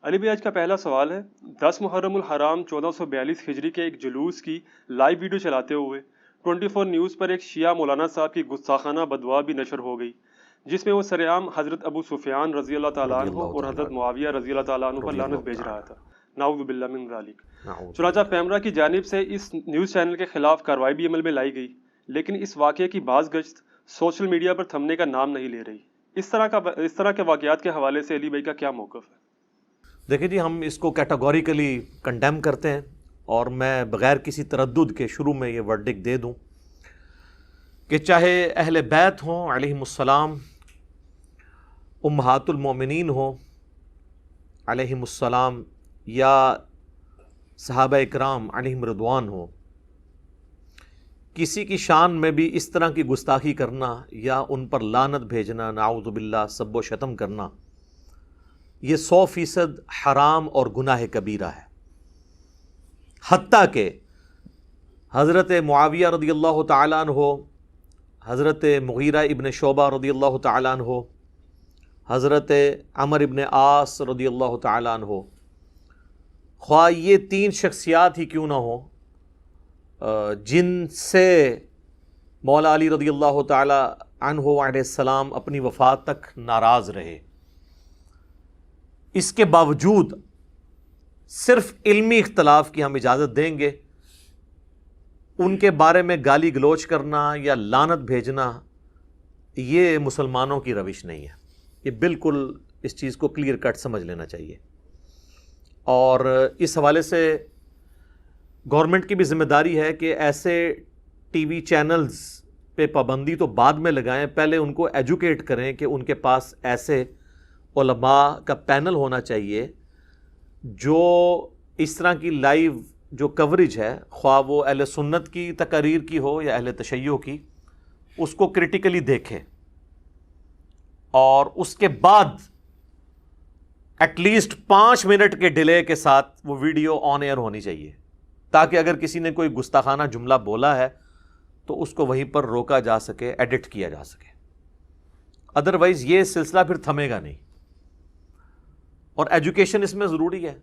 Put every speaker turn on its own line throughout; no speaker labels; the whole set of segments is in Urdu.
علی بھائی، آج کا پہلا سوال ہے 10 محرم الحرام 1442 ہجری کے ایک جلوس کی لائیو ویڈیو چلاتے ہوئے 24 نیوز پر ایک شیعہ مولانا صاحب کی گستاخانہ بدوا بھی نشر ہو گئی، جس میں وہ سرعام حضرت ابو سفیان رضی اللہ تعالیٰ
رضی
عنہ
اللہ
اور
تعالیٰ
حضرت
عنہ
معاویہ رضی اللہ تعالیٰ عنہ پر
رضی
لعنت
اللہ
بھیج رہا
تعالیٰ
تھا، نعوذ باللہ من ذالک۔
نعوذ
چنانچہ
باللہ۔
پیمرا کی جانب سے اس نیوز چینل کے خلاف کارروائی بھی عمل میں لائی گئی، لیکن اس واقعے کی باز گشت سوشل میڈیا پر تھمنے کا نام نہیں لے رہی۔ اس طرح کے واقعات کے حوالے سے علی بھائی کا کیا موقف ہے؟
دیکھیں جی، ہم اس کو کیٹاگوریکلی کنڈیم کرتے ہیں، اور میں بغیر کسی تردد کے شروع میں یہ ورڈکٹ دے دوں کہ چاہے اہل بیت ہوں علیہم السلام، امہات المومنین ہوں علیہم السلام، یا صحابہ اکرام علیہم رضوان ہوں، کسی کی شان میں بھی اس طرح کی گستاخی کرنا یا ان پر لعنت بھیجنا، نعوذ باللہ، سب و شتم کرنا، یہ 100% حرام اور گناہ کبیرہ ہے۔ حتیٰ کہ حضرت معاویہ رضی اللہ تعالیٰ عنہ، حضرت مغیرہ ابن شعبہ رضی اللہ تعالیٰ عنہ، حضرت عمر ابن عاص رضی اللہ تعالیٰ عنہ، خواہ یہ 3 شخصیات ہی کیوں نہ ہوں جن سے مولا علی رضی اللہ تعالیٰ عنہ علیہ السلام اپنی وفات تک ناراض رہے، اس کے باوجود صرف علمی اختلاف کی ہم اجازت دیں گے، ان کے بارے میں گالی گلوچ کرنا یا لعنت بھیجنا یہ مسلمانوں کی روش نہیں ہے۔ یہ بالکل اس چیز کو کلیئر کٹ سمجھ لینا چاہیے، اور اس حوالے سے گورنمنٹ کی بھی ذمہ داری ہے کہ ایسے ٹی وی چینلز پہ پابندی تو بعد میں لگائیں، پہلے ان کو ایجوکیٹ کریں کہ ان کے پاس ایسے علماء کا پینل ہونا چاہیے جو اس طرح کی لائیو جو کوریج ہے، خواہ وہ اہل سنت کی تقاریر کی ہو یا اہل تشیع کی، اس کو کرٹیکلی دیکھیں، اور اس کے بعد ایٹ لیسٹ 5 منٹ کے ڈیلے کے ساتھ وہ ویڈیو آن ایئر ہونی چاہیے، تاکہ اگر کسی نے کوئی گستاخانہ جملہ بولا ہے تو اس کو وہیں پر روکا جا سکے، ایڈٹ کیا جا سکے۔ ادروائز یہ سلسلہ پھر تھمے گا نہیں، اور ایجوکیشن اس میں ضروری ہے۔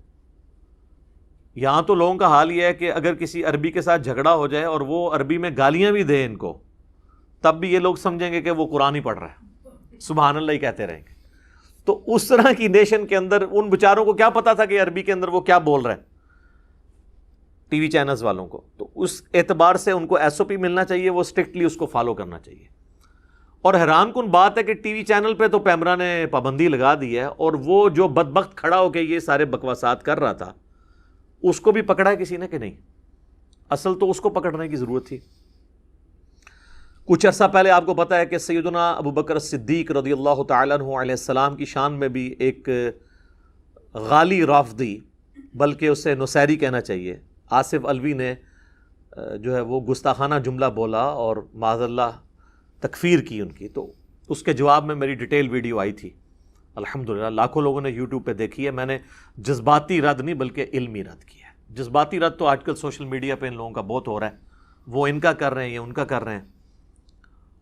یہاں تو لوگوں کا حال یہ ہے کہ اگر کسی عربی کے ساتھ جھگڑا ہو جائے اور وہ عربی میں گالیاں بھی دیں ان کو، تب بھی یہ لوگ سمجھیں گے کہ وہ قرآن ہی پڑھ رہا ہے، سبحان اللہ ہی کہتے رہیں گے۔ تو اس طرح کی نیشن کے اندر ان بیچاروں کو کیا پتا تھا کہ عربی کے اندر وہ کیا بول رہے ہیں، ٹی وی چینلز والوں کو؟ تو اس اعتبار سے ان کو ایس او پی ملنا چاہیے، وہ اسٹرکٹلی اس کو فالو کرنا چاہیے۔ اور حیران کن بات ہے کہ ٹی وی چینل پہ تو پیمرا نے پابندی لگا دی ہے، اور وہ جو بدبخت کھڑا ہو کے یہ سارے بکواسات کر رہا تھا، اس کو بھی پکڑا ہے کسی نے کہ نہیں؟ اصل تو اس کو پکڑنے کی ضرورت تھی۔ کچھ عرصہ پہلے آپ کو پتہ ہے کہ سیدنا ابو بکر صدیق رضی اللہ تعالیٰ عنہ علیہ السلام کی شان میں بھی ایک غالی رافضی، بلکہ اسے نصیری کہنا چاہیے، آصف علوی نے جو ہے وہ گستاخانہ جملہ بولا اور معاذ اللہ تکفیر کی ان کی، تو اس کے جواب میں میری ڈیٹیل ویڈیو آئی تھی، الحمدللہ لاکھوں لوگوں نے یوٹیوب پہ دیکھی ہے۔ میں نے جذباتی رد نہیں بلکہ علمی رد کیا ہے۔ جذباتی رد تو آج کل سوشل میڈیا پہ ان لوگوں کا بہت ہو رہا ہے، وہ ان کا کر رہے ہیں، یہ ان کا کر رہے ہیں،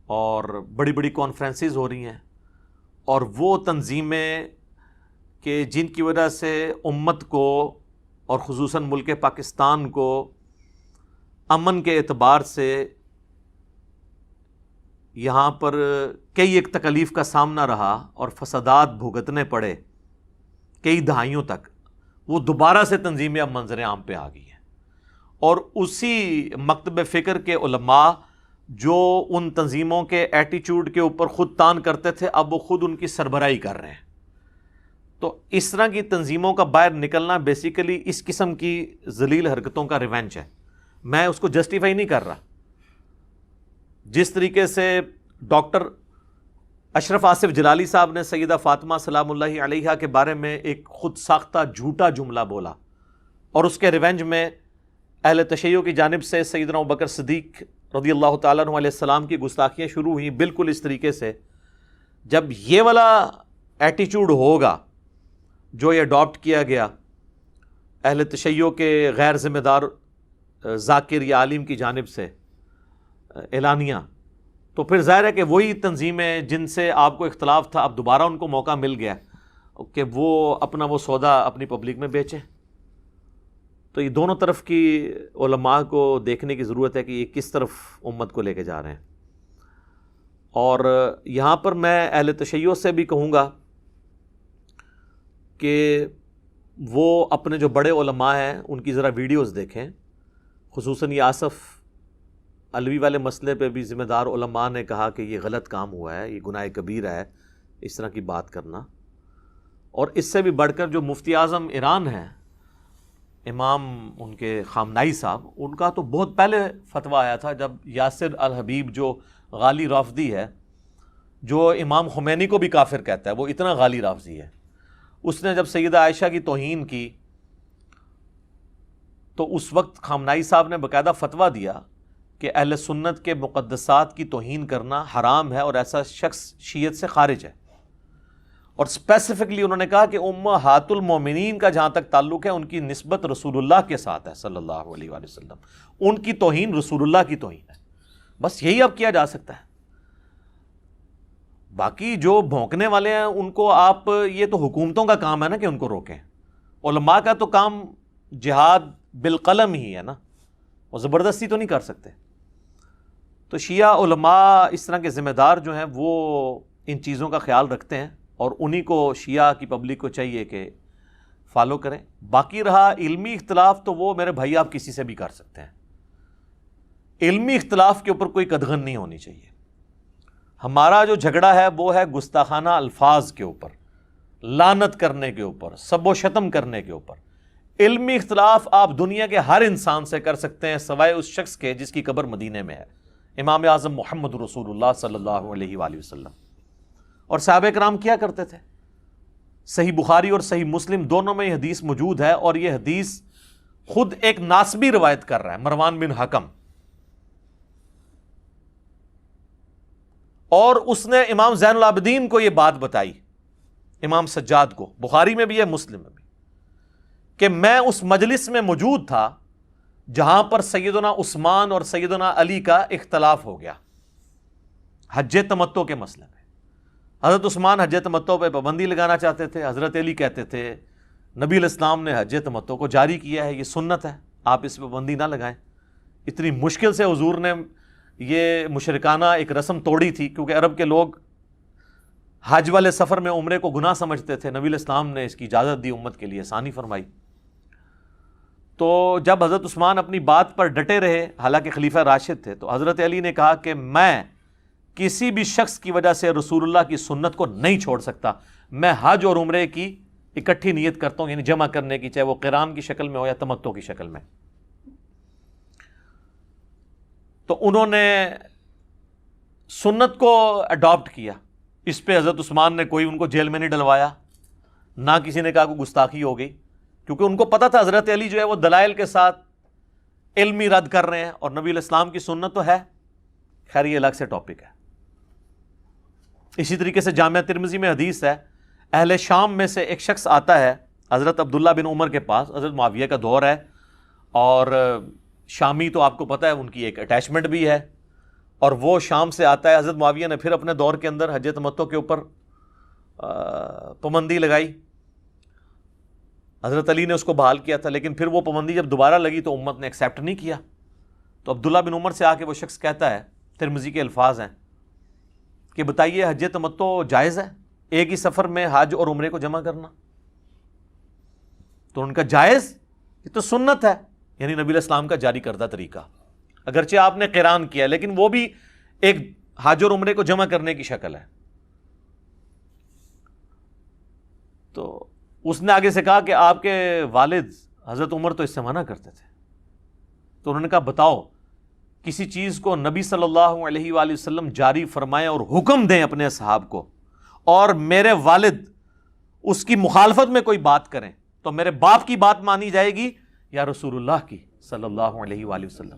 اور بڑی بڑی کانفرنسز ہو رہی ہیں، اور وہ تنظیمیں کہ جن کی وجہ سے امت کو اور خصوصاً ملک پاکستان کو امن کے اعتبار سے یہاں پر کئی ایک تکلیف کا سامنا رہا اور فسادات بھگتنے پڑے کئی دہائیوں تک، وہ دوبارہ سے تنظیمیں اب منظر عام پہ آ گئی ہیں، اور اسی مکتب فکر کے علماء جو ان تنظیموں کے ایٹیچیوڈ کے اوپر خود تان کرتے تھے، اب وہ خود ان کی سربراہی کر رہے ہیں۔ تو اس طرح کی تنظیموں کا باہر نکلنا بیسیکلی اس قسم کی ذلیل حرکتوں کا ریونج ہے۔ میں اس کو جسٹیفائی نہیں کر رہا۔ جس طریقے سے ڈاکٹر اشرف آصف جلالی صاحب نے سیدہ فاطمہ سلام اللہ علیہا کے بارے میں ایک خود ساختہ جھوٹا جملہ بولا، اور اس کے ریونج میں اہل تشیع کی جانب سے سیدنا ابوبکر صدیق رضی اللہ تعالیٰ عنہ علیہ السلام کی گستاخیاں شروع ہوئیں، بالکل اس طریقے سے۔ جب یہ والا ایٹیچیوڈ ہوگا جو یہ اڈاپٹ کیا گیا اہل تشیع کے غیر ذمہ دار ذاکر یا عالم کی جانب سے اعلانیہ، تو پھر ظاہر ہے کہ وہی تنظیمیں جن سے آپ کو اختلاف تھا اب دوبارہ ان کو موقع مل گیا، کہ وہ اپنا وہ سودا اپنی پبلک میں بیچیں. تو یہ دونوں طرف کی علماء کو دیکھنے کی ضرورت ہے کہ یہ کس طرف امت کو لے کے جا رہے ہیں. اور یہاں پر میں اہل تشیع سے بھی کہوں گا کہ وہ اپنے جو بڑے علماء ہیں ان کی ذرا ویڈیوز دیکھیں. خصوصاً یہ آصف علوی والے مسئلے پہ بھی ذمہ دار علماء نے کہا کہ یہ غلط کام ہوا ہے، یہ گناہ کبیرہ ہے اس طرح کی بات کرنا. اور اس سے بھی بڑھ کر جو مفتی اعظم ایران ہیں، امام ان کے خامنائی صاحب، ان کا تو بہت پہلے فتویٰ آیا تھا جب یاسر الحبیب جو غالی رافضی ہے، جو امام خمینی کو بھی کافر کہتا ہے، وہ اتنا غالی رافضی ہے، اس نے جب سیدہ عائشہ کی توہین کی تو اس وقت خامنائی صاحب نے باقاعدہ فتویٰ دیا کہ اہل سنت کے مقدسات کی توہین کرنا حرام ہے اور ایسا شخص شیعت سے خارج ہے. اور اسپیسیفکلی انہوں نے کہا کہ امہات المومنین کا جہاں تک تعلق ہے ان کی نسبت رسول اللہ کے ساتھ ہے صلی اللہ علیہ وآلہ وسلم، ان کی توہین رسول اللہ کی توہین ہے. بس یہی اب کیا جا سکتا ہے. باقی جو بھونکنے والے ہیں ان کو آپ، یہ تو حکومتوں کا کام ہے نا کہ ان کو روکیں. علماء کا تو کام جہاد بالقلم ہی ہے نا، وہ زبردستی تو نہیں کر سکتے. تو شیعہ علماء اس طرح کے ذمہ دار جو ہیں وہ ان چیزوں کا خیال رکھتے ہیں اور انہی کو شیعہ کی پبلک کو چاہیے کہ فالو کریں. باقی رہا علمی اختلاف، تو وہ میرے بھائی آپ کسی سے بھی کر سکتے ہیں. علمی اختلاف کے اوپر کوئی قدغن نہیں ہونی چاہیے. ہمارا جو جھگڑا ہے وہ ہے گستاخانہ الفاظ کے اوپر، لعنت کرنے کے اوپر، سب و شتم کرنے کے اوپر. علمی اختلاف آپ دنیا کے ہر انسان سے کر سکتے ہیں سوائے اس شخص کے جس کی قبر مدینے میں ہے، امام اعظم محمد رسول اللہ صلی اللہ علیہ وآلہ وسلم. اور صحابہ کرام کیا کرتے تھے؟ صحیح بخاری اور صحیح مسلم دونوں میں یہ حدیث موجود ہے، اور یہ حدیث خود ایک ناسبی روایت کر رہا ہے، مروان بن حکم، اور اس نے امام زین العابدین کو یہ بات بتائی، امام سجاد کو، بخاری میں بھی ہے مسلم میں بھی، کہ میں اس مجلس میں موجود تھا جہاں پر سیدنا عثمان اور سیدنا علی کا اختلاف ہو گیا حج تمتع کے مسئلے میں. حضرت عثمان حج تمتع پہ پابندی لگانا چاہتے تھے، حضرت علی کہتے تھے نبی علیہ السلام نے حج تمتع کو جاری کیا ہے، یہ سنت ہے، آپ اس پہ پابندی نہ لگائیں. اتنی مشکل سے حضور نے یہ مشرکانہ ایک رسم توڑی تھی، کیونکہ عرب کے لوگ حج والے سفر میں عمرے کو گناہ سمجھتے تھے. نبی علیہ السلام نے اس کی اجازت دی، امت کے لیے آسانی فرمائی. تو جب حضرت عثمان اپنی بات پر ڈٹے رہے، حالانکہ خلیفہ راشد تھے، تو حضرت علی نے کہا کہ میں کسی بھی شخص کی وجہ سے رسول اللہ کی سنت کو نہیں چھوڑ سکتا. میں حج اور عمرے کی اکٹھی نیت کرتا ہوں، یعنی جمع کرنے کی، چاہے وہ قران کی شکل میں ہو یا تمتع کی شکل میں. تو انہوں نے سنت کو اڈاپٹ کیا. اس پہ حضرت عثمان نے کوئی ان کو جیل میں نہیں ڈلوایا، نہ کسی نے کہا کوئی گستاخی ہو گئی، کیونکہ ان کو پتا تھا حضرت علی جو ہے وہ دلائل کے ساتھ علمی رد کر رہے ہیں، اور نبی علیہ السلام کی سنت تو ہے. خیر یہ الگ سے ٹاپک ہے. اسی طریقے سے جامعہ ترمذی میں حدیث ہے، اہل شام میں سے ایک شخص آتا ہے حضرت عبداللہ بن عمر کے پاس، حضرت معاویہ کا دور ہے، اور شامی تو آپ کو پتہ ہے ان کی ایک اٹیچمنٹ بھی ہے، اور وہ شام سے آتا ہے. حضرت معاویہ نے پھر اپنے دور کے اندر حج تمتع کے اوپر پابندی لگائی، حضرت علی نے اس کو بحال کیا تھا، لیکن پھر وہ پابندی جب دوبارہ لگی تو امت نے ایکسیپٹ نہیں کیا. تو عبداللہ بن عمر سے آ کے وہ شخص کہتا ہے، ترمذی کے الفاظ ہیں کہ بتائیے حج تمتع جائز ہے، ایک ہی سفر میں حج اور عمرے کو جمع کرنا؟ تو ان کا جائز، یہ تو سنت ہے، یعنی نبی علیہ السلام کا جاری کردہ طریقہ. اگرچہ آپ نے قران کیا لیکن وہ بھی ایک حج اور عمرے کو جمع کرنے کی شکل ہے. تو اس نے آگے سے کہا کہ آپ کے والد حضرت عمر تو اس سے منع کرتے تھے. تو انہوں نے کہا بتاؤ کسی چیز کو نبی صلی اللہ علیہ وآلہ وسلم جاری فرمائیں اور حکم دیں اپنے اصحاب کو، اور میرے والد اس کی مخالفت میں کوئی بات کریں تو میرے باپ کی بات مانی جائے گی یا رسول اللہ کی صلی اللہ علیہ وآلہ وسلم؟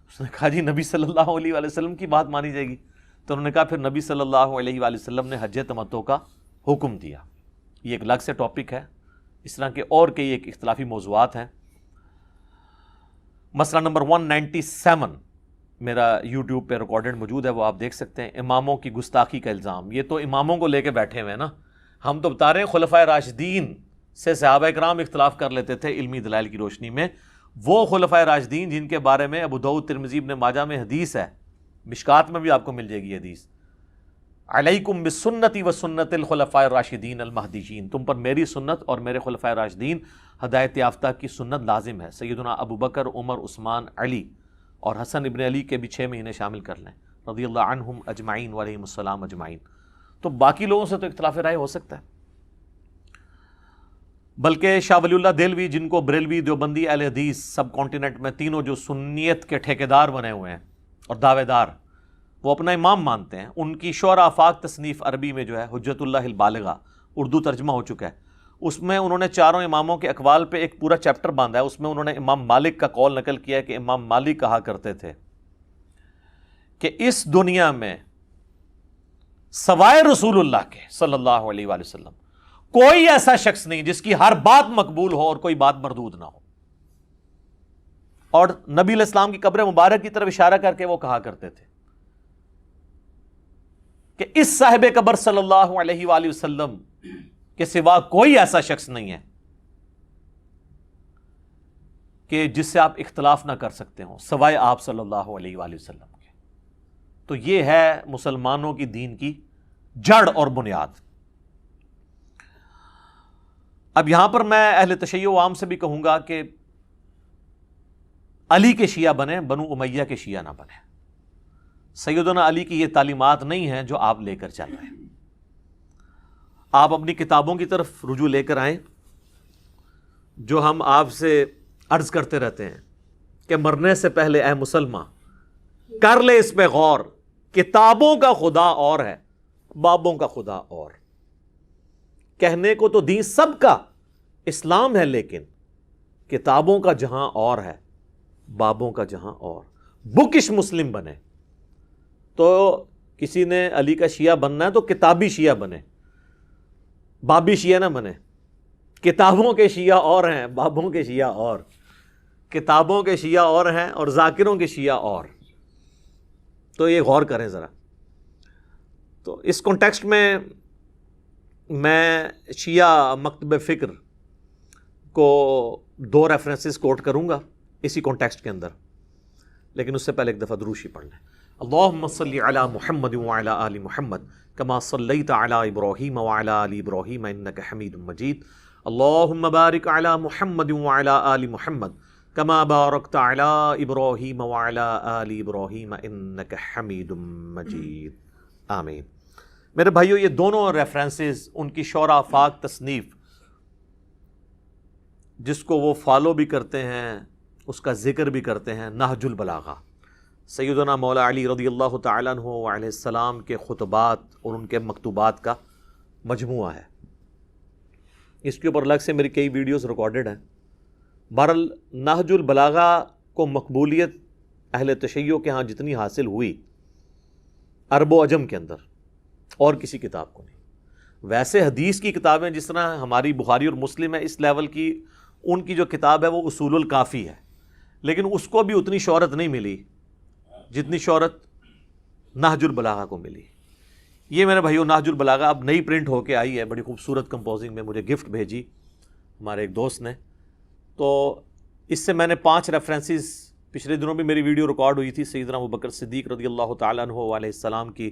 اس نے کہا جی نبی صلی اللہ علیہ وآلہ وسلم کی بات مانی جائے گی. تو انہوں نے کہا پھر نبی صلی اللہ علیہ وآلہ وسلم نے حج تمتع کا حکم دیا. یہ ایک الگ سے ٹاپک ہے، اس طرح کے اور کئی ایک اختلافی موضوعات ہیں. مسئلہ نمبر 197 میرا یوٹیوب پہ ریکارڈڈ موجود ہے، وہ آپ دیکھ سکتے ہیں. اماموں کی گستاخی کا الزام، یہ تو اماموں کو لے کے بیٹھے ہوئے ہیں نا. ہم تو بتا رہے ہیں خلفائے راشدین سے صحابہ اکرام اختلاف کر لیتے تھے علمی دلائل کی روشنی میں. وہ خلفائے راشدین جن کے بارے میں ابو داؤد ترمذی ابن ماجہ میں حدیث ہے, مشکات میں بھی آپ کو مل جائے گی حدیث, علیکم بسنتی و سنت الخلفاء الراشدین المہدیین, تم پر میری سنت اور میرے خلفائے راشدین ہدایت یافتہ کی سنت لازم ہے. سیدنا ابو بکر, عمر, عثمان, علی اور حسن ابن علی کے بھی 6 مہینے شامل کر لیں رضی اللہ عنہم اجمعین وعلیہم السلام اجمعین. تو باقی لوگوں سے تو اختلاف رائے ہو سکتا ہے, بلکہ شاہ ولی اللہ دہلوی جن کو بریلوی, دیوبندی, اہل حدیث سب کانٹیننٹ میں تینوں جو سنیت کے ٹھیکیدار بنے ہوئے ہیں اور دعوے دار, وہ اپنا امام مانتے ہیں. ان کی شعراء آفاق تصنیف عربی میں جو ہے حجت اللہ البالغہ اردو ترجمہ ہو چکا ہے, اس میں انہوں نے چاروں اماموں کے اقوال پہ ایک پورا چیپٹر باندھا ہے. اس میں انہوں نے امام مالک کا قول نقل کیا ہے کہ امام مالک کہا کرتے تھے کہ اس دنیا میں سوائے رسول اللہ کے صلی اللہ علیہ وآلہ وسلم کوئی ایسا شخص نہیں جس کی ہر بات مقبول ہو اور کوئی بات مردود نہ ہو. اور نبی علیہ السلام کی قبر مبارک کی طرف اشارہ کر کے وہ کہا کرتے تھے کہ اس صاحب قبر صلی اللہ علیہ وآلہ وسلم کے سوا کوئی ایسا شخص نہیں ہے کہ جس سے آپ اختلاف نہ کر سکتے ہوں سوائے آپ صلی اللہ علیہ وآلہ وسلم کے. تو یہ ہے مسلمانوں کی دین کی جڑ اور بنیاد. اب یہاں پر میں اہل تشیع عام سے بھی کہوں گا کہ علی کے شیعہ بنیں, بنو امیہ کے شیعہ نہ بنیں. سیدنا علی کی یہ تعلیمات نہیں ہیں جو آپ لے کر چل رہے ہیں. آپ اپنی کتابوں کی طرف رجوع لے کر آئیں, جو ہم آپ سے عرض کرتے رہتے ہیں کہ مرنے سے پہلے اے مسلمان کر لے اس پہ غور, کتابوں کا خدا اور ہے, بابوں کا خدا اور. کہنے کو تو دین سب کا اسلام ہے, لیکن کتابوں کا جہاں اور ہے, بابوں کا جہاں اور. بکش مسلم بنے. تو کسی نے علی کا شیعہ بننا ہے تو کتابی شیعہ بنے, بابی شیعہ نہ بنے. کتابوں کے شیعہ اور ہیں, بابوں کے شیعہ اور. کتابوں کے شیعہ اور ہیں اور ذاکروں کے شیعہ اور. تو یہ غور کریں ذرا. تو اس کانٹیکسٹ میں شیعہ مکتب فکر کو 2 ریفرنسز کوٹ کروں گا اسی کانٹیکسٹ کے اندر, لیکن اس سے پہلے ایک دفعہ دروشی پڑھ لیں. اللہم صلی علی محمد وعلی آل محمد کما صلیت علی ابراہیم وعلی آل ابراہیم انک حمید مجید. اللہم بارک علی محمد وعلی آل محمد کما بارکت علی ابراہیم وعلی آل ابراہیم انک حمید مجید. آمین. میرے بھائیو, یہ دونوں ریفرنسز ان کی شعراء آفاق تصنیف, جس کو وہ فالو بھی کرتے ہیں, اس کا ذکر بھی کرتے ہیں, نہج البلاغہ, سیدنا مولا علی رضی اللہ تعالیٰ عنہ علیہ السلام کے خطبات اور ان کے مکتوبات کا مجموعہ ہے. اس کے اوپر الگ سے میری کئی ویڈیوز ریکارڈڈ ہیں. بہرحال نہج البلاغہ کو مقبولیت اہل تشیع کے ہاں جتنی حاصل ہوئی عرب و عجم کے اندر, اور کسی کتاب کو نہیں. ویسے حدیث کی کتابیں جس طرح ہماری بخاری اور مسلم ہے اس لیول کی, ان کی جو کتاب ہے وہ اصول الکافی ہے, لیکن اس کو بھی اتنی شہرت نہیں ملی جتنی شہرت نہج البلاغہ کو ملی. یہ میرے بھائیو نہج البلاغہ اب نئی پرنٹ ہو کے آئی ہے, بڑی خوبصورت کمپوزنگ میں, مجھے گفٹ بھیجی ہمارے ایک دوست نے. تو اس سے میں نے 5 ریفرنسز, پچھلے دنوں بھی میری ویڈیو ریکارڈ ہوئی تھی, سیدنا ابوبکر صدیق رضی اللہ تعالیٰ عنہ علیہ السلام کی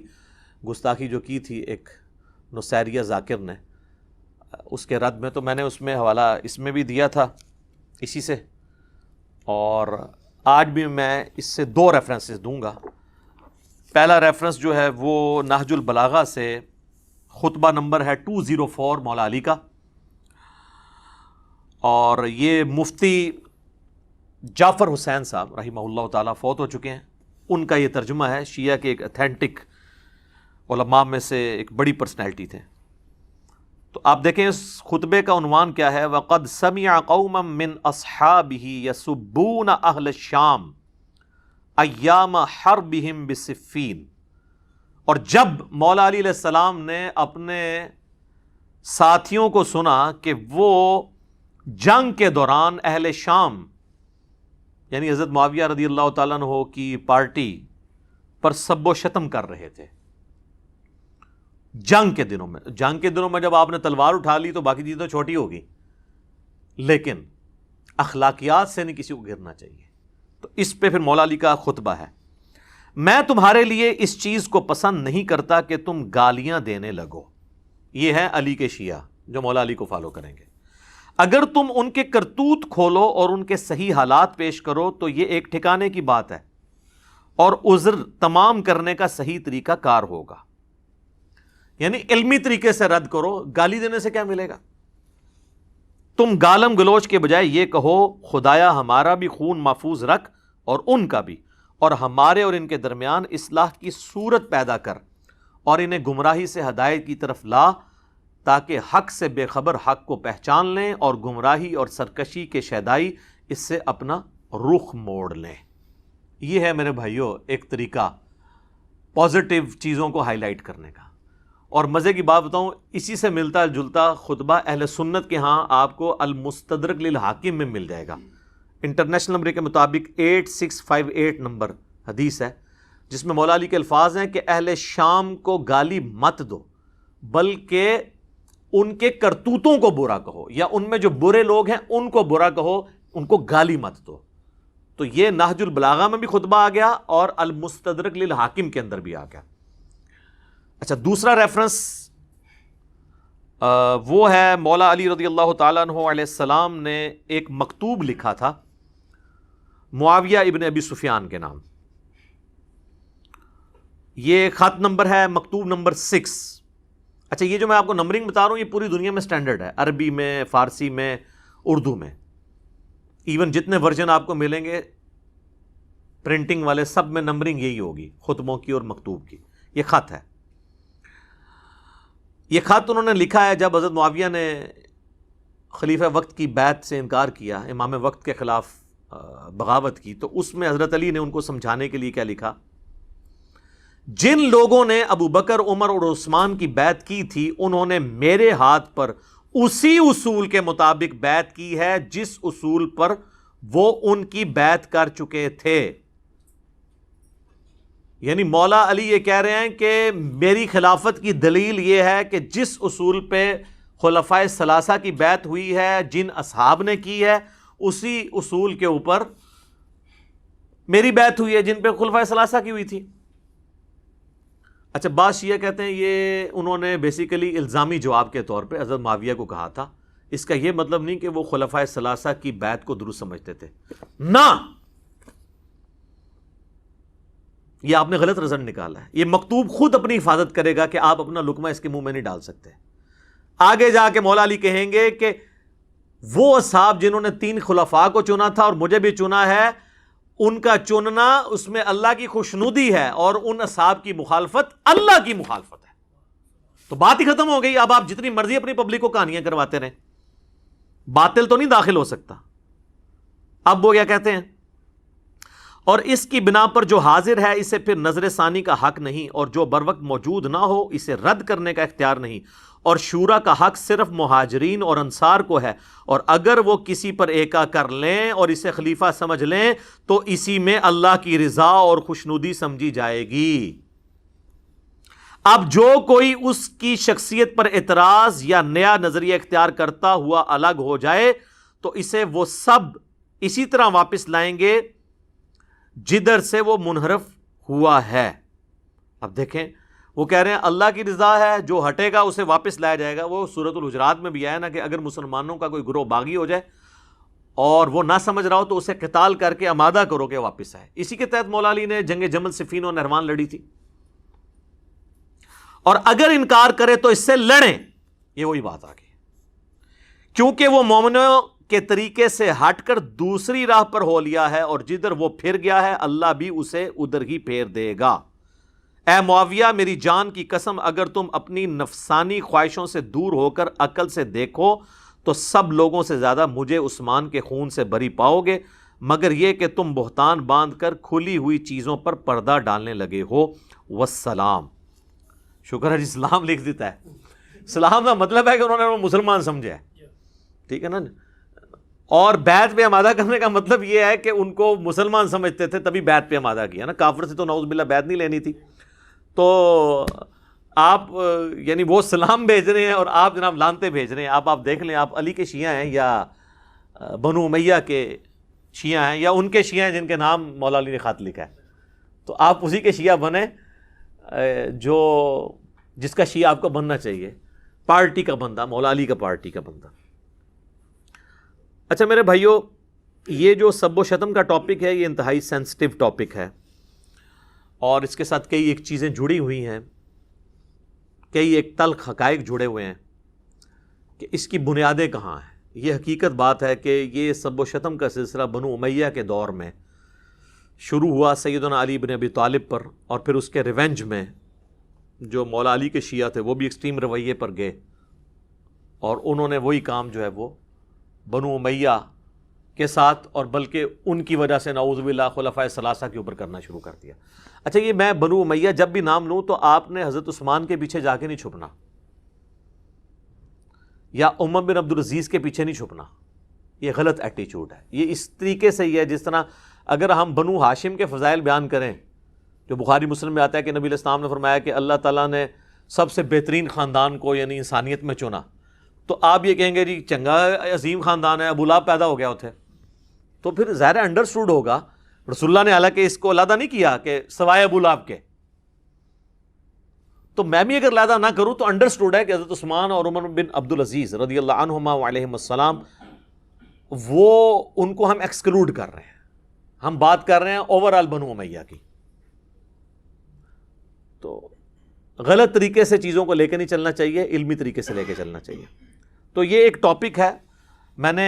گستاخی جو کی تھی ایک نصیریہ ذاکر نے, اس کے رد میں, تو میں نے اس میں حوالہ اس میں بھی دیا تھا اسی سے, اور آج بھی میں اس سے 2 ریفرنسز دوں گا. پہلا ریفرنس جو ہے وہ نہج البلاغہ سے خطبہ نمبر ہے 204 مولا علی کا, اور یہ مفتی جعفر حسین صاحب رحمہ اللہ تعالیٰ فوت ہو چکے ہیں. ان کا یہ ترجمہ ہے, شیعہ کے ایک اتھینٹک علماء میں سے ایک بڑی پرسنالٹی تھے. تو آپ دیکھیں اس خطبے کا عنوان کیا ہے, وَقَدْ سَمِعَ قَوْمًا مِّنْ أَصْحَابِهِ يَسُبُّونَ أَهْلَ الشَّامِ أَيَّامَ حَرْبِهِمْ بِصِفِّينَ. اور جب مولا علی علیہ السلام نے اپنے ساتھیوں کو سنا کہ وہ جنگ کے دوران اہل شام یعنی حضرت معاویہ رضی اللہ تعالیٰ عنہ کی پارٹی پر سب و شتم کر رہے تھے, جنگ کے دنوں میں جب آپ نے تلوار اٹھا لی تو باقی چیزیں تو چھوٹی ہوگی، لیکن اخلاقیات سے نہیں کسی کو گرنا چاہیے. تو اس پہ پھر مولا علی کا خطبہ ہے. میں تمہارے لیے اس چیز کو پسند نہیں کرتا کہ تم گالیاں دینے لگو. یہ ہے علی کے شیعہ جو مولا علی کو فالو کریں گے. اگر تم ان کے کرتوت کھولو اور ان کے صحیح حالات پیش کرو تو یہ ایک ٹھکانے کی بات ہے اور عذر تمام کرنے کا صحیح طریقہ کار ہوگا. یعنی علمی طریقے سے رد کرو، گالی دینے سے کیا ملے گا؟ تم گالم گلوچ کے بجائے یہ کہو خدایا ہمارا بھی خون محفوظ رکھ اور ان کا بھی، اور ہمارے اور ان کے درمیان اصلاح کی صورت پیدا کر اور انہیں گمراہی سے ہدایت کی طرف لا تاکہ حق سے بے خبر حق کو پہچان لیں اور گمراہی اور سرکشی کے شیدائی اس سے اپنا رخ موڑ لیں. یہ ہے میرے بھائیوں ایک طریقہ پازیٹیو چیزوں کو ہائی لائٹ کرنے کا. اور مزے کی بات بتاؤں، اسی سے ملتا جلتا خطبہ اہل سنت کے ہاں آپ کو المستدرک للحاکم میں مل جائے گا. انٹرنیشنل نمبر کے مطابق 8658 نمبر حدیث ہے جس میں مولا علی کے الفاظ ہیں کہ اہل شام کو گالی مت دو بلکہ ان کے کرتوتوں کو برا کہو، یا ان میں جو برے لوگ ہیں ان کو برا کہو، ان کو گالی مت دو. تو یہ نہج البلاغہ میں بھی خطبہ آ گیا اور المستدرک للحاکم کے اندر بھی آ گیا. اچھا، دوسرا ریفرنس وہ ہے مولا علی رضی اللہ تعالیٰ عنہ علیہ السلام نے ایک مکتوب لکھا تھا معاویہ ابن ابی سفیان کے نام. یہ خط نمبر ہے مکتوب نمبر 6. اچھا، یہ جو میں آپ کو نمبرنگ بتا رہا ہوں یہ پوری دنیا میں سٹینڈرڈ ہے، عربی میں، فارسی میں، اردو میں. ایون جتنے ورژن آپ کو ملیں گے پرنٹنگ والے سب میں نمبرنگ یہی ہوگی، خطبوں کی اور مکتوب کی. یہ خط ہے. یہ خط انہوں نے لکھا ہے جب حضرت معاویہ نے خلیفہ وقت کی بیعت سے انکار کیا، امام وقت کے خلاف بغاوت کی، تو اس میں حضرت علی نے ان کو سمجھانے کے لیے کیا لکھا؟ جن لوگوں نے ابو بکر، عمر اور عثمان کی بیعت کی تھی انہوں نے میرے ہاتھ پر اسی اصول کے مطابق بیعت کی ہے جس اصول پر وہ ان کی بیعت کر چکے تھے. یعنی مولا علی یہ کہہ رہے ہیں کہ میری خلافت کی دلیل یہ ہے کہ جس اصول پہ خلفائے ثلاثہ کی بیعت ہوئی ہے، جن اصحاب نے کی ہے، اسی اصول کے اوپر میری بیعت ہوئی ہے جن پہ خلفائے ثلاثہ کی ہوئی تھی. اچھا، بعض شیعہ کہتے ہیں یہ انہوں نے بیسیکلی الزامی جواب کے طور پہ حضرت معاویہ کو کہا تھا. اس کا یہ مطلب نہیں کہ وہ خلفائے ثلاثہ کی بیعت کو درست سمجھتے تھے، نہ، یہ آپ نے غلط رزلٹ نکالا ہے. یہ مکتوب خود اپنی حفاظت کرے گا کہ آپ اپنا لقمہ اس کے منہ میں نہیں ڈال سکتے. آگے جا کے مولا علی کہیں گے کہ وہ اصحاب جنہوں نے 3 خلفاء کو چنا تھا اور مجھے بھی چنا ہے، ان کا چننا اس میں اللہ کی خوشنودی ہے اور ان اصحاب کی مخالفت اللہ کی مخالفت ہے. تو بات ہی ختم ہو گئی. اب آپ جتنی مرضی اپنی پبلک کو کہانیاں کرواتے رہیں، باطل تو نہیں داخل ہو سکتا. اب وہ کیا کہتے ہیں؟ اور اس کی بنا پر جو حاضر ہے اسے پھر نظر ثانی کا حق نہیں، اور جو بر وقت موجود نہ ہو اسے رد کرنے کا اختیار نہیں، اور شورا کا حق صرف مہاجرین اور انصار کو ہے، اور اگر وہ کسی پر ایکا کر لیں اور اسے خلیفہ سمجھ لیں تو اسی میں اللہ کی رضا اور خوشنودی سمجھی جائے گی. اب جو کوئی اس کی شخصیت پر اعتراض یا نیا نظریہ اختیار کرتا ہوا الگ ہو جائے تو اسے وہ سب اسی طرح واپس لائیں گے جدھر سے وہ منحرف ہوا ہے. اب دیکھیں، وہ کہہ رہے ہیں اللہ کی رضا ہے، جو ہٹے گا اسے واپس لایا جائے گا. وہ سورۃ الحجرات میں بھی آیا نا کہ اگر مسلمانوں کا کوئی گروہ باغی ہو جائے اور وہ نہ سمجھ رہا ہو تو اسے قتال کر کے آمادہ کرو کہ واپس آئے. اسی کے تحت مولا علی نے جنگ جمل، صفین اور نہروان لڑی تھی. اور اگر انکار کرے تو اس سے لڑیں. یہ وہی بات آ گئی، کیونکہ وہ مومنوں کے طریقے سے ہٹ کر دوسری راہ پر ہو لیا ہے اور جدھر وہ پھر گیا ہے اللہ بھی اسے ادھر ہی پھیر دے گا. اے معاویہ، میری جان کی قسم، اگر تم اپنی نفسانی خواہشوں سے دور ہو کر عقل سے دیکھو تو سب لوگوں سے زیادہ مجھے عثمان کے خون سے بری پاؤ گے، مگر یہ کہ تم بہتان باندھ کر کھلی ہوئی چیزوں پر پردہ ڈالنے لگے ہو. والسلام. شکر ہے جی، اسلام لکھ دیتا ہے. اسلام کا مطلب ہے کہ انہوں نے وہ مسلمان سمجھا ہے، ٹھیک ہے نا. اور بیعت پہ آمادہ کرنے کا مطلب یہ ہے کہ ان کو مسلمان سمجھتے تھے تبھی بیعت پہ آمادہ کیا نا. کافر سے تو نعوذ باللہ بیعت نہیں لینی تھی. تو آپ یعنی وہ سلام بھیج رہے ہیں اور آپ جناب لانتے بھیج رہے ہیں. آپ دیکھ لیں، آپ علی کے شیعہ ہیں یا بنو امیہ کے شیعہ ہیں یا ان کے شیعہ ہیں جن کے نام مولا علی نے خط لکھا ہے. تو آپ اسی کے شیعہ بنیں جو جس کا شیعہ آپ کو بننا چاہیے، پارٹی کا بندہ، مولا علی کا پارٹی کا بندہ. اچھا میرے بھائیو، یہ جو سب و شتم کا ٹاپک ہے یہ انتہائی سینسٹیو ٹاپک ہے اور اس کے ساتھ کئی ایک چیزیں جڑی ہوئی ہیں، کئی ایک تلخ حقائق جڑے ہوئے ہیں کہ اس کی بنیادیں کہاں ہیں. یہ حقیقت بات ہے کہ یہ سب و شتم کا سلسلہ بنو امیہ کے دور میں شروع ہوا سیدنا علی بن ابی طالب پر، اور پھر اس کے ریونج میں جو مولا علی کے شیعہ تھے وہ بھی ایکسٹریم رویے پر گئے اور انہوں نے وہی کام جو ہے وہ بنو امیہ کے ساتھ اور بلکہ ان کی وجہ سے نعوذ باللہ خلفائے ثلاثہ کے اوپر کرنا شروع کر دیا. اچھا یہ میں بنو امیہ جب بھی نام لوں تو آپ نے حضرت عثمان کے پیچھے جا کے نہیں چھپنا یا عمر بن عبدالعزیز کے پیچھے نہیں چھپنا. یہ غلط ایٹیچیوڈ ہے. یہ اس طریقے سے ہی ہے جس طرح اگر ہم بنو ہاشم کے فضائل بیان کریں جو بخاری مسلم میں آتا ہے کہ نبی علیہ السلام نے فرمایا کہ اللہ تعالیٰ نے سب سے بہترین خاندان کو یعنی انسانیت میں چنا، تو آپ یہ کہیں گے جی چنگا عظیم خاندان ہے، ابو لہب پیدا ہو گیا ہوتے، تو پھر ظاہر انڈرسٹوڈ ہوگا. رسول اللہ نے حالانکہ اس کو علیحدہ نہیں کیا کہ سوائے ابو لہب کے، تو میں بھی اگر علیحدہ نہ کروں تو انڈرسٹوڈ ہے کہ حضرت عثمان اور عمر بن عبدالعزیز رضی اللہ عنہما وعلیہم السلام وہ ان کو ہم ایکسکلوڈ کر رہے ہیں. ہم بات کر رہے ہیں اوور آل بنو امیہ کی. تو غلط طریقے سے چیزوں کو لے کے نہیں چلنا چاہیے، علمی طریقے سے لے کے چلنا چاہیے. تو یہ ایک ٹاپک ہے، میں نے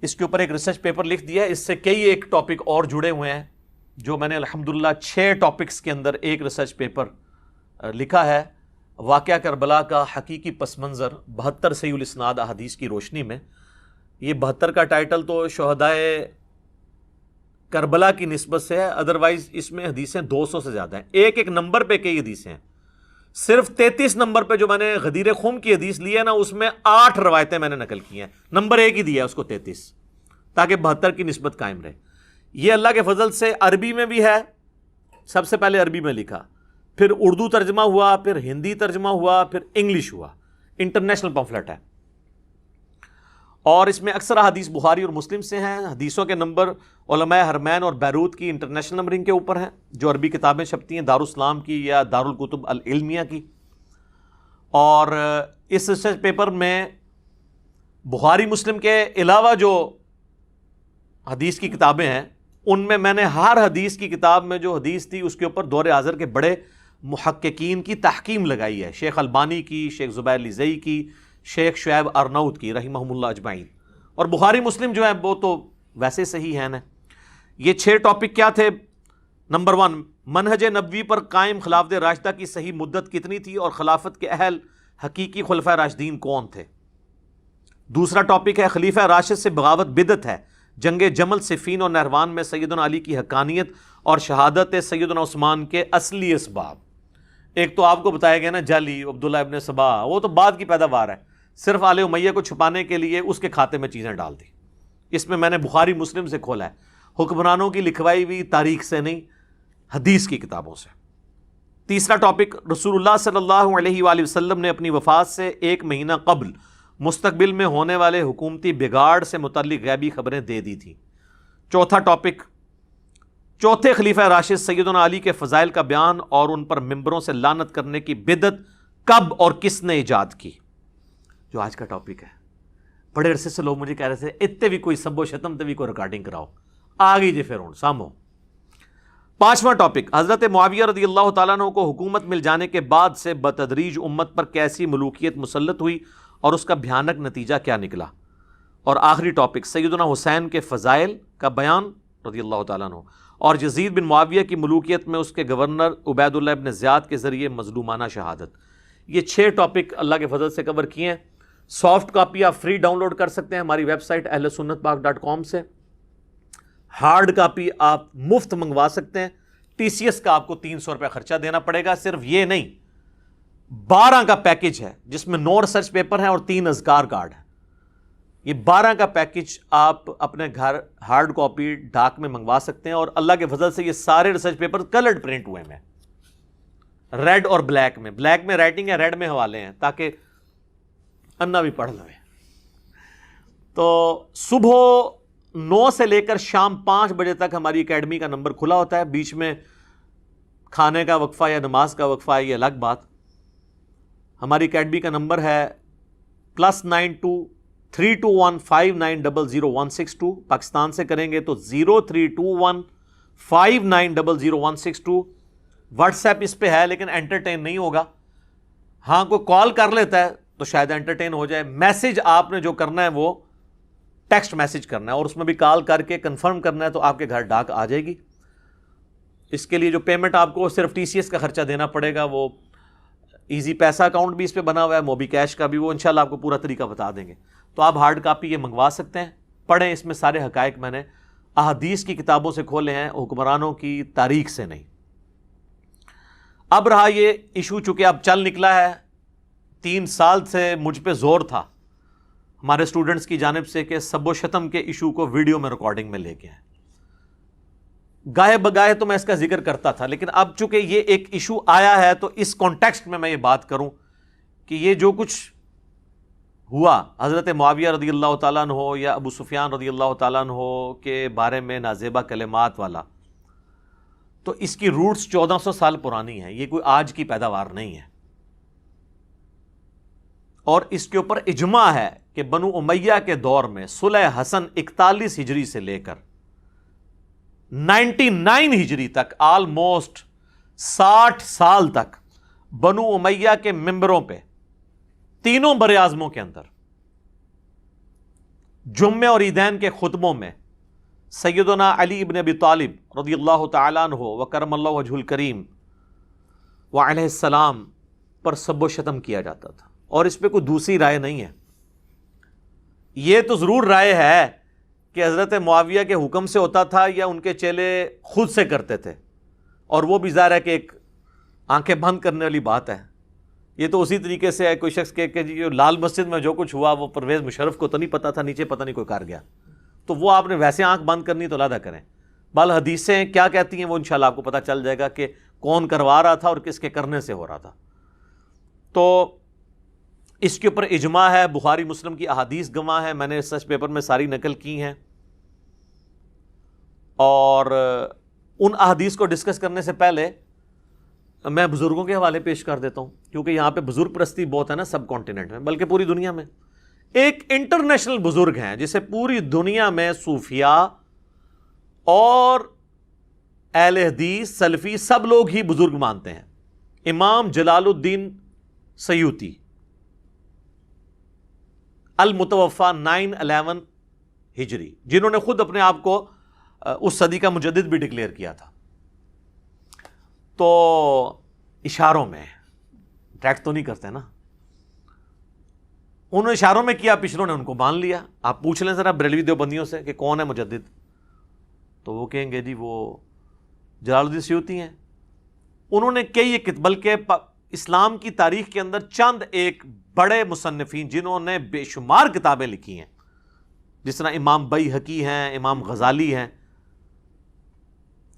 اس کے اوپر ایک ریسرچ پیپر لکھ دیا ہے. اس سے کئی ایک ٹاپک اور جڑے ہوئے ہیں جو میں نے الحمدللہ 6 ٹاپکس کے اندر ایک ریسرچ پیپر لکھا ہے. واقعہ کربلا کا حقیقی پس منظر 72 صحیح الاسناد احادیث کی روشنی میں. یہ 72 کا ٹائٹل تو شہدائے کربلا کی نسبت سے ہے، ادروائز اس میں حدیثیں 200 سے زیادہ ہیں. ایک ایک نمبر پہ کئی حدیثیں ہیں. صرف 33 نمبر پہ جو میں نے غدیر خم کی حدیث لی ہے نا، اس میں 8 روایتیں میں نے نقل کی ہیں. نمبر 1 ہی دیا ہے اس کو 33 تاکہ 72 کی نسبت قائم رہے. یہ اللہ کے فضل سے عربی میں بھی ہے، سب سے پہلے عربی میں لکھا، پھر اردو ترجمہ ہوا، پھر ہندی ترجمہ ہوا، پھر انگلش ہوا. انٹرنیشنل پمفلٹ ہے اور اس میں اکثر حدیث بخاری اور مسلم سے ہیں. حدیثوں کے نمبر علماء حرمین اور بیروت کی انٹرنیشنل نمبرنگ کے اوپر ہیں، جو عربی کتابیں چھپتی ہیں دارالاسلام کی یا دارالکتب العلمیہ کی. اور اس ریسرچ پیپر میں بخاری مسلم کے علاوہ جو حدیث کی کتابیں ہیں ان میں نے ہر حدیث کی کتاب میں جو حدیث تھی اس کے اوپر دور حاضر کے بڑے محققین کی تحقیم لگائی ہے. شیخ البانی کی، شیخ زبیر لیزئی کی، شیخ شعیب ارناؤت کی رحمہم اللہ اجمعین. اور بخاری مسلم جو ہے وہ تو ویسے صحیح ہیں نا. یہ 6 ٹاپک کیا تھے؟ نمبر 1، منہج نبوی پر قائم خلافت راشدہ کی صحیح مدت کتنی تھی اور خلافت کے اہل حقیقی خلفائے راشدین کون تھے. دوسرا ٹاپک ہے خلیفہ راشد سے بغاوت بدعت ہے، جنگ جمل، صفین اور نہروان میں سیدنا علی کی حقانیت اور شہادت سیدنا عثمان کے اصلی اسباب. ایک تو آپ کو بتایا گیا نا جعلی عبداللہ ابن سبا، وہ تو بعد کی پیداوار ہے، صرف آل امیہ کو چھپانے کے لیے اس کے کھاتے میں چیزیں ڈال دی. اس میں نے بخاری مسلم سے کھولا ہے، حکمرانوں کی لکھوائی ہوئی تاریخ سے نہیں، حدیث کی کتابوں سے. تیسرا ٹاپک، رسول اللہ صلی اللہ علیہ وآلہ وسلم نے اپنی وفات سے 1 مہینہ قبل مستقبل میں ہونے والے حکومتی بگاڑ سے متعلق غیبی خبریں دے دی تھیں. چوتھا ٹاپک، چوتھے خلیفہ راشد سیدنا علی کے فضائل کا بیان اور ان پر ممبروں سے لعنت کرنے کی بدعت کب اور کس نے ایجاد کی، جو آج کا ٹاپک ہے. بڑے عرصے سے لوگ مجھے کہہ رہے تھے اتنے بھی کوئی سب و شتم تے بھی کوئی ریکارڈنگ کراؤ، آ گئی جی پھر ہوں سامو. پانچواں ٹاپک، حضرت معاویہ رضی اللہ تعالیٰ عنہ کو حکومت مل جانے کے بعد سے بتدریج امت پر کیسی ملوکیت مسلط ہوئی اور اس کا بھیانک نتیجہ کیا نکلا. اور آخری ٹاپک، سیدنا حسین کے فضائل کا بیان رضی اللہ تعالیٰ عنہ اور یزید بن معاویہ کی ملوکیت میں اس کے گورنر عبید اللہ ابن زیاد کے ذریعے مظلومانہ شہادت. یہ 6 ٹاپک اللہ کے فضل سے کور کیے ہیں. سافٹ کاپی آپ فری ڈاؤن لوڈ کر سکتے ہیں ہماری ویب سائٹ ahlsunnatpak.com سے. ہارڈ کاپی آپ مفت منگوا سکتے ہیں. TCS کا آپ کو 300 روپے خرچہ دینا پڑے گا. صرف یہ نہیں، 12 کا پیکج ہے جس میں 9 ریسرچ پیپر ہیں اور 3 اذکار کارڈ ہیں. یہ 12 کا پیکج آپ اپنے گھر ہارڈ کاپی ڈاک میں منگوا سکتے ہیں. اور اللہ کے فضل سے یہ سارے ریسرچ پیپر کلرڈ پرنٹ ہوئے ہیں. ریڈ اور بلیک میں رائٹنگ ہے، ریڈ میں حوالے ہیں تاکہ انا بھی پڑھ لوے. تو صبح 9 سے لے کر شام 5 بجے تک ہماری اکیڈمی کا نمبر کھلا ہوتا ہے. بیچ میں کھانے کا وقفہ یا نماز کا وقفہ ہے، یہ الگ بات. ہماری اکیڈمی کا نمبر ہے +923215900162. پاکستان سے کریں گے تو 032159000162. واٹس ایپ اس پہ ہے لیکن انٹرٹین نہیں ہوگا. ہاں کوئی کال کر لیتا ہے تو شاید انٹرٹین ہو جائے. میسج آپ نے جو کرنا ہے وہ ٹیکسٹ میسج کرنا ہے، اور اس میں بھی کال کر کے کنفرم کرنا ہے تو آپ کے گھر ڈاک آ جائے گی. اس کے لیے جو پیمنٹ آپ کو صرف ٹی سی ایس کا خرچہ دینا پڑے گا، وہ ایزی پیسہ اکاؤنٹ بھی اس پہ بنا ہوا ہے، موبی کیش کا بھی، وہ انشاءاللہ آپ کو پورا طریقہ بتا دیں گے. تو آپ ہارڈ کاپی یہ منگوا سکتے ہیں، پڑھیں. اس میں سارے حقائق میں نے احادیث کی کتابوں سے کھولے ہیں، حکمرانوں کی تاریخ سے نہیں. اب رہا یہ ایشو، چونکہ اب چل نکلا ہے، 3 سال سے مجھ پہ زور تھا ہمارے اسٹوڈنٹس کی جانب سے کہ سب و شتم کے ایشو کو ویڈیو میں ریکارڈنگ میں لے کے آئیں. گاہے بگاہے تو میں اس کا ذکر کرتا تھا، لیکن اب چونکہ یہ ایک ایشو آیا ہے تو اس کانٹیکسٹ میں یہ بات کروں کہ یہ جو کچھ ہوا حضرت معاویہ رضی اللہ تعالیٰ عنہ یا ابو سفیان رضی اللہ تعالیٰ عنہ کے بارے میں نازیبہ کلمات والا، تو اس کی روٹس 1400 سال پرانی ہے. یہ کوئی آج کی پیداوار نہیں ہے. اور اس کے اوپر اجماع ہے کہ بنو امیہ کے دور میں صلح حسن 41 ہجری سے لے کر 99 ہجری تک، آلموسٹ 60 سال تک بنو امیہ کے ممبروں پہ تینوں بر اعظموں کے اندر جمعے اور عیدین کے خطبوں میں سیدنا علی ابن ابی طالب رضی اللہ تعالیٰ عنہ وکرم اللہ وجہ الکریم وعلیہ السلام پر سب و شتم کیا جاتا تھا. اور اس پہ کوئی دوسری رائے نہیں ہے. یہ تو ضرور رائے ہے کہ حضرت معاویہ کے حکم سے ہوتا تھا یا ان کے چیلے خود سے کرتے تھے، اور وہ بھی ظاہر ہے کہ ایک آنکھیں بند کرنے والی بات ہے. یہ تو اسی طریقے سے ہے کوئی شخص کہ جی لال مسجد میں جو کچھ ہوا وہ پرویز مشرف کو تو نہیں پتا تھا، نیچے پتہ نہیں کوئی کر گیا، تو وہ آپ نے ویسے آنکھ بند کرنی تو علیحدہ کریں. بال حدیثیں کیا کہتی ہیں وہ انشاءاللہ آپ کو پتہ چل جائے گا کہ کون کروا رہا تھا اور کس کے کرنے سے ہو رہا تھا. تو اس کے اوپر اجماع ہے، بخاری مسلم کی احادیث گواہ ہے، میں نے ریسرچ پیپر میں ساری نقل کی ہیں. اور ان احادیث کو ڈسکس کرنے سے پہلے میں بزرگوں کے حوالے پیش کر دیتا ہوں، کیونکہ یہاں پہ بزرگ پرستی بہت ہے نا سب کانٹیننٹ میں، بلکہ پوری دنیا میں. ایک انٹرنیشنل بزرگ ہیں جسے پوری دنیا میں صوفیاء اور اہل حدیث سلفی سب لوگ ہی بزرگ مانتے ہیں، امام جلال الدین سیوطی، المتوفا 911 ہجری، جنہوں نے خود اپنے آپ کو اس صدی کا مجدد بھی ڈکلیئر کیا تھا. تو اشاروں میں ڈائریکٹ تو نہیں کرتے نا، انہوں نے اشاروں میں کیا، پچھلوں نے ان کو مان لیا. آپ پوچھ لیں ذرا بریلوی دیوبندیوں سے کہ کون ہے مجدد، تو وہ کہیں گے جی وہ جلال الدین سیوطی ہیں. انہوں نے کئی بلکہ اسلام کی تاریخ کے اندر چند ایک بڑے مصنفین جنہوں نے بے شمار کتابیں لکھی ہیں، جس طرح امام بیہقی ہیں، امام غزالی ہیں،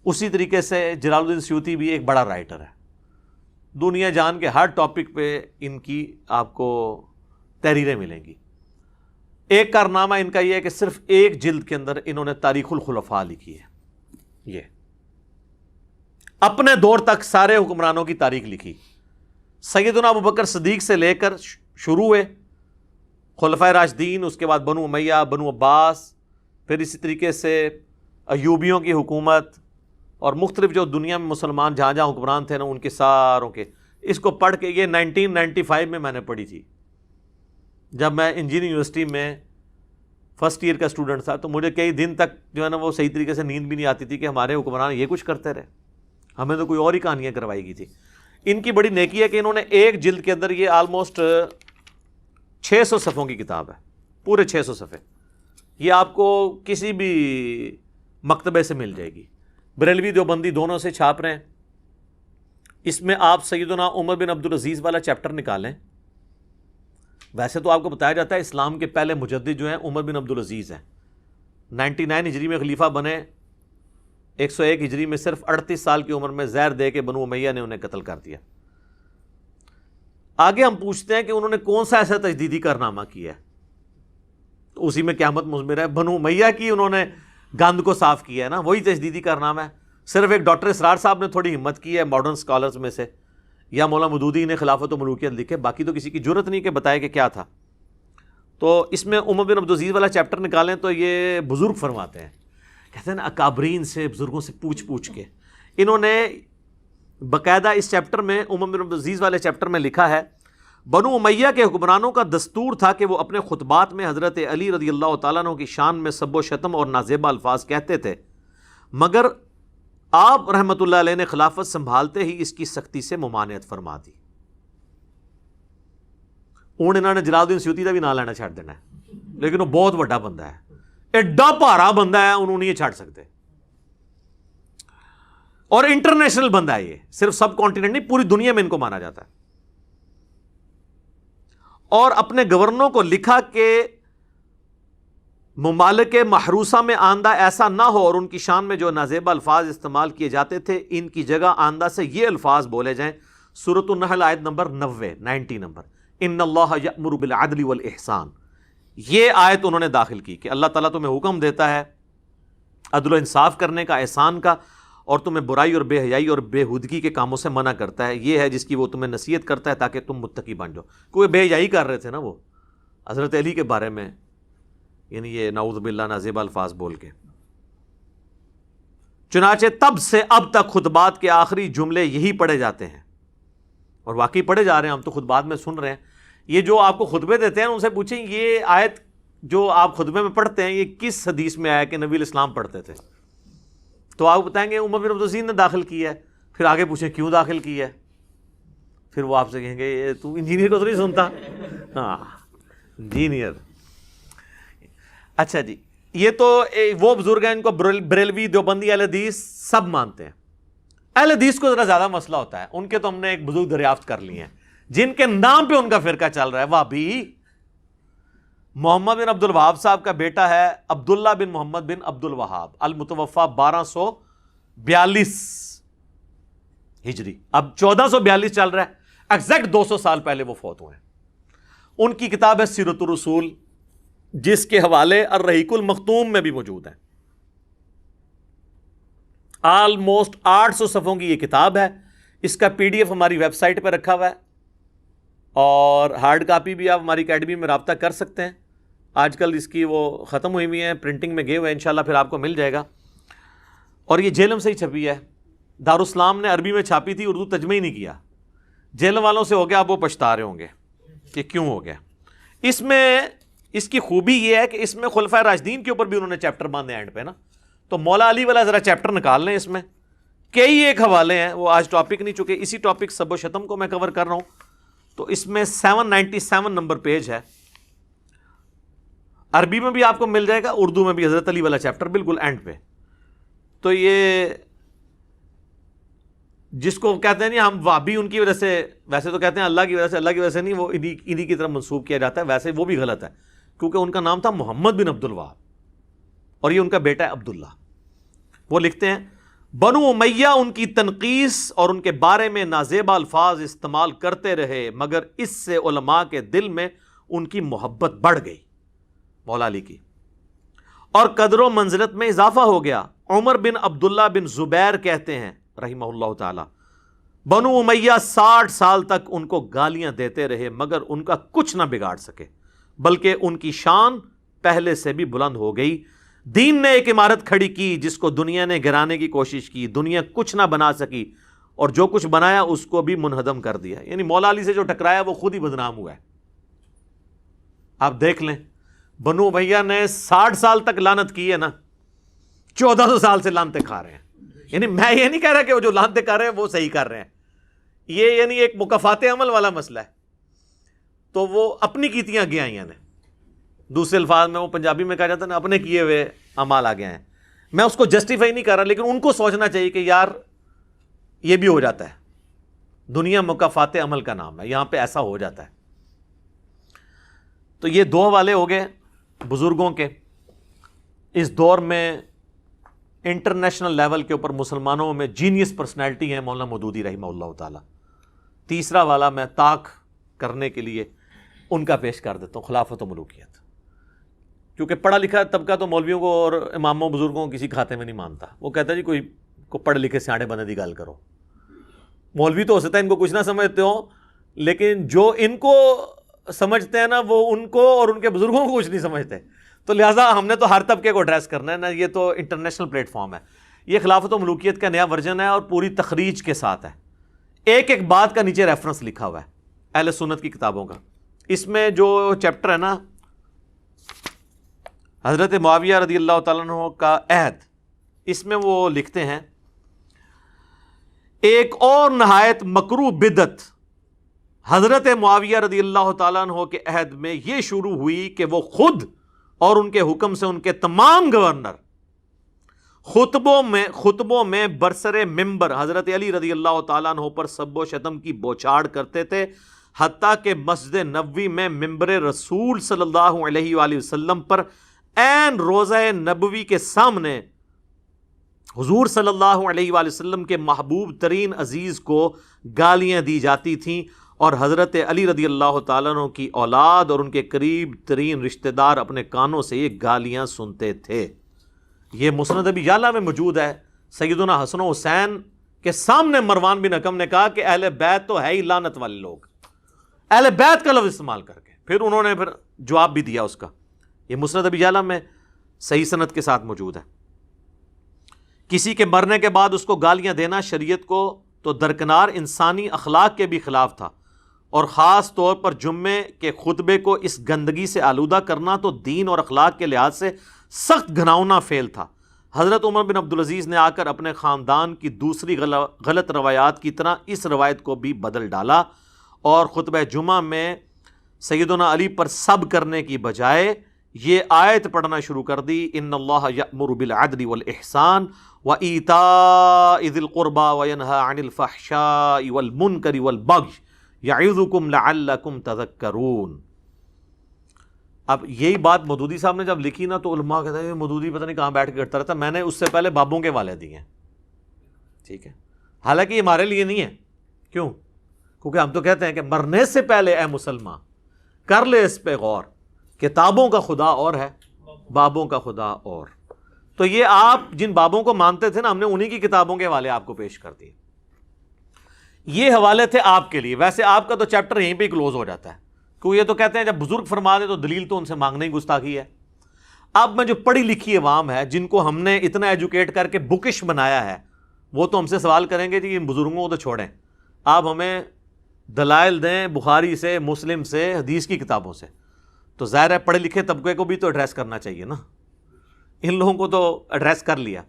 اسی طریقے سے جلال الدین سیوطی بھی ایک بڑا رائٹر ہے. دنیا جان کے ہر ٹاپک پہ ان کی آپ کو تحریریں ملیں گی. ایک کارنامہ ان کا یہ ہے کہ صرف ایک جلد کے اندر انہوں نے تاریخ الخلفاء لکھی ہے. یہ اپنے دور تک سارے حکمرانوں کی تاریخ لکھی، سیدنا ابوبکر صدیق سے لے کر شروع ہوئے خلفائے راشدین، اس کے بعد بنو امیہ، بنو عباس، پھر اسی طریقے سے ایوبیوں کی حکومت، اور مختلف جو دنیا میں مسلمان جہاں جہاں حکمران تھے نا ان کے ساروں کے. اس کو پڑھ کے یہ 1995 میں نے پڑھی تھی جب میں انجینئرنگ یونیورسٹی میں فرسٹ ایئر کا اسٹوڈنٹ تھا. تو مجھے کئی دن تک جو ہے نا وہ صحیح طریقے سے نیند بھی نہیں آتی تھی کہ ہمارے حکمران یہ کچھ کرتے رہے، ہمیں تو کوئی اور ہی کہانیاں کروائی گئی تھی. ان کی بڑی نیکی ہے کہ انہوں نے ایک جلد کے اندر، یہ آلموسٹ 600 صفحوں کی کتاب ہے، پورے 600 صفحے، یہ آپ کو کسی بھی مکتبے سے مل جائے گی. بریلوی دیوبندی دونوں سے چھاپ رہے ہیں. اس میں آپ سیدنا عمر بن عبدالعزیز والا چیپٹر نکالیں. ویسے تو آپ کو بتایا جاتا ہے اسلام کے پہلے مجدد جو ہیں عمر بن عبدالعزیز ہیں، 99 ہجری میں خلیفہ بنے، 101 ہجری میں صرف 38 سال کی عمر میں زہر دے کے بنو امیہ نے انہیں قتل کر دیا. آگے ہم پوچھتے ہیں کہ انہوں نے کون سا ایسا تجدیدی کارنامہ کیا ہے، تو اسی میں قیامت مضمر ہے. بنو امیہ کی انہوں نے گند کو صاف کیا ہے نا، وہی تجدیدی کارنامہ ہے. صرف ایک ڈاکٹر اسرار صاحب نے تھوڑی ہمت کی ہے ماڈرن اسکالرز میں سے، یا مولانا مودودی نے خلافت و ملوکیت لکھے، باقی تو کسی کی جرت نہیں کہ بتائے کہ کیا تھا. تو اس میں عمر بن عبدالعزیز والا چیپٹر نکالیں تو یہ بزرگ فرماتے ہیں، کہتے ہیں نا اکابرین سے، بزرگوں سے پوچھ کے انہوں نے باقاعدہ اس چیپٹر میں، عمر بن عبدالعزیز والے چیپٹر میں لکھا ہے، بنو امیہ کے حکمرانوں کا دستور تھا کہ وہ اپنے خطبات میں حضرت علی رضی اللہ تعالیٰ عنہ کی شان میں سب و شتم اور نازیبہ الفاظ کہتے تھے، مگر آپ رحمۃ اللہ علیہ نے خلافت سنبھالتے ہی اس کی سختی سے ممانعت فرما دی. انہوں نے جلال الدین سیوطی کا بھی نام لینا چھاڑ دینا ہے، لیکن وہ بہت بڑا بندہ ہے، ایڈا بھارا بندہ ہے، انہوں نہیں یہ چھاڑ سکتے. اور انٹرنیشنل بندہ ہے، یہ صرف سب کانٹیننٹ نہیں، پوری دنیا میں ان کو مانا جاتا ہے. اور اپنے گورنروں کو لکھا کہ ممالک محروسہ میں آندہ ایسا نہ ہو اور ان کی شان میں جو نازیبہ الفاظ استعمال کیے جاتے تھے ان کی جگہ آندہ سے یہ الفاظ بولے جائیں. سورۃ النحل آیت نمبر 90 نمبر، ان اللہ یأمر بالعدل والاحسان. یہ آیت انہوں نے داخل کی کہ اللہ تعالیٰ تمہیں حکم دیتا ہے عدل و انصاف کرنے کا، احسان کا، اور تمہیں برائی اور بے حیائی اور بے ہودگی کے کاموں سے منع کرتا ہے. یہ ہے جس کی وہ تمہیں نصیحت کرتا ہے تاکہ تم متقی بن جاؤ. کوئی بے حیائی کر رہے تھے نا وہ حضرت علی کے بارے میں، یعنی یہ نعوذ باللہ نازیبہ الفاظ بول کے. چنانچہ تب سے اب تک خطبات کے آخری جملے یہی پڑھے جاتے ہیں، اور واقعی پڑھے جا رہے ہیں، ہم تو خطبات میں سن رہے ہیں. یہ جو آپ کو خطبے دیتے ہیں ان سے پوچھیں یہ آیت جو آپ خطبے میں پڑھتے ہیں یہ کس حدیث میں آیا کہ نبی الاسلام پڑھتے تھے؟ تو آپ بتائیں گے عمر بن عبدالعزیز نے داخل کی ہے. پھر آگے پوچھیں کیوں داخل کی ہے، پھر وہ آپ سے کہیں گے تو انجینئر کو تو نہیں سنتا. ہاں انجینئر. اچھا جی، یہ تو وہ بزرگ ہیں ان کو بریلوی دیوبندی اہل حدیث سب مانتے ہیں. اہل حدیث کو ذرا زیادہ مسئلہ ہوتا ہے، ان کے تو ہم نے ایک بزرگ دریافت کر لیے ہیں جن کے نام پہ ان کا فرقہ چل رہا ہے، وہابی. محمد بن عبد الوہاب صاحب کا بیٹا ہے عبداللہ بن محمد بن عبد الوہاب، المتوفا 1242 ہجری، اب 1442 چل رہا ہے، ایگزیکٹ 200 سال پہلے وہ فوت ہوئے ہیں. ان کی کتاب ہے سیرۃ الرسول، جس کے حوالے الرحیق المختوم میں بھی موجود ہیں. آلموسٹ 800 صفحوں کی یہ کتاب ہے. اس کا PDF ہماری ویب سائٹ پہ رکھا ہوا ہے، اور ہارڈ کاپی بھی آپ ہماری اکیڈمی میں رابطہ کر سکتے ہیں. آج کل اس کی وہ ختم ہوئی ہوئی ہیں، پرنٹنگ میں گئے ہوئے ہیں، انشاءاللہ پھر آپ کو مل جائے گا. اور یہ جیلم سے ہی چھپی ہے، دارالاسلام نے عربی میں چھاپی تھی، اردو ترجمہ ہی نہیں کیا. جیلم والوں سے ہو گیا، اب وہ پچھتا رہے ہوں گے کہ کیوں ہو گیا. اس میں اس کی خوبی یہ ہے کہ اس میں خلفائے راشدین کے اوپر بھی انہوں نے چیپٹر باندھے اینڈ پہ نا. تو مولا علی والا ذرا چیپٹر نکال لیں، اس میں کئی ایک حوالے ہیں، وہ آج ٹاپک نہیں، چونکہ اسی ٹاپک سب و شتم کو میں کور کر رہا ہوں. تو اس میں 797 نمبر پیج ہے، عربی میں بھی آپ کو مل جائے گا، اردو میں بھی حضرت علی والا چیپٹر بالکل اینڈ پہ. تو یہ جس کو کہتے ہیں نہیں ہم وہابی ان کی وجہ سے، ویسے تو کہتے ہیں اللہ کی وجہ سے، اللہ کی وجہ سے نہیں، وہ انہی کی طرف منسوب کیا جاتا ہے. ویسے وہ بھی غلط ہے، کیونکہ ان کا نام تھا محمد بن عبد الوہاب اور یہ ان کا بیٹا ہے عبداللہ. وہ لکھتے ہیں بنو امیہ ان کی تنقیس اور ان کے بارے میں نازیبہ الفاظ استعمال کرتے رہے، مگر اس سے علماء کے دل میں ان کی محبت بڑھ گئی، مولا علی کی، اور قدر و منزلت میں اضافہ ہو گیا. عمر بن عبداللہ بن زبیر کہتے ہیں رحمہ اللہ تعالی، بنو امیہ 60 سال تک ان کو گالیاں دیتے رہے مگر ان کا کچھ نہ بگاڑ سکے، بلکہ ان کی شان پہلے سے بھی بلند ہو گئی. دین نے ایک عمارت کھڑی کی جس کو دنیا نے گرانے کی کوشش کی، دنیا کچھ نہ بنا سکی، اور جو کچھ بنایا اس کو بھی منہدم کر دیا. یعنی مولا علی سے جو ٹکرایا وہ خود ہی بدنام ہوا ہے. آپ دیکھ لیں بنو امیہ نے 60 سال تک لعنت کی ہے نا، 1400 سال سے لعنتیں کھا رہے ہیں. یعنی میں یہ نہیں کہہ رہا کہ وہ جو لعنتیں کر رہے ہیں وہ صحیح کر رہے ہیں، یہ یعنی ایک مکافات عمل والا مسئلہ ہے. تو وہ اپنی کیتیاں آگے آئی ہیں، دوسرے الفاظ میں وہ پنجابی میں کہا جاتا ہے نا اپنے کیے ہوئے اعمال آگے ہیں. میں اس کو جسٹیفائی نہیں کر رہا، لیکن ان کو سوچنا چاہیے کہ یار یہ بھی ہو جاتا ہے، دنیا مکافات عمل کا نام ہے، یہاں پہ ایسا ہو جاتا ہے. تو یہ 2 حوالے ہو گئے بزرگوں کے. اس دور میں انٹرنیشنل لیول کے اوپر مسلمانوں میں جینیس پرسنالٹی ہیں مولانا مودودی رحمہ اللہ تعالی. تیسرا والا میں طاق کرنے کے لیے ان کا پیش کر دیتا ہوں، خلافت و ملوکیت. کیونکہ پڑھا لکھا طبقہ تو مولویوں کو اور اماموں بزرگوں کو کسی کھاتے میں نہیں مانتا. وہ کہتا ہے جی کوئی کو پڑھ لکھے سیاڑے بنے دی گل کرو. مولوی تو ہو سکتا ہے ان کو کچھ نہ سمجھتے ہوں، لیکن جو ان کو سمجھتے ہیں نا وہ ان کو اور ان کے بزرگوں کو کچھ نہیں سمجھتے. تو لہٰذا ہم نے تو ہر طبقے کو ایڈریس کرنا ہے نا. یہ تو انٹرنیشنل پلیٹ فارم ہے. یہ خلافت و ملوکیت کا نیا ورژن ہے اور پوری تخریج کے ساتھ ہے. ایک ایک بات کا نیچے ریفرنس لکھا ہوا ہے اہل سنت کی کتابوں کا. اس میں جو چیپٹر ہے نا حضرت معاویہ رضی اللہ تعالیٰ عنہ کا عہد، اس میں وہ لکھتے ہیں ایک اور نہایت مکروہ بدعت حضرت معاویہ رضی اللہ تعالیٰ عنہ کے عہد میں یہ شروع ہوئی کہ وہ خود اور ان کے حکم سے ان کے تمام گورنر خطبوں میں برسر ممبر حضرت علی رضی اللہ تعالیٰ عنہ پر سب و شتم کی بوچھاڑ کرتے تھے، حتیٰ کہ مسجد نبوی میں ممبر رسول صلی اللہ علیہ وآلہ وسلم پر عین روضہ نبوی کے سامنے حضور صلی اللہ علیہ وآلہ وسلم کے محبوب ترین عزیز کو گالیاں دی جاتی تھیں، اور حضرت علی رضی اللہ تعالیٰ عنہ کی اولاد اور ان کے قریب ترین رشتہ دار اپنے کانوں سے یہ گالیاں سنتے تھے. یہ مسند ابی یعلا میں موجود ہے. سیدنا حسن و حسین کے سامنے مروان بن حکم نے کہا کہ اہل بیت تو ہے ہی لعنت والے لوگ، اہل بیت کا لفظ استعمال کر کے پھر انہوں نے جواب بھی دیا اس کا. یہ مسند ابی یعلا میں صحیح سند کے ساتھ موجود ہے. کسی کے مرنے کے بعد اس کو گالیاں دینا شریعت کو تو درکنار انسانی اخلاق کے بھی خلاف تھا، اور خاص طور پر جمعے کے خطبے کو اس گندگی سے آلودہ کرنا تو دین اور اخلاق کے لحاظ سے سخت گھناؤنا فعل تھا. حضرت عمر بن عبدالعزیز نے آ کر اپنے خاندان کی دوسری غلط روایات کی طرح اس روایت کو بھی بدل ڈالا، اور خطبہ جمعہ میں سیدنا علی پر سب کرنے کی بجائے یہ آیت پڑھنا شروع کر دی، ان اللہ یأمر بالعدل والاحسان وایتاء ذی القربى وینہی عن الفحشاء والمنکر والبغی یعظکم لعلکم تذکرون. اب یہی بات مودودی صاحب نے جب لکھی نا تو علماء کہتے ہیں مودودی پتہ نہیں کہاں بیٹھ کے کرتا رہتا. میں نے اس سے پہلے بابوں کے والے دیے ہیں، ٹھیک ہے، حالانکہ یہ ہمارے لیے نہیں ہے. کیوں؟ کیونکہ ہم تو کہتے ہیں کہ مرنے سے پہلے اے مسلمان کر لے اس پہ غور، کتابوں کا خدا اور ہے، بابوں کا خدا اور. تو یہ آپ جن بابوں کو مانتے تھے نا، ہم نے انہی کی کتابوں کے حوالے آپ کو پیش کر دیے. یہ حوالے تھے آپ کے لیے. ویسے آپ کا تو چیپٹر یہیں پہ کلوز ہو جاتا ہے، کیونکہ یہ تو کہتے ہیں جب بزرگ فرما دے تو دلیل تو ان سے مانگنا ہی گستاخی ہے. اب میں جو پڑھی لکھی عوام ہے جن کو ہم نے اتنا ایجوکیٹ کر کے بکش بنایا ہے، وہ تو ہم سے سوال کریں گے جی ان بزرگوں کو تو چھوڑیں، آپ ہمیں دلائل دیں بخاری سے، مسلم سے، حدیث کی کتابوں سے. تو ظاہر ہے پڑھے لکھے طبقے کو بھی تو ایڈریس کرنا چاہیے نا. ان لوگوں کو تو ایڈریس کر لیا.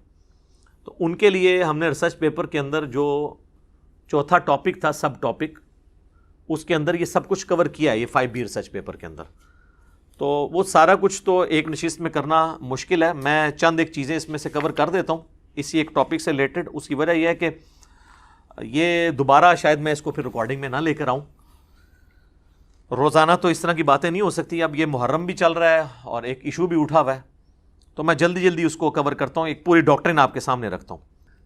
تو ان کے لیے ہم نے ریسرچ پیپر کے اندر جو چوتھا ٹاپک تھا، سب ٹاپک، اس کے اندر یہ سب کچھ کور کیا ہے، یہ 5B ریسرچ پیپر کے اندر. تو وہ سارا کچھ تو ایک نشست میں کرنا مشکل ہے. میں چند ایک چیزیں اس میں سے کور کر دیتا ہوں اسی ایک ٹاپک سے ریلیٹڈ. اس کی وجہ یہ ہے کہ یہ دوبارہ شاید میں اس کو پھر ریکارڈنگ میں نہ لے کر آؤں. روزانہ تو اس طرح کی باتیں نہیں ہو سکتی. اب یہ محرم بھی چل رہا ہے اور ایک ایشو بھی اٹھا ہوا ہے، تو میں جلدی اس کو کور کرتا ہوں، ایک پوری ڈاکٹرن آپ کے سامنے رکھتا ہوں.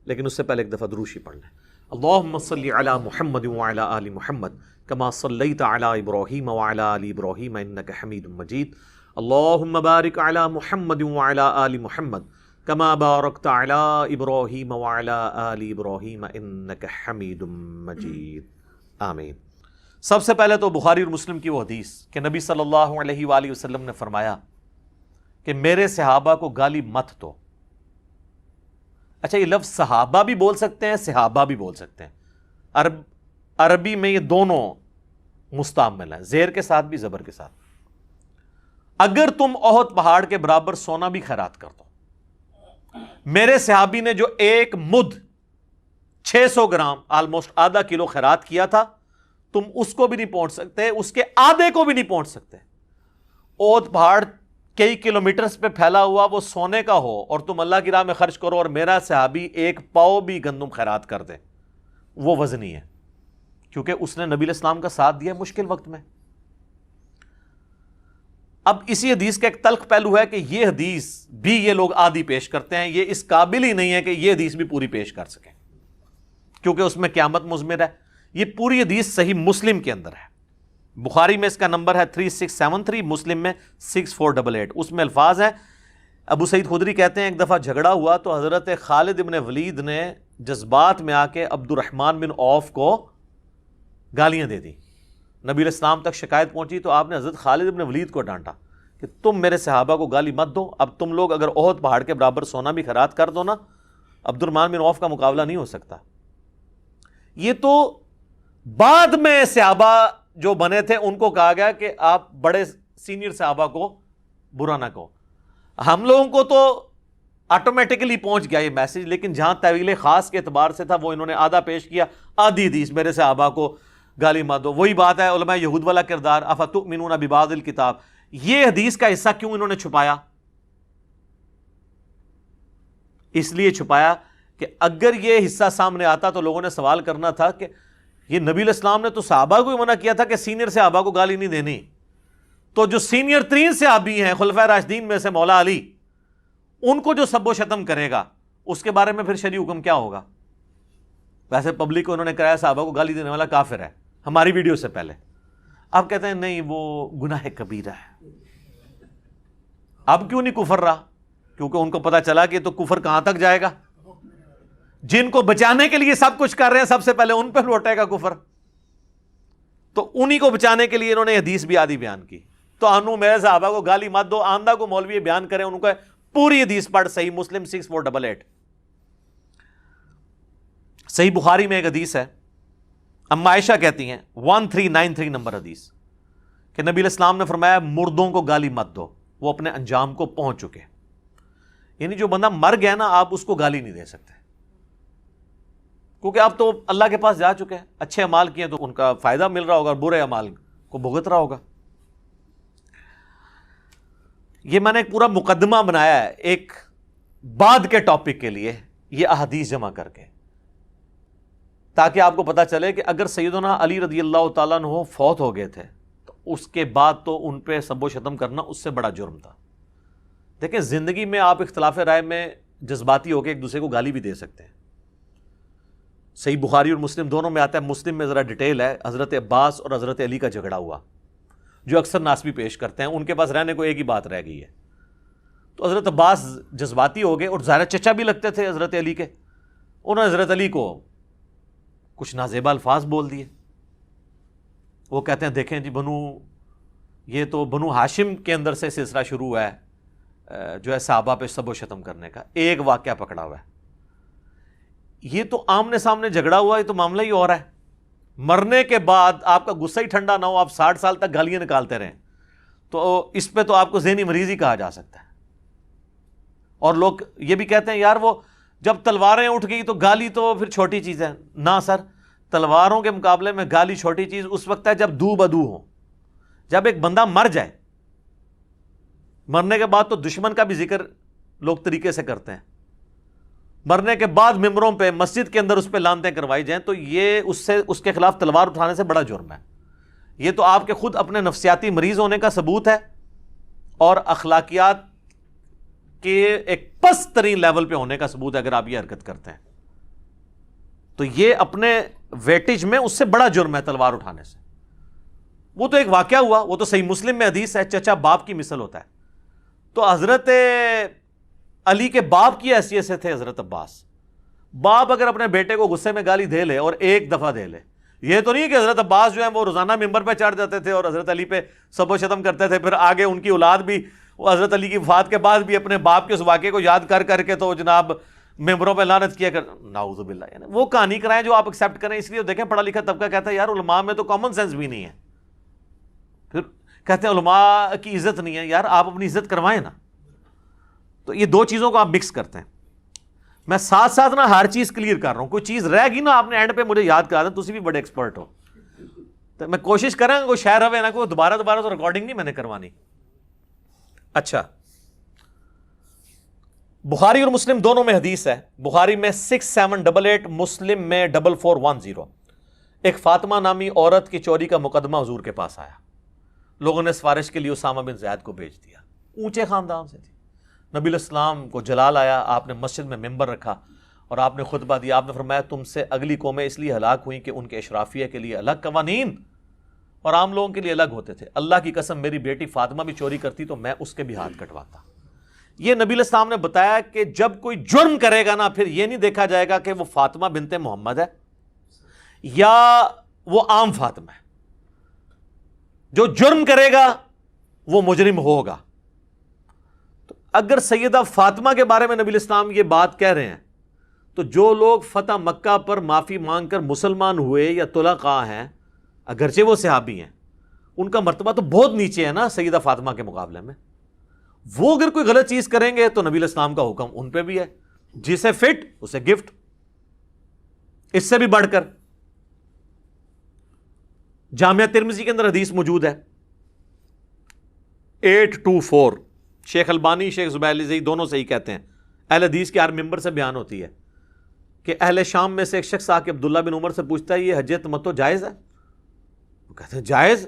لیکن اس سے پہلے ایک دفعہ درود پڑھ لیں. اللہم صلی علی محمد وعلی آل محمد کما صلیت علی ابراہیم وعلی آل ابراہیم انک حمید مجید. اللہم بارک علی محمد وعلی آل محمد کما بارکت علی ابراہیم وعلی آل ابراہیم انک حمید مجید. آمین. سب سے پہلے تو بخاری اور مسلم کی وہ حدیث کہ نبی صلی اللہ علیہ وآلہ وسلم نے فرمایا کہ میرے صحابہ کو گالی مت دو. اچھا، یہ لفظ صحابہ بھی بول سکتے ہیں، صحابہ بھی بول سکتے ہیں. عربی میں یہ دونوں مستعمل ہیں، زیر کے ساتھ بھی زبر کے ساتھ. اگر تم احد پہاڑ کے برابر سونا بھی خیرات کر دو، میرے صحابی نے جو ایک مد 600 گرام آلموسٹ آدھا کلو خیرات کیا تھا، تم اس کو بھی نہیں پہنچ سکتے، اس کے آدھے کو بھی نہیں پہنچ سکتے. احد پہاڑ کئی کلومیٹرز پہ پھیلا ہوا وہ سونے کا ہو اور تم اللہ کی راہ میں خرچ کرو اور میرا صحابی ایک پاؤ بھی گندم خیرات کر دے، وہ وزنی ہے، کیونکہ اس نے نبی علیہ السلام کا ساتھ دیا مشکل وقت میں. اب اسی حدیث کا ایک تلخ پہلو ہے کہ یہ حدیث بھی یہ لوگ آدھی پیش کرتے ہیں، یہ اس قابل ہی نہیں ہے کہ یہ حدیث بھی پوری پیش کر سکیں، کیونکہ اس میں قیامت مضمر ہے. یہ پوری حدیث صحیح مسلم کے اندر ہے. بخاری میں اس کا نمبر ہے 3673، مسلم میں 6488. اس میں الفاظ ہیں، ابو سعید خدری کہتے ہیں ایک دفعہ جھگڑا ہوا تو حضرت خالد ابن ولید نے جذبات میں آ کے عبد الرحمن بن عوف کو گالیاں دے دی. نبی علیہ السلام تک شکایت پہنچی تو آپ نے حضرت خالد ابن ولید کو ڈانٹا کہ تم میرے صحابہ کو گالی مت دو، اب تم لوگ اگر احد پہاڑ کے برابر سونا بھی خیرات کر دو نا، عبد الرحمن بن عوف کا مقابلہ نہیں ہو سکتا. یہ تو بعد میں صحابہ جو بنے تھے ان کو کہا گیا کہ آپ بڑے سینئر صحابہ کو برا نہ کہو. ہم لوگوں کو تو آٹومیٹکلی پہنچ گیا یہ میسج، لیکن جہاں طویل خاص کے اعتبار سے تھا وہ انہوں نے آدھا پیش کیا، آدھی حدیث میرے صحابہ کو گالی مت دو. وہی بات ہے علماء یہود والا کردار، افتؤمنون ببعض الکتاب. یہ حدیث کا حصہ کیوں انہوں نے چھپایا؟ اس لیے چھپایا کہ اگر یہ حصہ سامنے آتا تو لوگوں نے سوال کرنا تھا کہ یہ نبی علیہ السلام نے تو صحابہ کو ہی منع کیا تھا کہ سینئر صحابہ کو گالی نہیں دینی، تو جو سینئر ترین صحابی ہیں خلفائے راشدین میں سے مولا علی، ان کو جو سب و شتم کرے گا اس کے بارے میں پھر شرعی حکم کیا ہوگا؟ ویسے پبلک کو انہوں نے کرایا صحابہ کو گالی دینے والا کافر ہے، ہماری ویڈیو سے پہلے. اب کہتے ہیں نہیں وہ گناہ کبیرہ ہے. اب کیوں نہیں کفر رہا؟ کیونکہ ان کو پتا چلا کہ تو کفر کہاں تک جائے گا. جن کو بچانے کے لیے سب کچھ کر رہے ہیں سب سے پہلے ان پہ لوٹے گا کفر. تو انہی کو بچانے کے لیے انہوں نے حدیث بھی آدھی بیان کی. تو انو میرے صحابہ کو گالی مت دو، آندہ کو مولوی بیان کریں، ان کو پوری حدیث پڑھ. صحیح مسلم 6488. صحیح بخاری میں ایک حدیث ہے، اما عائشہ کہتی ہیں 1393 نمبر حدیث، کہ نبی علیہ السلام نے فرمایا مردوں کو گالی مت دو، وہ اپنے انجام کو پہنچ چکے. یعنی جو بندہ مر گیا نا آپ اس کو گالی نہیں دے سکتے، کیونکہ آپ تو اللہ کے پاس جا چکے ہیں. اچھے اعمال کیے تو ان کا فائدہ مل رہا ہوگا اور برے اعمال کو بھگت رہا ہوگا. یہ میں نے ایک پورا مقدمہ بنایا ہے ایک بعد کے ٹاپک کے لیے، یہ احادیث جمع کر کے، تاکہ آپ کو پتا چلے کہ اگر سیدنا علی رضی اللہ تعالیٰ عنہ فوت ہو گئے تھے تو اس کے بعد تو ان پہ سب و شتم کرنا اس سے بڑا جرم تھا. دیکھیں زندگی میں آپ اختلاف رائے میں جذباتی ہو کے ایک دوسرے کو گالی بھی دے سکتے ہیں. صحیح بخاری اور مسلم دونوں میں آتا ہے. مسلم میں ذرا ڈیٹیل ہے، حضرت عباس اور حضرت علی کا جھگڑا ہوا جو اکثر ناسبی پیش کرتے ہیں، ان کے پاس رہنے کو ایک ہی بات رہ گئی ہے. تو حضرت عباس جذباتی ہو گئے اور ظاہر چچا بھی لگتے تھے حضرت علی کے. انہوں نے حضرت علی کو کچھ نازیبا الفاظ بول دیے. وہ کہتے ہیں دیکھیں جی یہ تو بنو ہاشم کے اندر سے سلسلہ شروع ہوا ہے جو ہے صحابہ پہ سب و شتم کرنے کا. ایک واقعہ پکڑا ہوا ہے. یہ تو آمنے سامنے جھگڑا ہوا، یہ تو معاملہ ہی اور ہے. مرنے کے بعد آپ کا غصہ ہی ٹھنڈا نہ ہو، آپ 60 سال تک گالیاں نکالتے رہیں، تو اس پہ تو آپ کو ذہنی مریض ہی کہا جا سکتا ہے. اور لوگ یہ بھی کہتے ہیں یار وہ جب تلواریں اٹھ گئی تو گالی تو پھر چھوٹی چیز ہے. نہ سر، تلواروں کے مقابلے میں گالی چھوٹی چیز اس وقت ہے جب دو بدو ہو. جب ایک بندہ مر جائے، مرنے کے بعد تو دشمن کا بھی ذکر لوگ طریقے سے کرتے ہیں. مرنے کے بعد ممبروں پہ مسجد کے اندر اس پہ لانتیں کروائی جائیں تو یہ اس کے خلاف تلوار اٹھانے سے بڑا جرم ہے. یہ تو آپ کے خود اپنے نفسیاتی مریض ہونے کا ثبوت ہے اور اخلاقیات کے ایک پست ترین لیول پہ ہونے کا ثبوت ہے اگر آپ یہ حرکت کرتے ہیں. تو یہ اپنے ویٹیج میں اس سے بڑا جرم ہے تلوار اٹھانے سے. وہ تو ایک واقعہ ہوا، وہ تو صحیح مسلم میں حدیث ہے، چچا باپ کی مثل ہوتا ہے. تو حضرت علی کے باپ کی حیثیت سے تھے حضرت عباس. باپ اگر اپنے بیٹے کو غصے میں گالی دے لے اور ایک دفعہ دے لے، یہ تو نہیں کہ حضرت عباس جو ہیں وہ روزانہ ممبر پہ چڑھ جاتے تھے اور حضرت علی پہ سب و شتم کرتے تھے، پھر آگے ان کی اولاد بھی وہ حضرت علی کی وفات کے بعد بھی اپنے باپ کے اس واقعے کو یاد کر کر کے تو جناب ممبروں پہ لعنت کیا کر. نعوذ باللہ. یعنی وہ کہانی کرائیں جو آپ ایکسیپٹ کریں. اس لیے دیکھیں پڑھا لکھا طبقہ کہتا ہے یار علماء میں تو کامن سینس بھی نہیں ہے. پھر کہتے ہیں علماء کی عزت نہیں ہے. یار آپ اپنی عزت کروائیں نا. تو یہ دو چیزوں کو آپ مکس کرتے ہیں. میں ساتھ ساتھ نا ہر چیز کلیئر کر رہا ہوں. کوئی چیز رہ گی نا آپ نے اینڈ پہ مجھے یاد کرا دیں. تسی بھی بڑے ایکسپرٹ ہو تو میں کوشش کریں کوئی شہر ہوئے نا کوئی دوبارہ تو ریکارڈنگ نہیں میں نے کروانی. اچھا بخاری اور مسلم دونوں میں حدیث ہے. بخاری میں 6788، مسلم میں 4410. ایک فاطمہ نامی عورت کی چوری کا مقدمہ حضور کے پاس آیا. لوگوں نے سفارش کے لیے اسامہ بن زید کو بھیج دیا. اونچے خاندان سے تھی. نبی علیہ السلام کو جلال آیا. آپ نے مسجد میں ممبر رکھا اور آپ نے خطبہ دیا. آپ نے فرمایا تم سے اگلی قومیں اس لیے ہلاک ہوئیں کہ ان کے اشرافیہ کے لیے الگ قوانین اور عام لوگوں کے لیے الگ ہوتے تھے. اللہ کی قسم میری بیٹی فاطمہ بھی چوری کرتی تو میں اس کے بھی ہاتھ کٹواتا. یہ نبی علیہ السلام نے بتایا کہ جب کوئی جرم کرے گا نا پھر یہ نہیں دیکھا جائے گا کہ وہ فاطمہ بنت محمد ہے یا وہ عام فاطمہ ہے. جو جرم کرے گا وہ مجرم ہوگا. تو اگر سیدہ فاطمہ کے بارے میں نبی علیہ السلام یہ بات کہہ رہے ہیں تو جو لوگ فتح مکہ پر معافی مانگ کر مسلمان ہوئے یا طلقاء ہیں اگرچہ وہ صحابی ہیں ان کا مرتبہ تو بہت نیچے ہے نا سیدہ فاطمہ کے مقابلے میں. وہ اگر کوئی غلط چیز کریں گے تو نبی علیہ السلام کا حکم ان پہ بھی ہے جسے فٹ اسے گفٹ. اس سے بھی بڑھ کر جامعہ ترمذی کے اندر حدیث موجود ہے 824. شیخ البانی شیخ زبیر علی دونوں صحیح کہتے ہیں. اہل حدیث کے ہر ممبر سے بیان ہوتی ہے کہ اہل شام میں سے ایک شخص آ کے عبداللہ بن عمر سے پوچھتا ہے یہ حج تمتع جائز ہے؟ وہ کہتے ہیں جائز.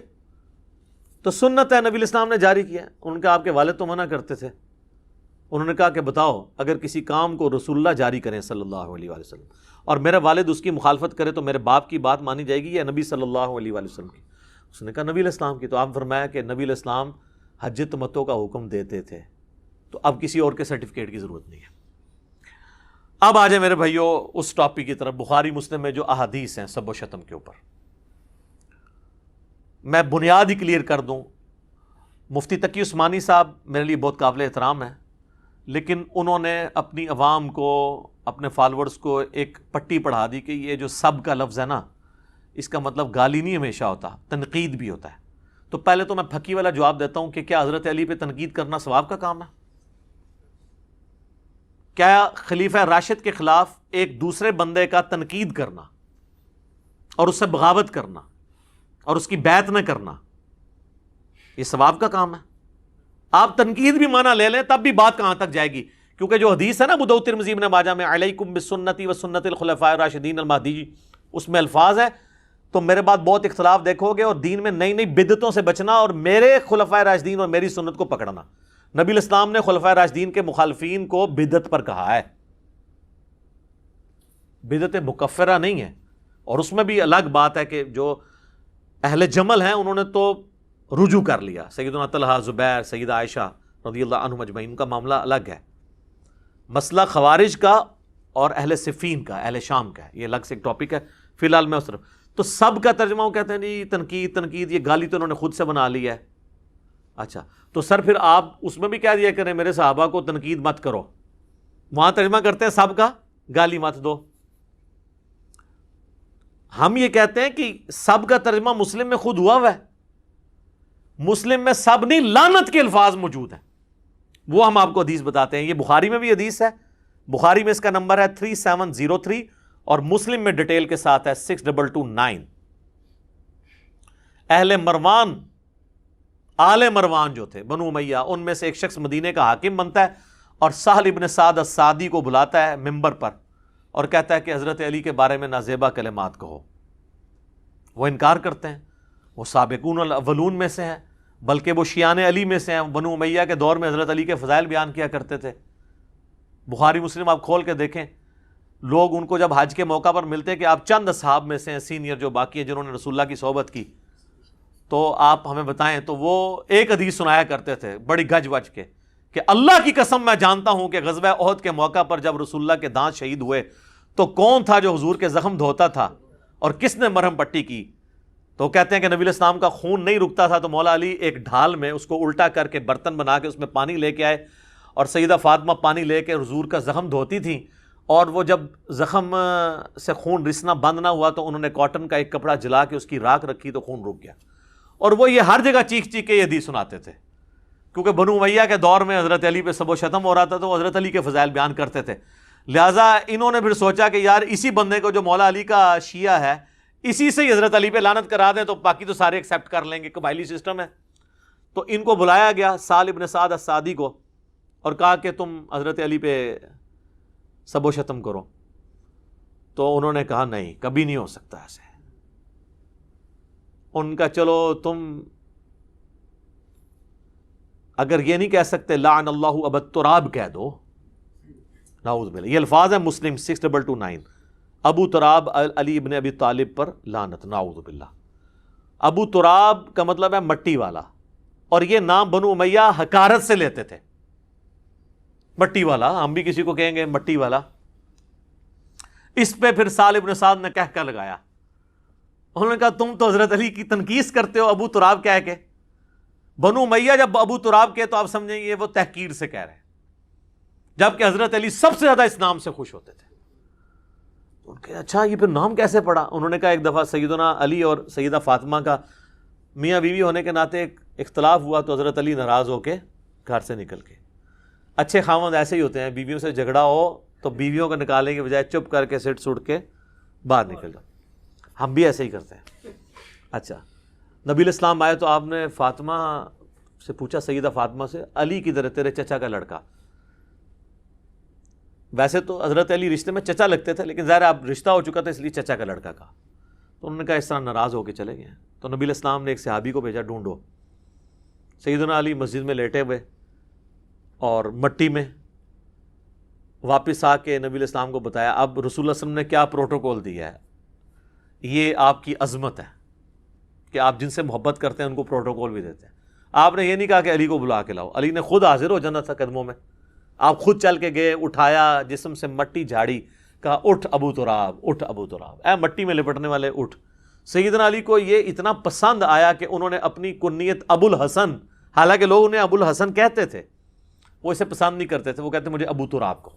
تو سنت ہے نبی علیہ السلام نے جاری کیا. ان کا آپ کے والد تو منع کرتے تھے. انہوں نے کہا کہ بتاؤ اگر کسی کام کو رسول اللہ جاری کریں صلی اللہ علیہ وآلہ وسلم اور میرا والد اس کی مخالفت کرے تو میرے باپ کی بات مانی جائے گی یا نبی صلی اللہ علیہ وآلہ وسلم کی؟ اس نے کہا نبی علیہ السلام کی. تو آپ فرمایا کہ نبی علیہ السلام حج تمتع کا حکم دیتے تھے تو اب کسی اور کے سرٹیفکیٹ کی ضرورت نہیں ہے. اب آ جائیں میرے بھائیو اس ٹاپک کی طرف. بخاری مسلم میں جو احادیث ہیں سب و شتم کے اوپر میں بنیاد ہی کلیئر کر دوں. مفتی تقی عثمانی صاحب میرے لیے بہت قابل احترام ہیں لیکن انہوں نے اپنی عوام کو اپنے فالورز کو ایک پٹی پڑھا دی کہ یہ جو سب کا لفظ ہے نا اس کا مطلب گالی نہیں ہمیشہ ہوتا تنقید بھی ہوتا ہے. تو پہلے تو میں پھکی والا جواب دیتا ہوں کہ کیا حضرت علی پہ تنقید کرنا ثواب کا کام ہے؟ کیا خلیفہ راشد کے خلاف ایک دوسرے بندے کا تنقید کرنا اور اس سے بغاوت کرنا اور اس کی بیعت نہ کرنا یہ ثواب کا کام ہے؟ آپ تنقید بھی مانا لے لیں تب بھی بات کہاں تک جائے گی؟ کیونکہ جو حدیث ہے نا ابو داؤد ترمذی ابن ماجہ میں علیکم بسنتی و سنت الخلفاء الراشدین المہدیین اس میں الفاظ ہے تو میرے بعد بہت اختلاف دیکھو گے اور دین میں نئی نئی بدعتوں سے بچنا اور میرے خلفاء راشدین اور میری سنت کو پکڑنا. نبی علیہ السلام نے خلفاء راشدین کے مخالفین کو بدعت پر کہا ہے. بدعت مکفرہ نہیں ہے. اور اس میں بھی الگ بات ہے کہ جو اہل جمل ہیں انہوں نے تو رجوع کر لیا. سیدنا طلحہ زبیر سیدہ عائشہ رضی اللہ عنہم اجمعین کا معاملہ الگ ہے. مسئلہ خوارج کا اور اہل صفین کا اہل شام کا ہے یہ الگ سے ایک ٹاپک ہے. فی الحال میں اس طرف تو سب کا ترجمہ وہ کہتے ہیں جی تنقید یہ گالی تو انہوں نے خود سے بنا لی ہے. اچھا تو سر پھر آپ اس میں بھی کہہ دیا کریں میرے صحابہ کو تنقید مت کرو. وہاں ترجمہ کرتے ہیں سب کا گالی مت دو. ہم یہ کہتے ہیں کہ سب کا ترجمہ مسلم میں خود ہوا ہے. مسلم میں سب نہیں لعنت کے الفاظ موجود ہیں وہ ہم آپ کو حدیث بتاتے ہیں. یہ بخاری میں بھی حدیث ہے. بخاری میں اس کا نمبر ہے 3703 اور مسلم میں ڈیٹیل کے ساتھ ہے 6229. اہل مروان آل مروان جو تھے بنو امیہ ان میں سے ایک شخص مدینے کا حاکم بنتا ہے اور سہل ابن سعد الساعدی کو بلاتا ہے ممبر پر اور کہتا ہے کہ حضرت علی کے بارے میں نازیبا کلمات کہو. وہ انکار کرتے ہیں. وہ سابقون الاولون میں سے ہیں بلکہ وہ شیعان علی میں سے ہیں. بنو امیہ کے دور میں حضرت علی کے فضائل بیان کیا کرتے تھے. بخاری مسلم آپ کھول کے دیکھیں. لوگ ان کو جب حج کے موقع پر ملتے کہ آپ چند اصحاب میں سے ہیں سینئر جو باقی ہیں جنہوں نے رسول اللہ کی صحبت کی تو آپ ہمیں بتائیں تو وہ ایک حدیث سنایا کرتے تھے بڑی گج وج کے کہ اللہ کی قسم میں جانتا ہوں کہ غزوہ احد کے موقع پر جب رسول اللہ کے دانت شہید ہوئے تو کون تھا جو حضور کے زخم دھوتا تھا اور کس نے مرہم پٹی کی. تو کہتے ہیں کہ نبی علیہ السلام کا خون نہیں رکتا تھا تو مولا علی ایک ڈھال میں اس کو الٹا کر کے برتن بنا کے اس میں پانی لے کے آئے اور سیدہ فاطمہ پانی لے کے حضور کا زخم دھوتی تھیں اور وہ جب زخم سے خون رسنا بند نہ ہوا تو انہوں نے کاٹن کا ایک کپڑا جلا کے اس کی راکھ رکھی تو خون رک گیا. اور وہ یہ ہر جگہ چیخ چیخ کے یہ حدیث سناتے تھے کیونکہ بنو امیہ کے دور میں حضرت علی پہ سب و شتم ہو رہا تھا تو حضرت علی کے فضائل بیان کرتے تھے. لہٰذا انہوں نے پھر سوچا کہ یار اسی بندے کو جو مولا علی کا شیعہ ہے اسی سے ہی حضرت علی پہ لعنت کرا دیں تو باقی تو سارے ایکسیپٹ کر لیں گے. قبائلی سسٹم ہے. تو ان کو بلایا گیا سہل ابن سعد الساعدی کو اور کہا کہ تم حضرت علی پہ سب و شتم کرو. تو انہوں نے کہا نہیں کبھی نہیں ہو سکتا ایسے. ان کا چلو تم اگر یہ نہیں کہہ سکتے لعن اللہ ابا التراب کہہ دو. نعوذ باللہ. یہ الفاظ ہیں مسلم 6229 ابو تراب علی ابن ابی طالب پر لعنت. نعوذ باللہ. ابو تراب کا مطلب ہے مٹی والا، اور یہ نام بنو امیہ حقارت سے لیتے تھے، مٹی والا، ہم بھی کسی کو کہیں گے مٹی والا۔ اس پہ پھر سہل ابن سعد نے کہہ لگایا، انہوں نے کہا تم تو حضرت علی کی تنقیص کرتے ہو ابو تراب کہہ کے، بنو امیہ جب ابو تراب کے تو آپ سمجھیں گے وہ تحقیر سے کہہ رہے ہیں، جبکہ حضرت علی سب سے زیادہ اس نام سے خوش ہوتے تھے۔ ان کے اچھا یہ پھر نام کیسے پڑا؟ انہوں نے کہا ایک دفعہ سیدنا علی اور سیدہ فاطمہ کا میاں بیوی ہونے کے ناطے ایک اختلاف ہوا، تو حضرت علی ناراض ہو کے گھر سے نکل کے، اچھے خاوند ایسے ہی ہوتے ہیں، بیویوں سے جھگڑا ہو تو بیویوں کو نکالنے کے بجائے چپ کر کے سٹ سٹ کے باہر نکل جاؤ، ہم بھی ایسے ہی کرتے ہیں۔ اچھا نبی الاسلام آئے تو آپ نے فاطمہ سے پوچھا، سیدہ فاطمہ سے، علی کدھر ہے تیرے چچا کا لڑکا؟ ویسے تو حضرت علی رشتے میں چچا لگتے تھے، لیکن ظاہر اب رشتہ ہو چکا تھا اس لیے چچا کا لڑکا کہا، تو انہوں نے کہا اس طرح ناراض ہو کے چلے گئے۔ تو نبی الاسلام نے ایک صحابی کو بھیجا، ڈھونڈو۔ سیدنا علی مسجد میں لیٹے ہوئے اور مٹی میں، واپس آ کے نبی الاسلام کو بتایا، اب رسول اللہ صلی اللہ علیہ وسلم نے کیا پروٹوکول دیا ہے، یہ آپ کی عظمت ہے کہ آپ جن سے محبت کرتے ہیں ان کو پروٹوکول بھی دیتے ہیں۔ آپ نے یہ نہیں کہا کہ علی کو بلا کے لاؤ، علی نے خود حاضر ہو جانا تھا قدموں میں، آپ خود چل کے گئے، اٹھایا، جسم سے مٹی جھاڑی، کہا اٹھ ابو تراب، اٹھ ابو تراب، اے مٹی میں لپٹنے والے اٹھ۔ سیدنا علی کو یہ اتنا پسند آیا کہ انہوں نے اپنی کنیت ابو الحسن، حالانکہ لوگ انہیں ابو الحسن کہتے تھے، وہ اسے پسند نہیں کرتے تھے، وہ کہتے مجھے ابو تراب کو۔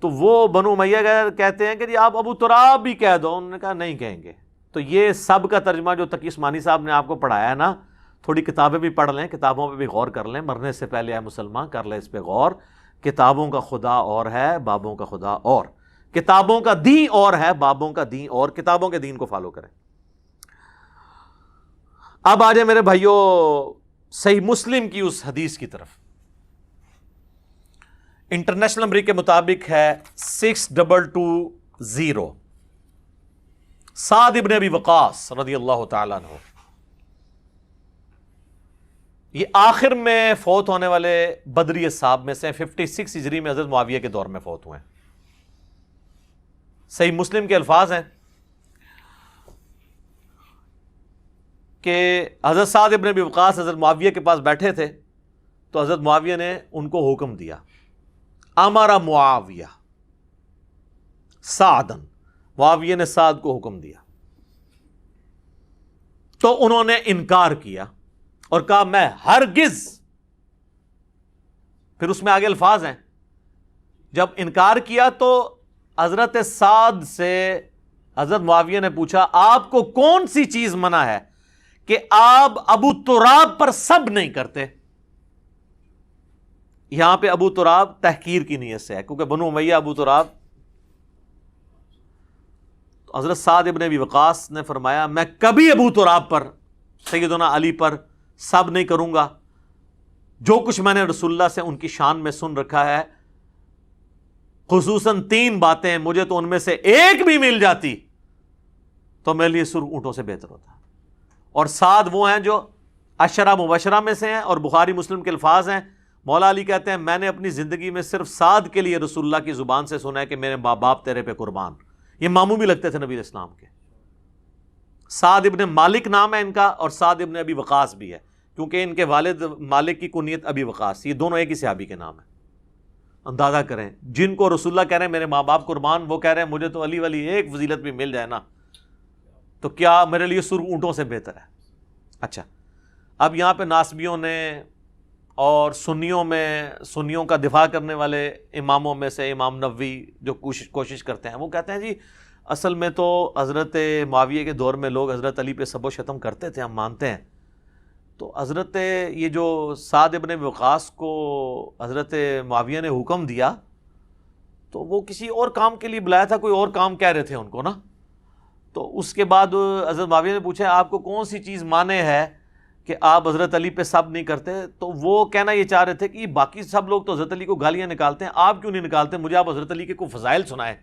تو وہ بنو امیہ کہتے ہیں کہ جی آپ ابو تراب بھی کہہ دو، انہوں نے کہا نہیں کہیں گے۔ تو یہ سب کا ترجمہ جو تقی عثمانی صاحب نے آپ کو پڑھایا ہے نا، تھوڑی کتابیں بھی پڑھ لیں، کتابوں پہ بھی غور کر لیں، مرنے سے پہلے اے مسلمان کر لیں اس پہ غور۔ کتابوں کا خدا اور ہے، بابوں کا خدا اور، کتابوں کا دین اور ہے، بابوں کا دین اور، کتابوں کے دین کو فالو کریں۔ اب آ جائیں میرے بھائیوں صحیح مسلم کی اس حدیث کی طرف۔ انٹرنیشنل نمبر کے مطابق ہے 6220، سعد ابن ابی وقاص رضی اللہ تعالیٰ عنہ، یہ آخر میں فوت ہونے والے بدری اصحاب میں سے 56 ہجری میں حضرت معاویہ کے دور میں فوت ہوئے ہیں۔ صحیح مسلم کے الفاظ ہیں کہ حضرت سعد ابن ابی وقاص حضرت معاویہ کے پاس بیٹھے تھے، تو حضرت معاویہ نے ان کو حکم دیا، امر معاویہ سعدن، معاویہ نے سعد کو حکم دیا، تو انہوں نے انکار کیا اور کہا میں ہرگز، پھر اس میں آگے الفاظ ہیں، جب انکار کیا تو حضرت سعد سے حضرت معاویہ نے پوچھا آپ کو کون سی چیز منع ہے کہ آپ ابو تراب پر سب نہیں کرتے؟ یہاں پہ ابو تراب تحقیر کی نیت سے ہے، کیونکہ بنو امیہ ابو تراب۔ تو حضرت سعد ابن ابی وقاص نے فرمایا میں کبھی ابو تراب پر، سیدنا علی پر سب نہیں کروں گا، جو کچھ میں نے رسول اللہ سے ان کی شان میں سن رکھا ہے، خصوصاً 3 باتیں، مجھے تو ان میں سے ایک بھی مل جاتی تو میرے لیے سرخ اونٹوں سے بہتر ہوتا۔ اور سعد وہ ہیں جو عشرہ مبشرہ میں سے ہیں، اور بخاری مسلم کے الفاظ ہیں، مولا علی کہتے ہیں میں نے اپنی زندگی میں صرف سعد کے لیے رسول اللہ کی زبان سے سنا ہے کہ میرے ماں باپ تیرے پہ قربان۔ یہ ماموں بھی لگتے تھے نبی اسلام کے۔ سعد ابن مالک نام ہے ان کا، اور سعد ابن ابی وقاص بھی ہے، کیونکہ ان کے والد مالک کی کنیت ابی وقاص، یہ دونوں ایک ہی صحابی کے نام ہیں۔ اندازہ کریں، جن کو رسول اللہ کہہ رہے ہیں میرے ماں باپ قربان، وہ کہہ رہے ہیں مجھے تو علی والی ایک فضیلت بھی مل جائے نا تو کیا میرے لیے سرخ اونٹوں سے بہتر ہے۔ اچھا، اب یہاں پہ ناسبیوں نے اور سنیوں کا دفاع کرنے والے اماموں میں سے امام نووی جو کوشش کرتے ہیں، وہ کہتے ہیں جی اصل میں تو حضرت معاویہ کے دور میں لوگ حضرت علی پہ سب و شتم کرتے تھے، ہم مانتے ہیں، تو حضرت یہ جو سعد ابن وقاص کو حضرت معاویہ نے حکم دیا تو وہ کسی اور کام کے لیے بلایا تھا، کوئی اور کام کہہ رہے تھے ان کو نا۔ تو اس کے بعد حضرت معاویہ نے پوچھا آپ کو کون سی چیز مانے ہے کہ آپ حضرت علی پہ سب نہیں کرتے؟ تو وہ کہنا یہ چاہ رہے تھے کہ باقی سب لوگ تو حضرت علی کو گالیاں نکالتے ہیں، آپ کیوں نہیں نکالتے؟ مجھے آپ حضرت علی کے کوئی فضائل سنائیں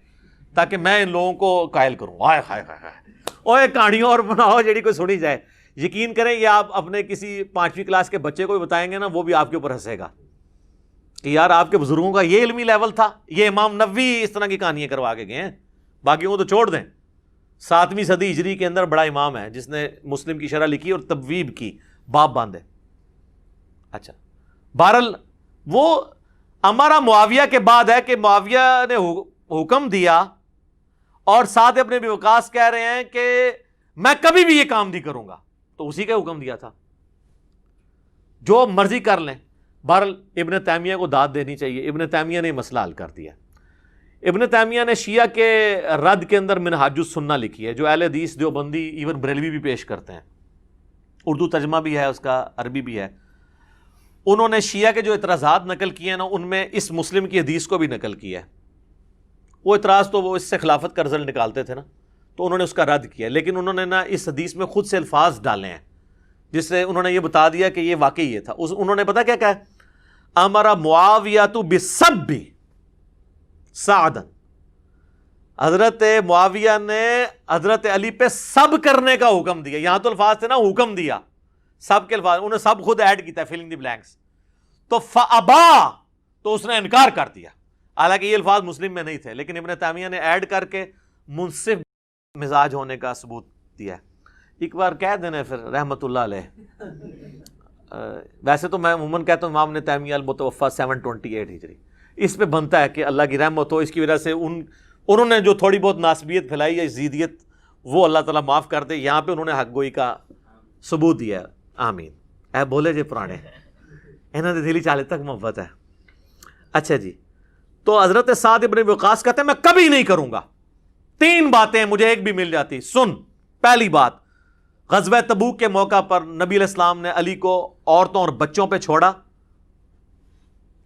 تاکہ میں ان لوگوں کو قائل کروں۔ ہائے ہائے ہائے، اوے کہانیوں اور بناؤ جیڑی کوئی سنی جائے۔ یقین کریں یہ آپ اپنے کسی 5ویں کلاس کے بچے کو بھی بتائیں گے نا، وہ بھی آپ کے اوپر ہنسے گا کہ یار آپ کے بزرگوں کا یہ علمی لیول تھا، یہ امام نووی اس طرح کی کہانیاں کروا کے گئے ہیں، باقیوں کو تو چھوڑ دیں۔ 7ویں صدی ہجری کے اندر بڑا امام ہے جس نے مسلم کی شرح لکھی اور تبویب کی، باب باندھے. اچھا بہرحال وہ ہمارا معاویہ کے بعد ہے کہ معاویہ نے حکم دیا اور سعد ابن ابی وقاص کہہ رہے ہیں کہ میں کبھی بھی یہ کام نہیں کروں گا، تو اسی کا حکم دیا تھا جو مرضی کر لیں. بہرحال ابن تیمیہ کو داد دینی چاہیے، ابن تیمیہ نے مسئلہ حل کر دیا. ابن تیمیہ نے شیعہ کے رد کے اندر منہاج السنہ لکھی ہے جو اہل حدیث دیوبندی ایون بریلوی بھی پیش کرتے ہیں، اردو ترجمہ بھی ہے اس کا، عربی بھی ہے. انہوں نے شیعہ کے جو اعتراضات نقل کیے ہیں نا ان میں اس مسلم کی حدیث کو بھی نقل کیا ہے. وہ اعتراض تو وہ اس سے خلافت کا رزلٹ نکالتے تھے نا، تو انہوں نے اس کا رد کیا، لیکن انہوں نے نا اس حدیث میں خود سے الفاظ ڈالے ہیں جس سے انہوں نے یہ بتا دیا کہ یہ واقعی یہ تھا. انہوں نے پتا کیا کہا، امر معاویہ بسب سعدا، حضرت معاویہ نے حضرت علی پہ سب کرنے کا حکم دیا. یہاں تو الفاظ تھے نا حکم دیا، سب کے الفاظ انہوں نے سب خود ایڈ کیتا ہے، فلنگ دی بلینکس. تو فابا، تو اس نے انکار کر دیا، حالانکہ یہ الفاظ مسلم میں نہیں تھے، لیکن ابن تیمیہ نے ایڈ کر کے منصف مزاج ہونے کا ثبوت دیا ہے. ایک بار کہہ دینا پھر رحمت اللہ علیہ. ویسے تو میں عموماً کہتا ہوں امام ابن تیمیہ المتوفی 728 ہجری، اس پہ بنتا ہے کہ اللہ کی رحمت ہو. اس کی وجہ سے انہوں نے جو تھوڑی بہت ناسبیت پھیلائی یا زیدیت وہ اللہ تعالیٰ معاف کر دے. یہاں پہ انہوں نے حق گوئی کا ثبوت دیا. آمین. اے بولے جے پرانے انہوں نے دلی چالے تک محبت ہے. اچھا جی، تو حضرت سعد ابن وقاص کہتے ہیں میں کبھی نہیں کروں گا. 3 باتیں مجھے ایک بھی مل جاتی. سن، پہلی بات، غزوہ تبوک کے موقع پر نبی علیہ السلام نے علی کو عورتوں اور بچوں پہ چھوڑا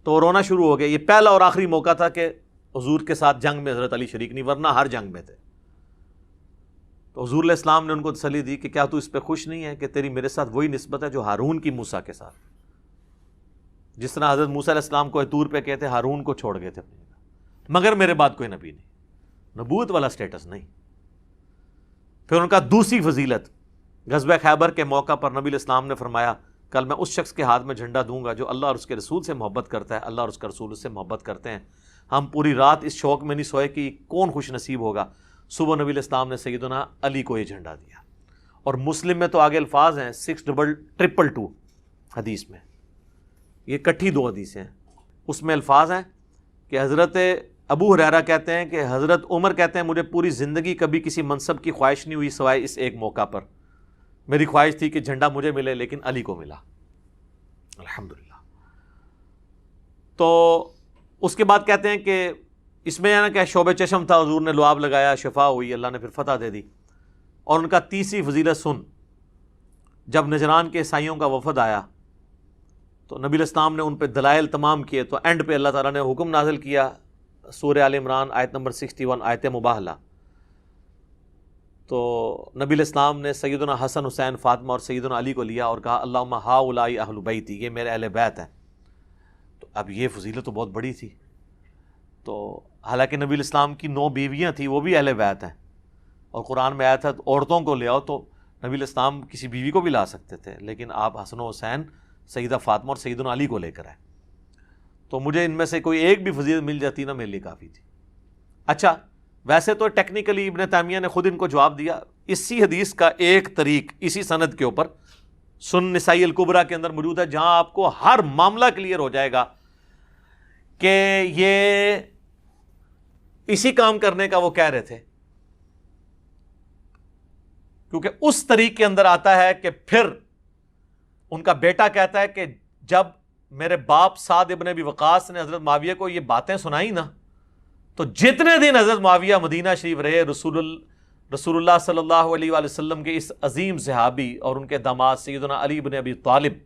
تو رونا شروع ہو گیا. یہ پہلا اور آخری موقع تھا کہ حضور کے ساتھ جنگ میں حضرت علی شریک نہیں، ورنہ ہر جنگ میں تھے. تو حضور علیہ السلام نے ان کو تسلی دی کہ کیا تو اس پہ خوش نہیں ہے کہ تیری میرے ساتھ وہی نسبت ہے جو ہارون کی موسیٰ کے ساتھ، جس طرح حضرت موسیٰ علیہ السلام کو طور پہ کہتے ہارون کو چھوڑ گئے تھے اپنی جگہ، مگر میرے بعد کوئی نبی نہیں، نبوت والا سٹیٹس نہیں. پھر ان کا دوسری فضیلت، غزوہ خیبر کے موقع پر نبی علیہ السلام نے فرمایا کل میں اس شخص کے ہاتھ میں جھنڈا دوں گا جو اللہ اور اس کے رسول سے محبت کرتا ہے، اللہ اور اس کا رسول اس سے محبت کرتے ہیں. ہم پوری رات اس شوق میں نہیں سوئے کہ کون خوش نصیب ہوگا. صبح نبی علیہ السلام نے سیدنا علی کو یہ جھنڈا دیا. اور مسلم میں تو آگے الفاظ ہیں 6222 حدیث میں، یہ کٹھی 2 حدیثیں ہیں. اس میں الفاظ ہیں کہ حضرت ابو ہریرہ کہتے ہیں کہ حضرت عمر کہتے ہیں مجھے پوری زندگی کبھی کسی منصب کی خواہش نہیں ہوئی سوائے اس ایک موقع پر. میری خواہش تھی کہ جھنڈا مجھے ملے لیکن علی کو ملا، الحمدللہ. تو اس کے بعد کہتے ہیں کہ اس میں نا کہ شعب چشم تھا، حضور نے لعاب لگایا، شفا ہوئی، اللہ نے پھر فتح دے دی. اور ان کا تیسری فضیلت سن، جب نجران کے عیسائیوں کا وفد آیا تو نبی علیہ السلام نے ان پہ دلائل تمام کیے، تو اینڈ پہ اللہ تعالیٰ نے حکم نازل کیا، سورہ آل عمران آیت نمبر 61 آیت مباہلہ. تو نبی علیہ السلام نے سیدنا حسن، حسین، فاطمہ اور سیدنا علی کو لیا اور کہا اللہم ہؤلاء اہل بیتی، یہ میرے اہل بیت ہیں. تو اب یہ فضیلت تو بہت بڑی تھی. تو حالانکہ نبی علیہ السلام کی 9 بیویاں تھیں، وہ بھی اہل بیت ہیں، اور قرآن میں آیا تھا عورتوں کو لے آؤ، تو نبی علیہ السلام کسی بیوی کو بھی لا سکتے تھے، لیکن آپ حسن و حسین، سیدہ فاطمہ اور سیدنا علی کو لے کر آئے. تو مجھے ان میں سے کوئی ایک بھی فضیلت مل جاتی نا میرے لیے کافی تھی. اچھا، ویسے تو ٹیکنیکلی ابن تیمیہ نے خود ان کو جواب دیا. اسی حدیث کا ایک طریق اسی سند کے اوپر سنن نسائی الکبریٰ کے اندر موجود ہے، جہاں آپ کو ہر معاملہ کلیئر ہو جائے گا کہ یہ اسی کام کرنے کا وہ کہہ رہے تھے. کیونکہ اس طریق کے اندر آتا ہے کہ پھر ان کا بیٹا کہتا ہے کہ جب میرے باپ سعد ابن ابی وقاص نے حضرت معاویہ کو یہ باتیں سنائی نا، تو جتنے دن حضرت معاویہ مدینہ شریف رہے، رسول اللہ صلی اللہ علیہ وآلہ وسلم کے اس عظیم صحابی اور ان کے داماد سیدنا علی بن ابی طالب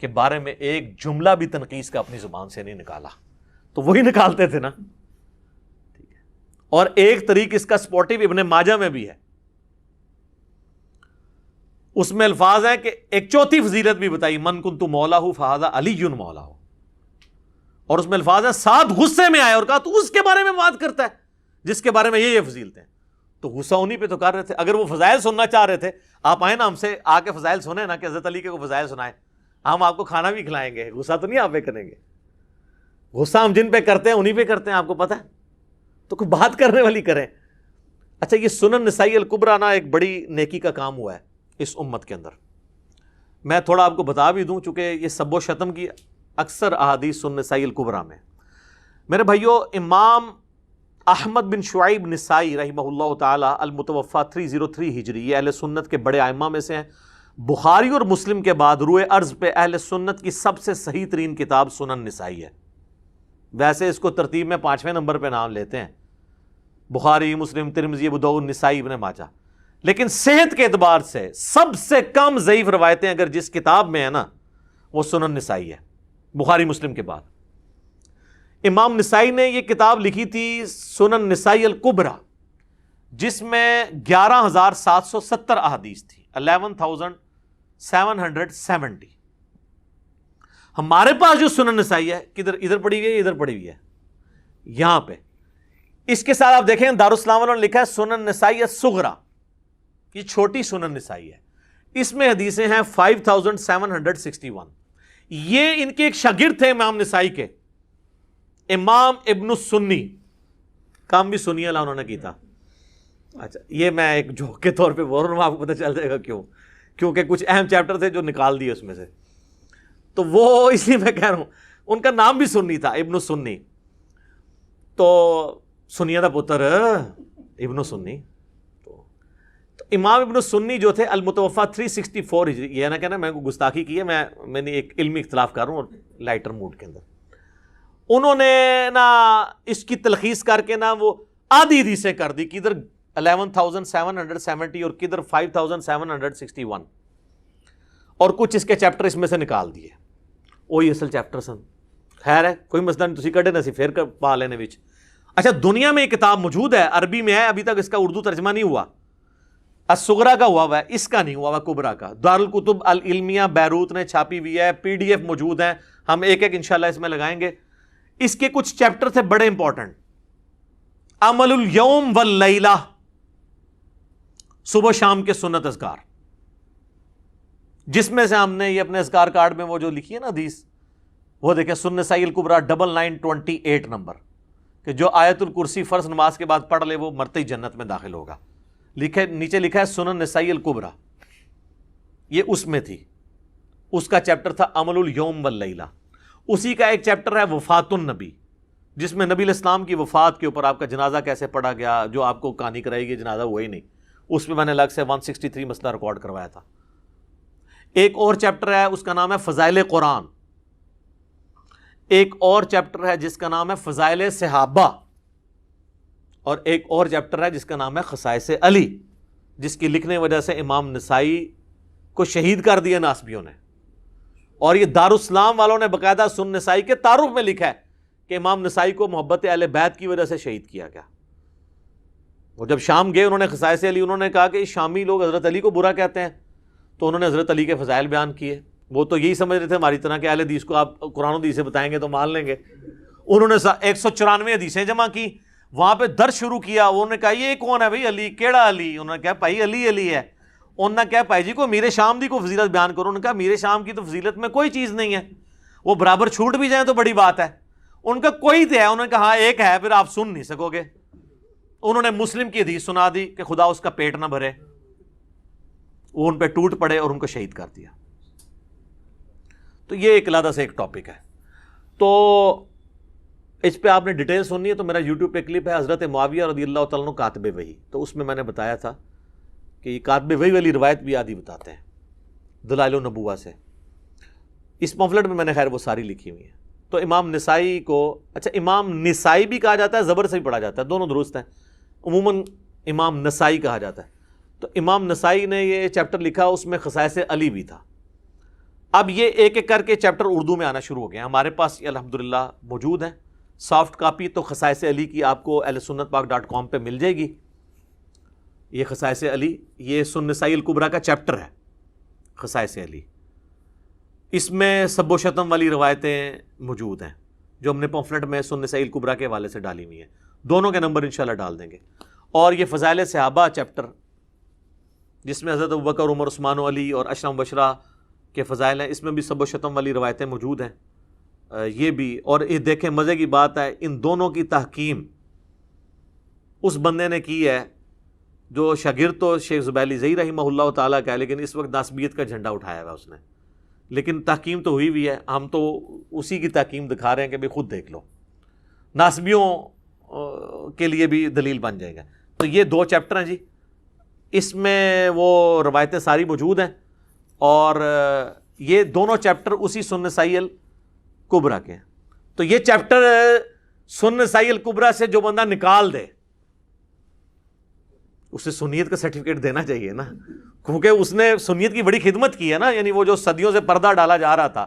کے بارے میں ایک جملہ بھی تنقیص کا اپنی زبان سے نہیں نکالا. تو وہی نکالتے تھے نا. اور ایک طریق اس کا سپورٹیو ابن ماجہ میں بھی ہے، اس میں الفاظ ہیں کہ ایک چوتھی فضیلت بھی بتائی، من کنت مولا فہذا علی مولا. اور اس میں الفاظ ہیں سعد غصے میں آئے اور کہا تو اس کے بارے میں بات کرتا ہے جس کے بارے میں یہ فضیلتیں ہیں. تو غصہ انہی پہ تو کر رہے تھے. اگر وہ فضائل سننا چاہ رہے تھے، آپ آئیں نا ہم سے آ کے فضائل سنیں نا، کہ حضرت علی کے کو فضائل سنائیں، ہم آپ کو کھانا بھی کھلائیں گے. غصہ تو نہیں آپ پہ کریں گے. غصہ ہم جن پہ کرتے ہیں انہی پہ کرتے ہیں، آپ کو پتہ ہے. تو کوئی بات کرنے والی کریں. اچھا یہ سنن نسائی الکبریٰ نا ایک بڑی نیکی کا کام ہوا ہے اس امت کے اندر. میں تھوڑا آپ کو بتا بھی دوں چونکہ یہ سب و شتم کی اکثر احادیث سنن نسائی الکبریٰ میں. میرے بھائیو امام احمد بن شعیب نسائی رحمہ اللہ تعالی المتوفی 303 ہجری، یہ اہل سنت کے بڑے ائمہ میں سے ہیں. بخاری اور مسلم کے بعد روئے ارض پہ اہل سنت کی سب سے صحیح ترین کتاب سنن نسائی ہے. ویسے اس کو ترتیب میں 5ویں نمبر پہ نام لیتے ہیں، بخاری، مسلم، ترمذی، ابو داؤد، نسائی، ابن ماجہ. لیکن صحت کے اعتبار سے سب سے کم ضعیف روایتیں اگر جس کتاب میں ہے نا وہ سنن نسائی ہے، بخاری مسلم کے بعد. امام نسائی نے یہ کتاب لکھی تھی سنن نسائی الکبریٰ، جس میں 11,770 احادیث تھی، 11,770. ہمارے پاس جو سنن نسائی ہے کدھر، ادھر پڑی ہوئی ہے، ادھر پڑی ہوئی ہے یہاں پہ. اس کے ساتھ آپ دیکھیں دارالاسلام والوں نے لکھا ہے سنن نسائی الصغریٰ، یہ چھوٹی سنن نسائی ہے. اس میں حدیثیں ہیں 5,761. یہ ان کے ایک شاگرد تھے امام نسائی کے، امام ابن السنی، کام بھی سنی اللہ انہوں نے کی تھا. اچھا یہ میں ایک جوک کے طور پہ بول رہا ہوں، آپ کو پتہ چل جائے گا کیوں، کیونکہ کچھ اہم چیپٹر تھے جو نکال دیے اس میں سے، تو وہ اس لیے میں کہہ رہا ہوں. ان کا نام بھی سنی تھا، ابن السنی. تو سنیہ دا پتر ابن السنی. تو امام ابن السنی جو تھے المتوفی 364 ہجری، یہ نہ کہنا میں کو گستاخی کی ہے، میں نے ایک علمی اختلاف کر رہا ہوں اور لائٹر موڈ کے اندر. انہوں نے نا اس کی تلخیص کر کے نا وہ آدھی حدیثیں کر دی، کدھر 11,770 اور کدھر 5,761، اور کچھ اس کے چیپٹر اس میں سے نکال دیے. وہی اصل چیپٹر سن. خیر ہے کوئی مسئلہ نہیں، تسی کڈے نہ سی پھر پا لینے وچ. اچھا دنیا میں یہ کتاب موجود ہے، عربی میں ہے، ابھی تک اس کا اردو ترجمہ نہیں ہوا. الصغریٰ کا ہوا ہے، اس کا نہیں ہوا ہوا کبریٰ کا. دارالکتب العلمیہ بیروت نے چھاپی ہوئی ہے، PDF موجود ہیں، ہم ایک ایک انشاءاللہ اس میں لگائیں گے. اس کے کچھ چیپٹر تھے بڑے امپورٹنٹ. عمل الیوم واللیلہ، صبح شام کے سنت اذکار، جس میں سے ہم نے یہ اپنے اذکار کارڈ میں وہ جو لکھی ہے نا حدیث، وہ دیکھیں سنن نسائی الکبریٰ 9928 نمبر، کہ جو آیت الکرسی فرض نماز کے بعد پڑھ لے وہ مرتے ہی جنت میں داخل ہوگا. نیچے لکھا ہے سنن نسائی الکبریٰ، یہ اس میں تھی. اس کا چیپٹر تھا عمل الیوم واللیلہ. اسی کا ایک چیپٹر ہے وفات النبی، جس میں نبی علیہ السلام کی وفات کے اوپر آپ کا جنازہ کیسے پڑھا گیا، جو آپ کو کہانی کرائے گی جنازہ وہی نہیں. اس میں نے الگ سے 163 مسئلہ ریکارڈ کروایا تھا. ایک اور چیپٹر ہے اس کا نام ہے فضائل قرآن. ایک اور چیپٹر ہے جس کا نام ہے فضائل صحابہ. اور ایک اور چیپٹر ہے جس کا نام ہے خصائص علی، جس کی لکھنے وجہ سے امام نسائی کو شہید کر دیا ناسبیوں نے. اور یہ دارالاسلام والوں نے باقاعدہ سنن نسائی کے تعارف میں لکھا ہے کہ امام نسائی کو محبت اہل بیت کی وجہ سے شہید کیا گیا. وہ جب شام گئے انہوں نے خصائص علی، انہوں نے کہا کہ شامی لوگ حضرت علی کو برا کہتے ہیں، تو انہوں نے حضرت علی کے فضائل بیان کیے. وہ تو یہی سمجھ رہے تھے ہماری طرح کہ اہل حدیث کو آپ قرآن و حدیث سے بتائیں گے تو مان لیں گے. انہوں نے 194 حدیثیں جمع کی، وہاں پہ درس شروع کیا. انہوں نے کہا یہ کون ہے بھائی علی، کیڑا علی؟ انہوں نے کہا بھائی علی علی ہے. انہوں نے کہا بھائی جی کو میرے شام دی کو فضیلت بیان کرو. انہوں نے کہا میرے شام کی تو فضیلت میں کوئی چیز نہیں ہے، وہ برابر چھوٹ بھی جائیں تو بڑی بات ہے. ان کا کوئی تو ہے. انہوں نے کہا ہاں ایک ہے، پھر آپ سن نہیں سکو گے. انہوں نے مسلم کی حدیث سنا دی کہ خدا اس کا پیٹ نہ بھرے. وہ ان پہ ٹوٹ پڑے اور ان کو شہید کر دیا. تو یہ ایک علیحدہ سے ایک ٹاپک ہے. تو اس پہ آپ نے ڈیٹیل سننی ہے تو میرا یوٹیوب پہ کلپ ہے حضرت معاویہ رضی اللہ تعالیٰ عنہ کاتب وحی. تو اس میں نے بتایا تھا کہ یہ کاتب وحی والی روایت بھی آدھی بتاتے ہیں دلائل النبوہ سے. اس پمفلٹ میں نے خیر وہ ساری لکھی ہوئی ہیں. تو امام نسائی کو، اچھا امام نسائی بھی کہا جاتا ہے، زبر سے بھی پڑھا جاتا ہے، دونوں درست ہیں. عموماً امام نسائی کہا جاتا ہے. تو امام نسائی نے یہ چیپٹر لکھا، اس میں خصائص علی بھی تھا. اب یہ ایک ایک کر کے چیپٹر اردو میں آنا شروع ہو گئے ہیں. ہمارے پاس یہ الحمدللہ موجود ہیں سافٹ کاپی. تو خصائص علی کی آپ کو ahlsunnatpak.com پہ مل جائے گی. یہ خصائص علی، یہ سنن نسائی الکبریٰ کا چیپٹر ہے خصائص علی. اس میں سب و شتم والی روایتیں موجود ہیں جو ہم نے پمفلٹ میں سنن نسائی الکبریٰ کے حوالے سے ڈالی ہوئی ہیں. دونوں کے نمبر انشاءاللہ ڈال دیں گے. اور یہ فضائل صحابہ چیپٹر جس میں حضرت ابوبکر، عمر، عثمان و علی اور اشرم بشرا کے فضائل ہیں، اس میں بھی سب و شتم والی روایتیں موجود ہیں. یہ بھی، اور یہ دیکھیں مزے کی بات ہے، ان دونوں کی تحکیم اس بندے نے کی ہے جو شاگرد تو شیخ زبیلی زئی رحمہ اللہ تعالیٰ کا ہے، لیکن اس وقت ناسبیت کا جھنڈا اٹھایا ہوا اس نے، لیکن تحکیم تو ہوئی ہوئی ہے، ہم تو اسی کی تحکیم دکھا رہے ہیں کہ بھئی خود دیکھ لو، ناسبیوں کے لیے بھی دلیل بن جائے گا۔ تو یہ 2 چیپٹر ہیں جی، اس میں وہ روایتیں ساری موجود ہیں، اور یہ دونوں چیپٹر اسی سنن نسائی الکبریٰ کے ہیں۔ تو یہ چیپٹر سنن نسائی الکبریٰ سے جو بندہ نکال دے اسے سنیت کا سرٹیفکیٹ دینا چاہیے نا، کیونکہ اس نے سنیت کی بڑی خدمت کی ہے نا، یعنی وہ جو صدیوں سے پردہ ڈالا جا رہا تھا،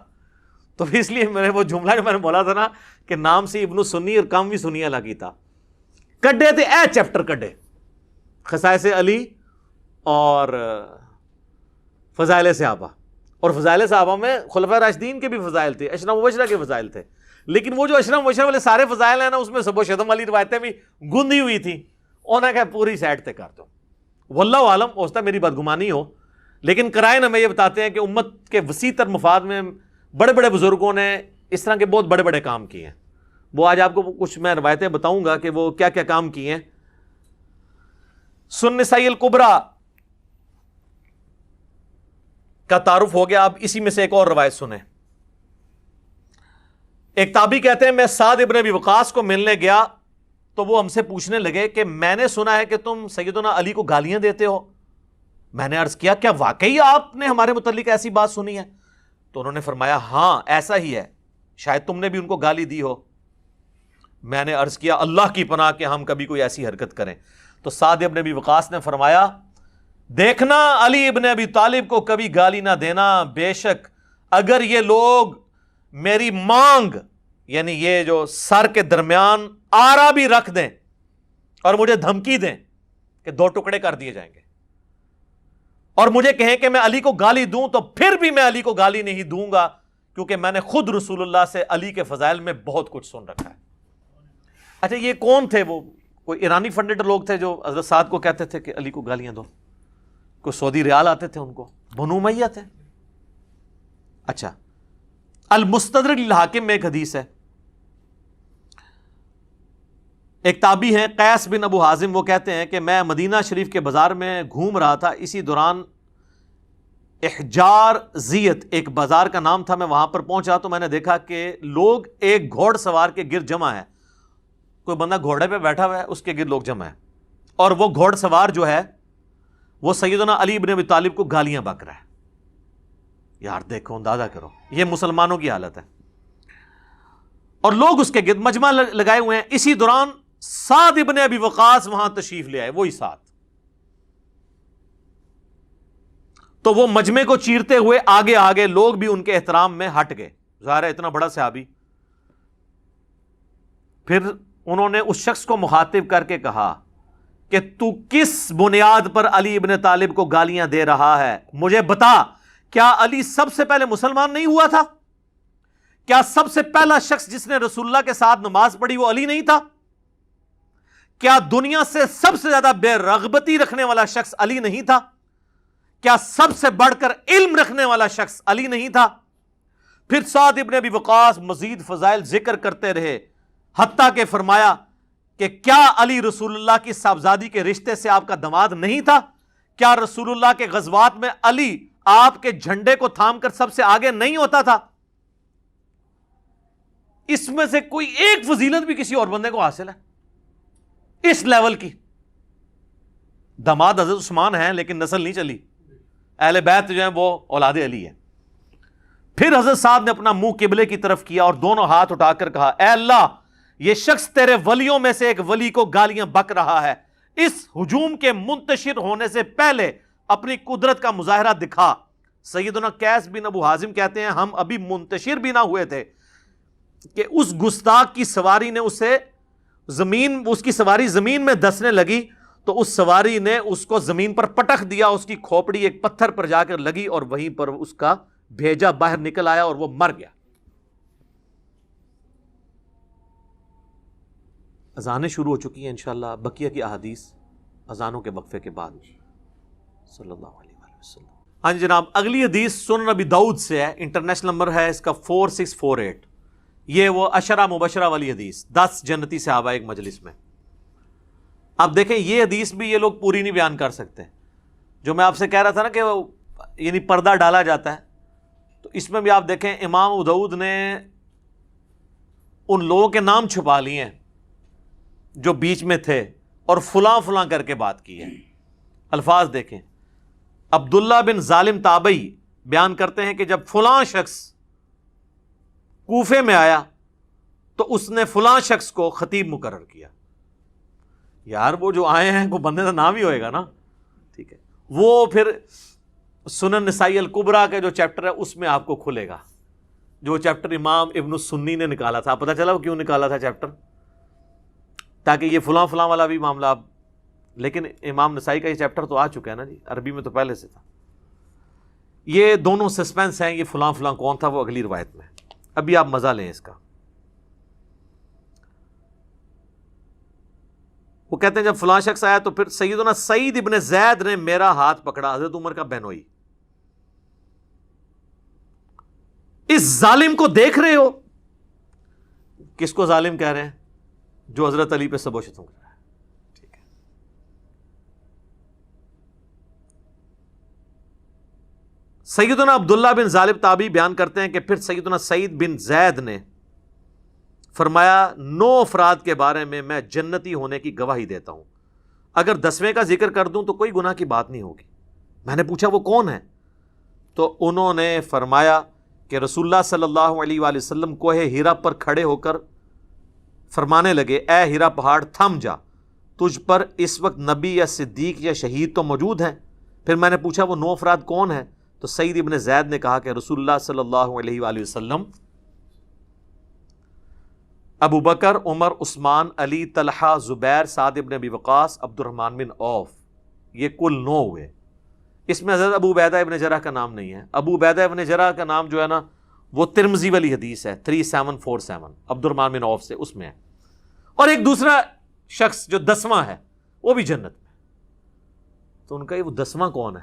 تو اس لیے میرے وہ جملہ جو میں نے بولا تھا نا کہ نام سے ابن سنی اور کام بھی سنی لگی تھا، کڈے تھے اے چیپٹر کڈے، خصائص علی اور فضائل صحابہ، اور فضائل صحابہ میں خلفاء راشدین کے بھی فضائل تھے، اشرا مبشرہ کے فضائل تھے، لیکن وہ جو اشرا مبشرہ والے سارے فضائل ہیں نا، اس میں سب و شتم والی روایتیں بھی گندی ہوئی تھی، انہیں کہا پوری سائڈ تے کر دو۔ واللہ عالم، ہو سکتا ہے میری بدگمانی ہو، لیکن قرائن ہمیں یہ بتاتے ہیں کہ امت کے وسیع تر مفاد میں بڑے بڑے بزرگوں نے اس طرح کے بہت بڑے بڑے کام کیے ہیں۔ وہ آج آپ کو کچھ میں روایتیں بتاؤں گا کہ وہ کیا کیا کام کیے ہیں۔ سنن نسائی الکبریٰ کا تعارف ہو گیا، اب اسی میں سے ایک اور روایت سنیں۔ ایک تابعی کہتے ہیں میں سعد ابن ابی وقاص کو ملنے گیا تو وہ ہم سے پوچھنے لگے کہ میں نے سنا ہے کہ تم سیدنا علی کو گالیاں دیتے ہو۔ میں نے عرض کیا کیا واقعی آپ نے ہمارے متعلق ایسی بات سنی ہے؟ تو انہوں نے فرمایا ہاں ایسا ہی ہے، شاید تم نے بھی ان کو گالی دی ہو۔ میں نے عرض کیا اللہ کی پناہ کہ ہم کبھی کوئی ایسی حرکت کریں۔ تو سعد ابن ابی وقاص نے فرمایا دیکھنا علی ابن ابی طالب کو کبھی گالی نہ دینا، بے شک اگر یہ لوگ میری مانگ یعنی یہ جو سر کے درمیان آرا بھی رکھ دیں اور مجھے دھمکی دیں کہ 2 ٹکڑے کر دیے جائیں گے، اور مجھے کہیں کہ میں علی کو گالی دوں، تو پھر بھی میں علی کو گالی نہیں دوں گا، کیونکہ میں نے خود رسول اللہ سے علی کے فضائل میں بہت کچھ سن رکھا ہے۔ اچھا یہ کون تھے؟ وہ کوئی ایرانی فنڈڈ لوگ تھے جو حضرت سعد کو کہتے تھے کہ علی کو گالیاں دو؟ کوئی سعودی ریال آتے تھے ان کو؟ بنو امیہ تھے؟ اچھا، المستدرک للحاکم میں ایک حدیث ہے، ایک تابعی ہیں قیس بن ابو حازم، وہ کہتے ہیں کہ میں مدینہ شریف کے بازار میں گھوم رہا تھا، اسی دوران احجار زیت ایک بازار کا نام تھا، میں وہاں پر پہنچا تو میں نے دیکھا کہ لوگ ایک گھوڑ سوار کے گرد جمع ہے، کوئی بندہ گھوڑے پہ بیٹھا ہوا ہے، اس کے گرد لوگ جمع ہے، اور وہ گھوڑ سوار جو ہے وہ سیدنا علی بن ابی طالب کو گالیاں بک رہا ہے۔ یار دیکھو، اندازہ کرو، یہ مسلمانوں کی حالت ہے، اور لوگ اس کے گرد مجمع لگائے ہوئے ہیں۔ اسی دوران سعد ابن ابی وقاص وہاں تشریف لے آئے، وہی سعد، تو وہ مجمع کو چیرتے ہوئے آگے آگے، لوگ بھی ان کے احترام میں ہٹ گئے، ظاہر ہے اتنا بڑا صحابی۔ پھر انہوں نے اس شخص کو مخاطب کر کے کہا کہ تو کس بنیاد پر علی ابن طالب کو گالیاں دے رہا ہے؟ مجھے بتا، کیا علی سب سے پہلے مسلمان نہیں ہوا تھا؟ کیا سب سے پہلا شخص جس نے رسول اللہ کے ساتھ نماز پڑھی وہ علی نہیں تھا؟ کیا دنیا سے سب سے زیادہ بے رغبتی رکھنے والا شخص علی نہیں تھا؟ کیا سب سے بڑھ کر علم رکھنے والا شخص علی نہیں تھا؟ پھر سعد ابن ابی وقاص مزید فضائل ذکر کرتے رہے، حتیٰ کہ فرمایا کہ کیا علی رسول اللہ کی صاحبزادی کے رشتے سے آپ کا داماد نہیں تھا؟ کیا رسول اللہ کے غزوات میں علی آپ کے جھنڈے کو تھام کر سب سے آگے نہیں ہوتا تھا؟ اس میں سے کوئی ایک فضیلت بھی کسی اور بندے کو حاصل ہے اس لیول کی؟ داماد حضرت عثمان ہیں لیکن نسل نہیں چلی، اہل بیت جو ہیں وہ اولاد علی ہے۔ پھر حضرت صاحب نے اپنا منہ قبلے کی طرف کیا اور دونوں ہاتھ اٹھا کر کہا اے اللہ، یہ شخص تیرے ولیوں میں سے ایک ولی کو گالیاں بک رہا ہے، اس ہجوم کے منتشر ہونے سے پہلے اپنی قدرت کا مظاہرہ دکھا۔ سیدنا قیس بن ابو حازم کہتے ہیں ہم ابھی منتشر بھی نہ ہوئے تھے کہ اس گستاخ کی سواری نے اس کی سواری زمین میں دسنے لگی، تو اس سواری نے اس کو زمین پر پٹخ دیا، اس کی کھوپڑی ایک پتھر پر جا کر لگی اور وہیں پر اس کا بھیجا باہر نکل آیا اور وہ مر گیا۔ اذانیں شروع ہو چکی ہیں انشاءاللہ، بقیہ کی احادیث اذانوں کے وقفے کے بعد صلی اللہ علیہ وآلہ وسلم۔ ہاں جی جناب، اگلی حدیث سنن ابی داؤد سے ہے، انٹرنیشنل نمبر ہے اس کا 4648۔ یہ وہ عشرہ مبشرہ والی حدیث، 10 جنتی صحابہ ایک مجلس میں۔ اب دیکھیں یہ حدیث بھی یہ لوگ پوری نہیں بیان کر سکتے. جو میں آپ سے کہہ رہا تھا نا کہ یعنی پردہ ڈالا جاتا ہے، تو اس میں بھی آپ دیکھیں امام ابو داؤد نے ان لوگوں کے نام چھپا لیے ہیں جو بیچ میں تھے اور فلاں فلاں کر کے بات کی ہے. الفاظ دیکھیں، عبداللہ بن ظالم تابعی بیان کرتے ہیں کہ جب فلاں شخص کوفے میں آیا تو اس نے فلاں شخص کو خطیب مقرر کیا. یار وہ جو آئے ہیں وہ بندے کا نام ہی ہوئے گا نا. ٹھیک ہے، وہ پھر سنن نسائی الکبریٰ کا جو چیپٹر ہے اس میں آپ کو کھلے گا، جو چیپٹر امام ابن السنی نے نکالا تھا. پتہ چلا وہ کیوں نکالا تھا چیپٹر؟ تاکہ یہ فلاں فلاں والا بھی معاملہ اب، لیکن امام نسائی کا یہ چیپٹر تو آ چکا ہے نا جی، عربی میں تو پہلے سے تھا. یہ دونوں سسپینس ہیں، یہ فلاں فلاں کون تھا وہ اگلی روایت میں. ابھی آپ مزہ لیں اس کا. وہ کہتے ہیں جب فلاں شخص آیا تو پھر سیدنا سعید ابن زید نے میرا ہاتھ پکڑا، حضرت عمر کا بہنوئی. اس ظالم کو دیکھ رہے ہو؟ کس کو ظالم کہہ رہے ہیں؟ جو حضرت علی پہ سب و شتم کر رہا ہے. ٹھیک ہے، سیدنا عبداللہ بن ظالم تابعی بیان کرتے ہیں کہ پھر سیدنا سعید بن زید نے فرمایا 9 افراد کے بارے میں جنتی ہونے کی گواہی دیتا ہوں، اگر 10ویں کا ذکر کر دوں تو کوئی گناہ کی بات نہیں ہوگی. میں نے پوچھا وہ کون ہے؟ تو انہوں نے فرمایا کہ رسول اللہ صلی اللہ علیہ وآلہ وسلم کوہ ہیرا پر کھڑے ہو کر فرمانے لگے، اے ہیرا پہاڑ تھم جا، تجھ پر اس وقت نبی یا صدیق یا شہید تو موجود ہیں. پھر میں نے پوچھا وہ 9 افراد کون ہیں؟ تو سعید ابن زید نے کہا کہ رسول اللہ صلی اللہ علیہ وآلہ وسلم، ابو بکر، عمر، عثمان، علی، طلحہ، زبیر، سعد ابن ابی وقاص، عبد الرحمن بن عوف. یہ کل 9 ہوئے. اس میں حضرت ابو عبیدہ ابن جرح کا نام نہیں ہے. ابو عبیدہ ابن جرح کا نام جو ہے نا وہ ترمذی والی حدیث ہے 3747 عبد الرحمن بن عوف سے، اس میں ہے. اور ایک دوسرا شخص جو 10واں ہے وہ بھی جنت میں. تو ان کا یہ وہ 10واں کون ہے؟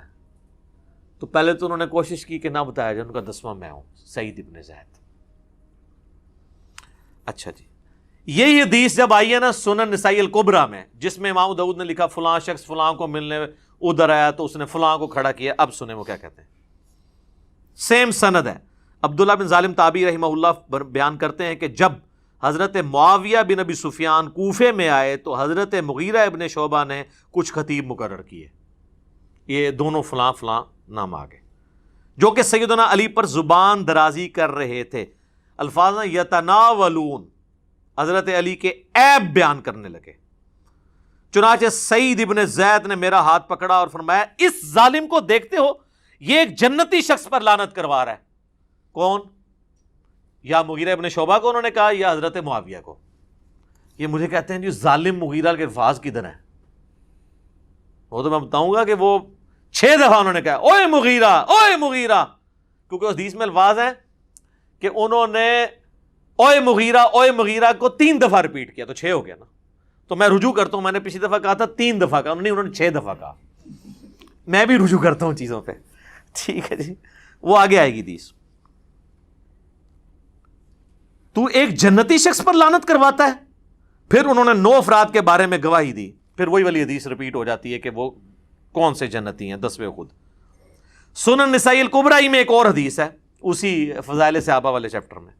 تو پہلے تو انہوں نے کوشش کی کہ نہ بتایا جائے. ان کا 10واں میں ہوں، سعید ابن زید. اچھا جی، یہی حدیث جب آئی ہے نا سنن نسائی الکبریٰ میں، جس میں امام داؤد نے لکھا فلاں شخص فلاں کو ملنے ادھر آیا تو اس نے فلاں کو کھڑا کیا. اب سنیں وہ کیا کہتے ہیں. سیم سند ہے. عبداللہ بن ظالم تابعی رحمہ اللہ بیان کرتے ہیں کہ جب حضرت معاویہ بن ابی سفیان کوفے میں آئے تو حضرت مغیرہ ابن شعبہ نے کچھ خطیب مقرر کیے. یہ دونوں فلاں فلاں نام آگے، جو کہ سیدنا علی پر زبان درازی کر رہے تھے. الفاظ یتناولون، حضرت علی کے عیب بیان کرنے لگے. چنانچہ سعید ابن زید نے میرا ہاتھ پکڑا اور فرمایا اس ظالم کو دیکھتے ہو؟ یہ ایک جنتی شخص پر لعنت کروا رہا ہے. کون؟ یا مغیرہ ابن شعبہ کو انہوں نے کہا یا حضرت معاویہ کو. یہ مجھے کہتے ہیں جی ظالم مغیرہ کے الفاظ کدھر ہیں؟ وہ تو میں بتاؤں گا کہ وہ 6 دفعہ انہوں نے کہا اوئے مغیرہ، اوئے مغیرہ، کیونکہ اس حدیث میں الفاظ ہیں کہ انہوں نے اوئے مغیرہ کو 3 دفعہ ریپیٹ کیا، تو 6 ہو گیا نا. تو میں رجوع کرتا ہوں، میں نے پچھلی دفعہ کہا تھا 3 دفعہ کہا، انہوں نے 6 دفعہ کہا. میں بھی رجوع کرتا ہوں چیزوں پہ. ٹھیک ہے جی، وہ آگے آئے گی حدیث. تو ایک جنتی شخص پر لعنت کرواتا ہے. پھر انہوں نے 9 افراد کے بارے میں گواہی دی. پھر وہی والی حدیث ریپیٹ ہو جاتی ہے کہ وہ کون سے جنتی ہیں، 10ویں خود. سنن نسائی الکبریٰ میں ایک اور حدیث ہے اسی فضائل صحابہ والے چیپٹر میں.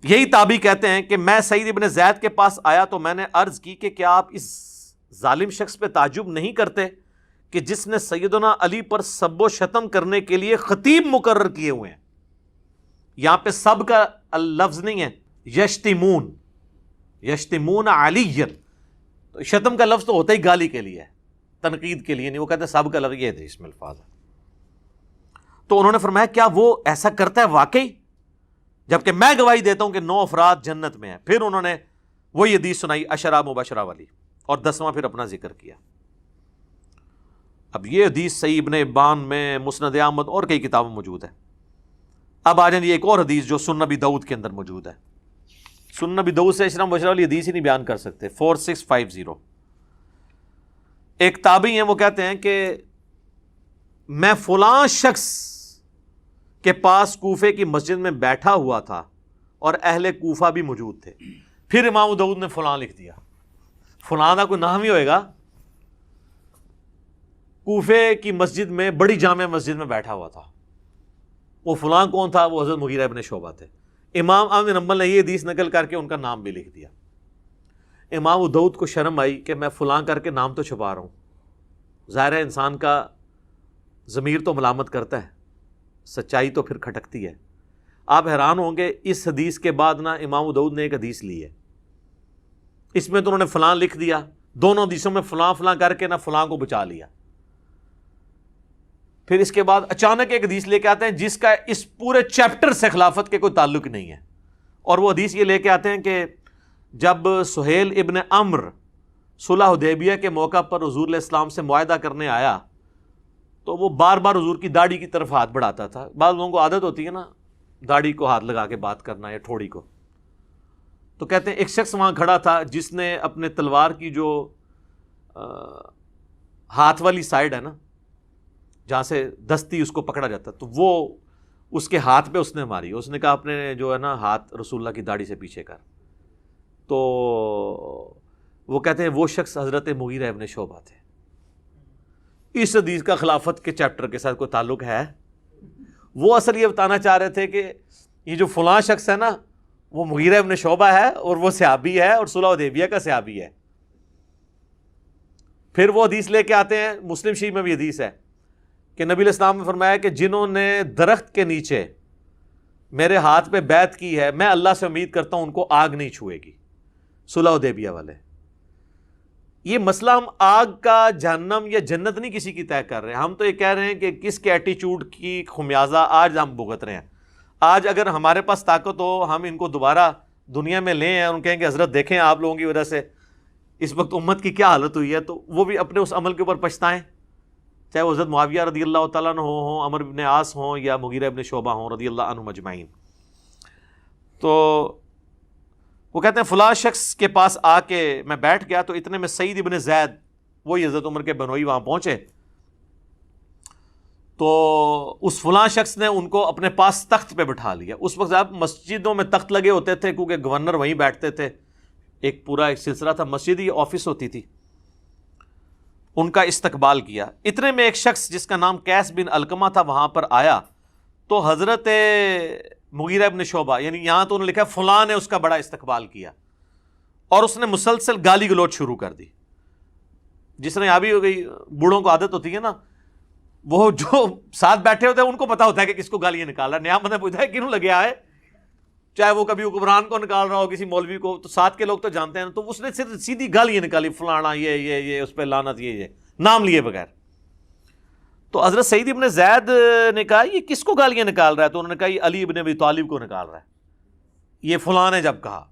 یہی تابعی کہتے ہیں کہ میں سعید ابن زید کے پاس آیا تو میں نے عرض کی کہ کیا آپ اس ظالم شخص پہ تعجب نہیں کرتے کہ جس نے سیدنا علی پر سب و شتم کرنے کے لیے خطیب مقرر کیے ہوئے ہیں. یہاں پہ سب کا لفظ نہیں ہے، یشتمون علی. تو شتم کا لفظ تو ہوتا ہی گالی کے لیے ہے، تنقید کے لیے نہیں. وہ کہتے ہیں سب کا لفظ یہ تھے اس میں الفاظ ہے. تو انہوں نے فرمایا کیا وہ ایسا کرتا ہے واقعی؟ جبکہ میں گواہی دیتا ہوں کہ 9 افراد جنت میں ہیں. پھر انہوں نے وہی حدیث سنائی عشرہ مبشرہ والی، اور 10واں پھر اپنا ذکر کیا. اب یہ حدیث صحیح ابن حبان میں، مسند احمد اور کئی کتابوں موجود ہے. اب آ جائیں ایک اور حدیث جو سنن نبی داؤد کے اندر موجود ہے. سنن نبی داؤد سے عشرہ مبشرہ والی حدیث ہی نہیں بیان کر سکتے. 4650 ایک تابعی ہیں، وہ کہتے ہیں کہ میں فلاں شخص کے پاس کوفے کی مسجد میں بیٹھا ہوا تھا اور اہل کوفہ بھی موجود تھے. پھر امام داؤد نے فلاں لکھ دیا. فلاں کا کوئی نام ہی ہوئے گا. کوفے کی مسجد میں, بڑی جامع مسجد میں بیٹھا ہوا تھا. وہ فلاں کون تھا؟ وہ حضرت مغیرہ ابن شعبہ تھے. امام احمد بن حنبل نے یہ حدیث نقل کر کے ان کا نام بھی لکھ دیا. امام ابو داؤد کو شرم آئی کہ میں فلاں کر کے نام تو چھپا رہا ہوں. ظاہر ہے انسان کا ضمیر تو ملامت کرتا ہے, سچائی تو پھر کھٹکتی ہے. آپ حیران ہوں گے, اس حدیث کے بعد نا امام ابو داؤد نے ایک حدیث لی ہے, اس میں تو انہوں نے فلاں لکھ دیا, دونوں حدیثوں میں فلاں فلاں کر کے نا فلاں کو بچا لیا. پھر اس کے بعد اچانک ایک حدیث لے کے آتے ہیں جس کا اس پورے چیپٹر سے خلافت کے کوئی تعلق نہیں ہے, اور وہ حدیث یہ لے کے آتے ہیں کہ جب سہیل ابن عمرو صلح حدیبیہ کے موقع پر حضور علیہ السلام سے معاہدہ کرنے آیا تو وہ بار بار حضور کی داڑھی کی طرف ہاتھ بڑھاتا تھا. بعض لوگوں کو عادت ہوتی ہے نا داڑھی کو ہاتھ لگا کے بات کرنا یا ٹھوڑی کو. تو کہتے ہیں ایک شخص وہاں کھڑا تھا جس نے اپنے تلوار کی جو ہاتھ والی سائڈ ہے نا, جہاں سے دستی اس کو پکڑا جاتا, تو وہ اس کے ہاتھ پہ اس نے ماری. اس نے کہا اپنے جو ہے نا ہاتھ رسول اللہ کی داڑھی سے پیچھے کر. تو وہ کہتے ہیں وہ شخص حضرت مغیرہ ابن شعبہ تھے. اس حدیث کا خلافت کے چیپٹر کے ساتھ کوئی تعلق ہے؟ وہ اصل یہ بتانا چاہ رہے تھے کہ یہ جو فلاں شخص ہے نا وہ مغیرہ ابن شعبہ ہے اور وہ صحابی ہے اور صلح حدیبیہ کا صحابی ہے. پھر وہ حدیث لے کے آتے ہیں, مسلم شریف میں بھی حدیث ہے کہ نبی علیہ السلام نے فرمایا کہ جنہوں نے درخت کے نیچے میرے ہاتھ پہ بیعت کی ہے میں اللہ سے امید کرتا ہوں ان کو آگ نہیں چھوئے گی. صلح حدیبیہ والے. یہ مسئلہ ہم آگ کا جہنم یا جنت نہیں کسی کی طے کر رہے ہیں, ہم تو یہ کہہ رہے ہیں کہ کس کے ایٹیچیوڈ کی خمیازہ آج ہم بھگت رہے ہیں. آج اگر ہمارے پاس طاقت ہو ہم ان کو دوبارہ دنیا میں لیں اور ان کہیں کہ حضرت دیکھیں آپ لوگوں کی وجہ سے اس وقت امت کی کیا حالت ہوئی ہے, تو وہ بھی اپنے اس عمل کے اوپر پچھتائیں, چاہے وہ حضرت معاویہ رضی اللہ تعالیٰ عنہ ہوں, عمر بن عاص ہوں یا مغیرہ ابن شعبہ ہوں رضی اللہ عنہم اجمعین. تو وہ کہتے ہیں فلاں شخص کے پاس آ کے میں بیٹھ گیا تو اتنے میں سعید ابن زید وہی حضرت عمر کے بنوئی وہاں پہنچے. تو اس فلاں شخص نے ان کو اپنے پاس تخت پہ بٹھا لیا. اس وقت آپ مسجدوں میں تخت لگے ہوتے تھے کیونکہ گورنر وہیں بیٹھتے تھے, ایک پورا ایک سلسلہ تھا, مسجد ہی آفس ہوتی تھی. ان کا استقبال کیا. اتنے میں ایک شخص جس کا نام قیس بن علقمہ تھا وہاں پر آیا تو حضرت مغیرہ ابن شعبہ, یعنی یہاں تو انہوں نے لکھا فلاں نے اس کا بڑا استقبال کیا اور اس نے مسلسل گالی گلوچ شروع کر دی. جس نے یہاں بھی ہو گئی, بوڑھوں کو عادت ہوتی ہے نا, وہ جو ساتھ بیٹھے ہوتے ہیں ان کو پتا ہوتا ہے کہ کس کو گالیاں نکال رہا ہے. نیا بندہ پوچھتا ہے کیوں لگے آئے, چاہے وہ کبھی حکمران کو نکال رہا ہو کسی مولوی کو, تو ساتھ کے لوگ تو جانتے ہیں. تو اس نے صرف سیدھی گالیاں نکالی, فلانا یہ اس پہ لعنت, یہ نام لیے بغیر. تو حضرت سعید ابن زید نے کہا یہ کس کو گالیاں نکال رہا ہے؟ تو انہوں نے کہا یہ علی ابن ابی طالب کو نکال رہا ہے. یہ فلاں نے جب کہا,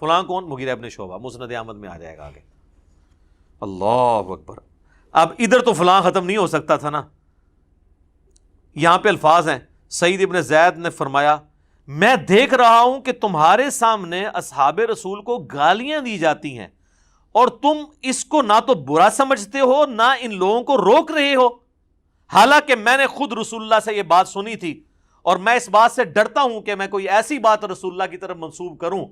فلاں کون؟ مغیرہ ابن شعبہ, مسند احمد میں آ جائے گا آگے. اللہ اکبر. اب ادھر تو فلاں ختم نہیں ہو سکتا تھا نا, یہاں پہ الفاظ ہیں. سعید ابن زید نے فرمایا میں دیکھ رہا ہوں کہ تمہارے سامنے اصحاب رسول کو گالیاں دی جاتی ہیں اور تم اس کو نہ تو برا سمجھتے ہو نہ ان لوگوں کو روک رہے ہو, حالانکہ میں نے خود رسول اللہ سے یہ بات سنی تھی اور میں اس بات سے ڈرتا ہوں کہ میں کوئی ایسی بات رسول اللہ کی طرف منسوب کروں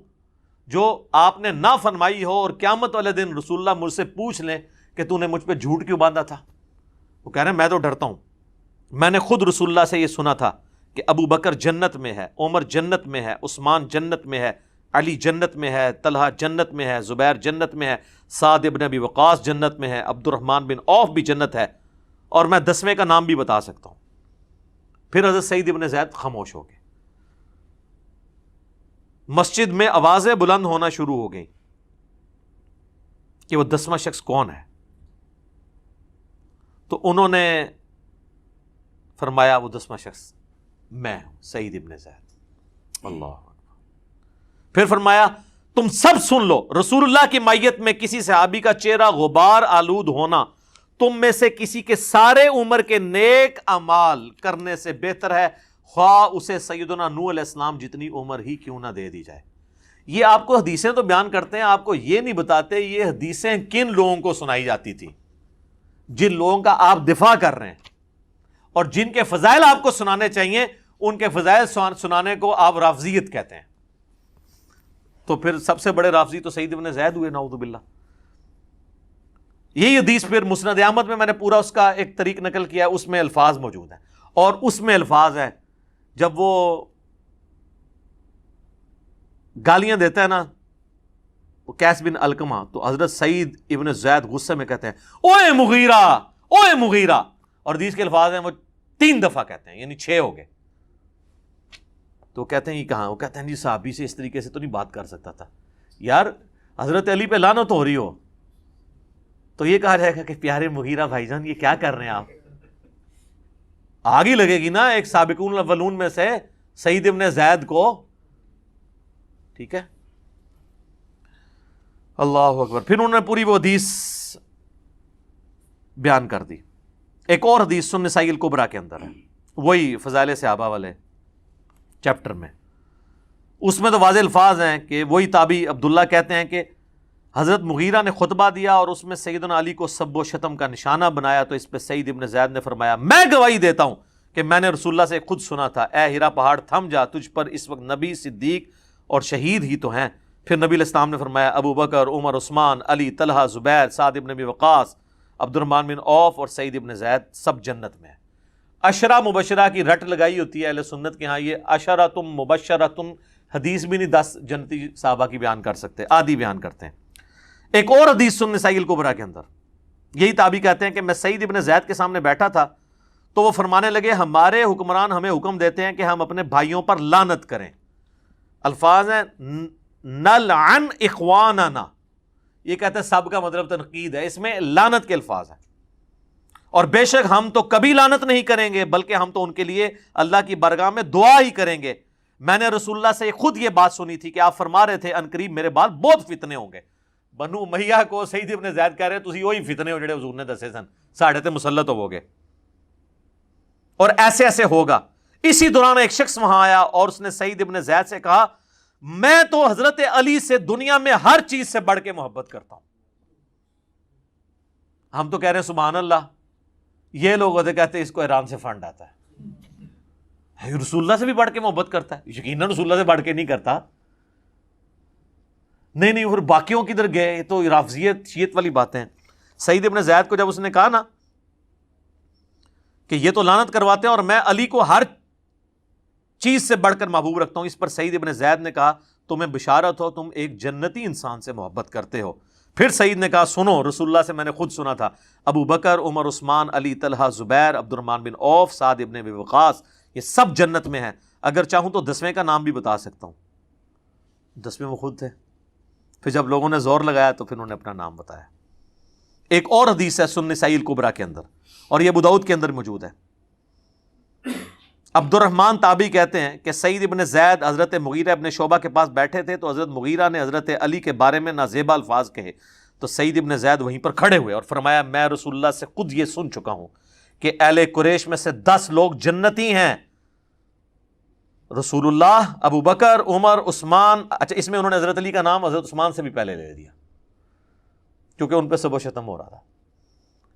جو آپ نے نہ فرمائی ہو اور قیامت والے دن رسول اللہ مجھ سے پوچھ لیں کہ تو نے مجھ پہ جھوٹ کیوں باندھا تھا. وہ کہہ رہے ہیں میں تو ڈرتا ہوں, میں نے خود رسول اللہ سے یہ سنا تھا کہ ابو بکر جنت میں ہے, عمر جنت میں ہے, عثمان جنت میں ہے, علی جنت میں ہے, طلحہ جنت میں ہے, زبیر جنت میں ہے, سعد ابن ابی وقاص جنت میں ہے, عبد الرحمن بن عوف بھی جنت ہے, اور میں 10ویں کا نام بھی بتا سکتا ہوں. پھر حضرت سعید ابن زید خاموش ہو گئے. مسجد میں آوازیں بلند ہونا شروع ہو گئیں کہ وہ 10واں شخص کون ہے. تو انہوں نے فرمایا وہ 10واں شخص میں ہوں, سعید ابن زید. اللہ. پھر فرمایا تم سب سن لو, رسول اللہ کی مائیت میں کسی صحابی کا چہرہ غبار آلود ہونا تم میں سے کسی کے سارے عمر کے نیک اعمال کرنے سے بہتر ہے, خواہ اسے سیدنا نوح علیہ السلام جتنی عمر ہی کیوں نہ دے دی جائے. یہ آپ کو حدیثیں تو بیان کرتے ہیں, آپ کو یہ نہیں بتاتے یہ حدیثیں کن لوگوں کو سنائی جاتی تھی, جن لوگوں کا آپ دفاع کر رہے ہیں, اور جن کے فضائل آپ کو سنانے چاہیے ان کے فضائل سنانے کو آپ رافضیت کہتے ہیں. تو پھر سب سے بڑے رافضی تو سعید ابن زید ہوئے, نعوذ باللہ. یہی حدیث پھر مسند احمد میں میں نے پورا اس کا ایک طریق نقل کیا، اس میں الفاظ موجود ہیں، اور اس میں الفاظ ہیں جب وہ گالیاں دیتا ہے نا وہ قیس بن علقمہ، تو حضرت سعید ابن زید غصے میں کہتے ہیں اوئے مغیرہ، اوئے مغیرہ، اور حدیث کے الفاظ ہیں وہ 3 دفعہ کہتے ہیں، یعنی 6 ہو گئے. تو کہتے ہیں یہ کہاں؟ وہ کہتے ہیں جی صحابی سے اس طریقے سے تو نہیں بات کر سکتا تھا. یار حضرت علی پہ لعنت ہو رہی ہو تو یہ کہا جائے گا کہ پیارے مغیرہ بھائی جان یہ کیا کر رہے ہیں آپ؟ آگ ہی لگے گی نا ایک سابقون الاولون میں سے سعید ابن زید کو. ٹھیک ہے، اللہ اکبر. پھر انہوں نے پوری وہ حدیث بیان کر دی. ایک اور حدیث سنن نسائی الکبریٰ کے اندر ہے، وہی فضائل صحابہ والے چیپٹر میں. اس میں تو واضح الفاظ ہیں کہ وہی تابعی عبداللہ کہتے ہیں کہ حضرت مغیرہ نے خطبہ دیا اور اس میں سیدنا علی کو سب و شتم کا نشانہ بنایا، تو اس پہ سعید ابن زید نے فرمایا میں گواہی دیتا ہوں کہ میں نے رسول اللہ سے خود سنا تھا، اے ہیرا پہاڑ تھم جا، تجھ پر اس وقت نبی، صدیق اور شہید ہی تو ہیں. پھر نبی علیہ السلام نے فرمایا ابو بکر، عمر، عثمان، علی، طلحہ، زبیر، سعد ابن ابی وقاص، عبد الرحمن بن عوف اور سعید ابن زید سب جنت میں ہیں. عشرہ مبشرہ کی رٹ لگائی ہوتی ہے اہل سنت کے ہاں، یہ عشرۃ مبشرۃ حدیث بھی نہیں 10 جنتی صحابہ کی بیان کر سکتے، آدھی بیان کرتے ہیں. ایک اور حدیث سنن نسائی الکبریٰ کے اندر یہی تابعی کہتے ہیں کہ میں سعید ابن زید کے سامنے بیٹھا تھا تو وہ فرمانے لگے ہمارے حکمران ہمیں حکم دیتے ہیں کہ ہم اپنے بھائیوں پر لعنت کریں. الفاظ ہیں نلعن اخواننا، یہ کہتے ہیں سب کا مطلب تنقید ہے، اس میں لعنت کے الفاظ ہیں. اور بے شک ہم تو کبھی لعنت نہیں کریں گے بلکہ ہم تو ان کے لیے اللہ کی بارگاہ میں دعا ہی کریں گے. میں نے رسول اللہ سے خود یہ بات سنی تھی کہ آپ فرما رہے تھے ان قریب میرے بعد بہت فتنے ہوں گے. بنو امیہ کو سعید ابن زید کہہ رہے تسی وہی فتنے ہو جڑے حضور نے دسے سن، ساڑھے تے مسلط ہو گے. اور ایسے ایسے ہوگا. اسی دوران ایک شخص وہاں آیا اور اس نے سعید ابن زید سے کہا میں تو حضرت علی سے دنیا میں ہر چیز سے بڑھ کے محبت کرتا ہوں. ہم تو کہہ رہے ہیں سبحان اللہ، یہ لوگ ہوتے کہتے ہیں اس کو ایران سے فنڈ آتا ہے، رسول اللہ سے بھی بڑھ کے محبت کرتا ہے. یقیناً رسول اللہ سے بڑھ کے نہیں کرتا. نہیں اور باقیوں کدھر گئے؟ یہ تو رافضیت شیعت والی باتیں ہیں. سعید ابن زید کو جب اس نے کہا نا کہ یہ تو لعنت کرواتے ہیں اور میں علی کو ہر چیز سے بڑھ کر محبوب رکھتا ہوں، اس پر سعید ابن زید نے کہا تمہیں بشارت ہو، تم ایک جنتی انسان سے محبت کرتے ہو. پھر سعید نے کہا سنو، رسول اللہ سے میں نے خود سنا تھا ابو بکر، عمر، عثمان، علی، طلحہ، زبیر، عبد الرحمن بن عوف، سعد ابن ابی وقاص یہ سب جنت میں ہیں. اگر چاہوں تو 10ویں کا نام بھی بتا سکتا ہوں. 10ویں وہ خود تھے. پھر جب لوگوں نے زور لگایا تو پھر انہوں نے اپنا نام بتایا. ایک اور حدیث ہے سنن نسائی الکبریٰ کے اندر اور یہ ابو داؤد کے اندر موجود ہے. عبد الرحمن تابعی کہتے ہیں کہ سعید ابن زید حضرت مغیرہ ابن شعبہ کے پاس بیٹھے تھے تو حضرت مغیرہ نے حضرت علی کے بارے میں نازیبا الفاظ کہے تو سعید ابن زید وہیں پر کھڑے ہوئے اور فرمایا میں رسول اللہ سے خود یہ سن چکا ہوں کہ اہل قریش میں سے 10 لوگ جنتی ہیں، رسول اللہ، ابو بکر، عمر، عثمان. اچھا اس میں انہوں نے حضرت علی کا نام حضرت عثمان سے بھی پہلے لے دیا کیونکہ ان پہ سب و شتم ہو رہا تھا.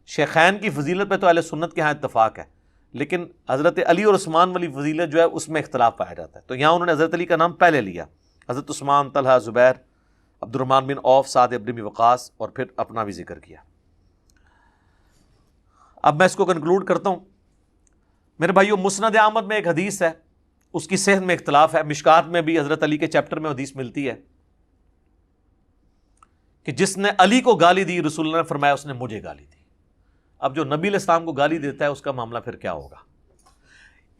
شیخین کی فضیلت پہ تو اہل سنت کے ہاں اتفاق ہے، لیکن حضرت علی اور عثمان والی فضیلت جو ہے اس میں اختلاف پایا جاتا ہے. تو یہاں انہوں نے حضرت علی کا نام پہلے لیا، حضرت عثمان، طلحہ، زبیر، عبد الرحمن بن عوف، سعد ابن ابی وقاص اور پھر اپنا بھی ذکر کیا. اب میں اس کو کنکلوڈ کرتا ہوں. میرے بھائیو مسند احمد میں ایک حدیث ہے، اس کی صحت میں اختلاف ہے. مشکات میں بھی حضرت علی کے چیپٹر میں حدیث ملتی ہے کہ جس نے علی کو گالی دی رسول اللہ نے فرمایا اس نے مجھے گالی دی. اب جو نبی علیہ السلام کو گالی دیتا ہے اس کا معاملہ پھر کیا ہوگا؟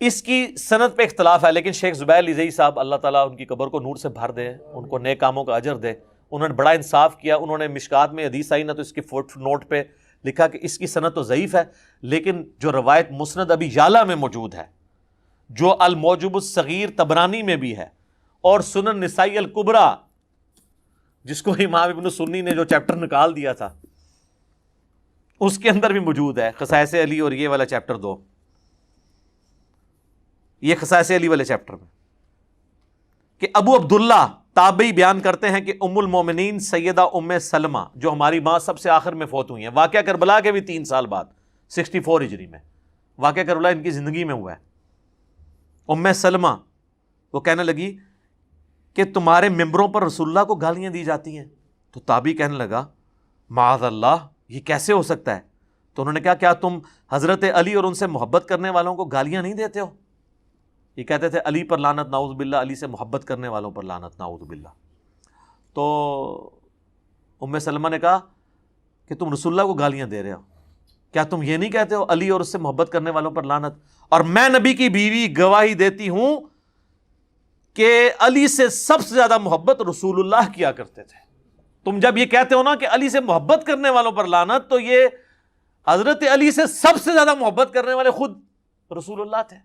اس کی سند پہ اختلاف ہے، لیکن شیخ زبیر لیزئی صاحب اللہ تعالیٰ ان کی قبر کو نور سے بھر دے، ان کو نیک کاموں کا اجر دے، انہوں نے بڑا انصاف کیا. انہوں نے مشکات میں حدیث آئی نا تو اس کی فوٹ نوٹ پہ لکھا کہ اس کی سند تو ضعیف ہے، لیکن جو روایت مسند ابی یعلا میں موجود ہے، جو الموجب الصغیر طبرانی میں بھی ہے، اور سنن نسائی الکبریٰ جس کو امام ابن سنی نے جو چیپٹر نکال دیا تھا اس کے اندر بھی موجود ہے، خصائص علی اور یہ والا چیپٹر 2، یہ خصائص علی والے چیپٹر میں، کہ ابو عبداللہ تابعی بیان کرتے ہیں کہ ام المومنین سیدہ ام سلمہ جو ہماری ماں سب سے آخر میں فوت ہوئی ہیں، واقعہ کربلا کے بھی 3 سال بعد 64 ہجری میں واقعہ کربلا ان کی زندگی میں ہوا ہے. ام سلمہ وہ کہنے لگی کہ تمہارے ممبروں پر رسول اللہ کو گالیاں دی جاتی ہیں. تو تابعی کہنے لگا معاذ اللہ، یہ کیسے ہو سکتا ہے؟ تو انہوں نے کہا کیا تم حضرت علی اور ان سے محبت کرنے والوں کو گالیاں نہیں دیتے ہو؟ یہ کہتے تھے علی پر لعنت نعوذ باللہ، علی سے محبت کرنے والوں پر لعنت نعوذ باللہ۔ تو ام سلمہ نے کہا کہ تم رسول اللہ کو گالیاں دے رہے ہو، کیا تم یہ نہیں کہتے ہو علی اور اس سے محبت کرنے والوں پر لعنت؟ اور میں نبی کی بیوی گواہی دیتی ہوں کہ علی سے سب سے زیادہ محبت رسول اللہ کیا کرتے تھے۔ تم جب یہ کہتے ہو نا کہ علی سے محبت کرنے والوں پر لعنت، تو یہ حضرت علی سے سب سے زیادہ محبت کرنے والے خود رسول اللہ تھے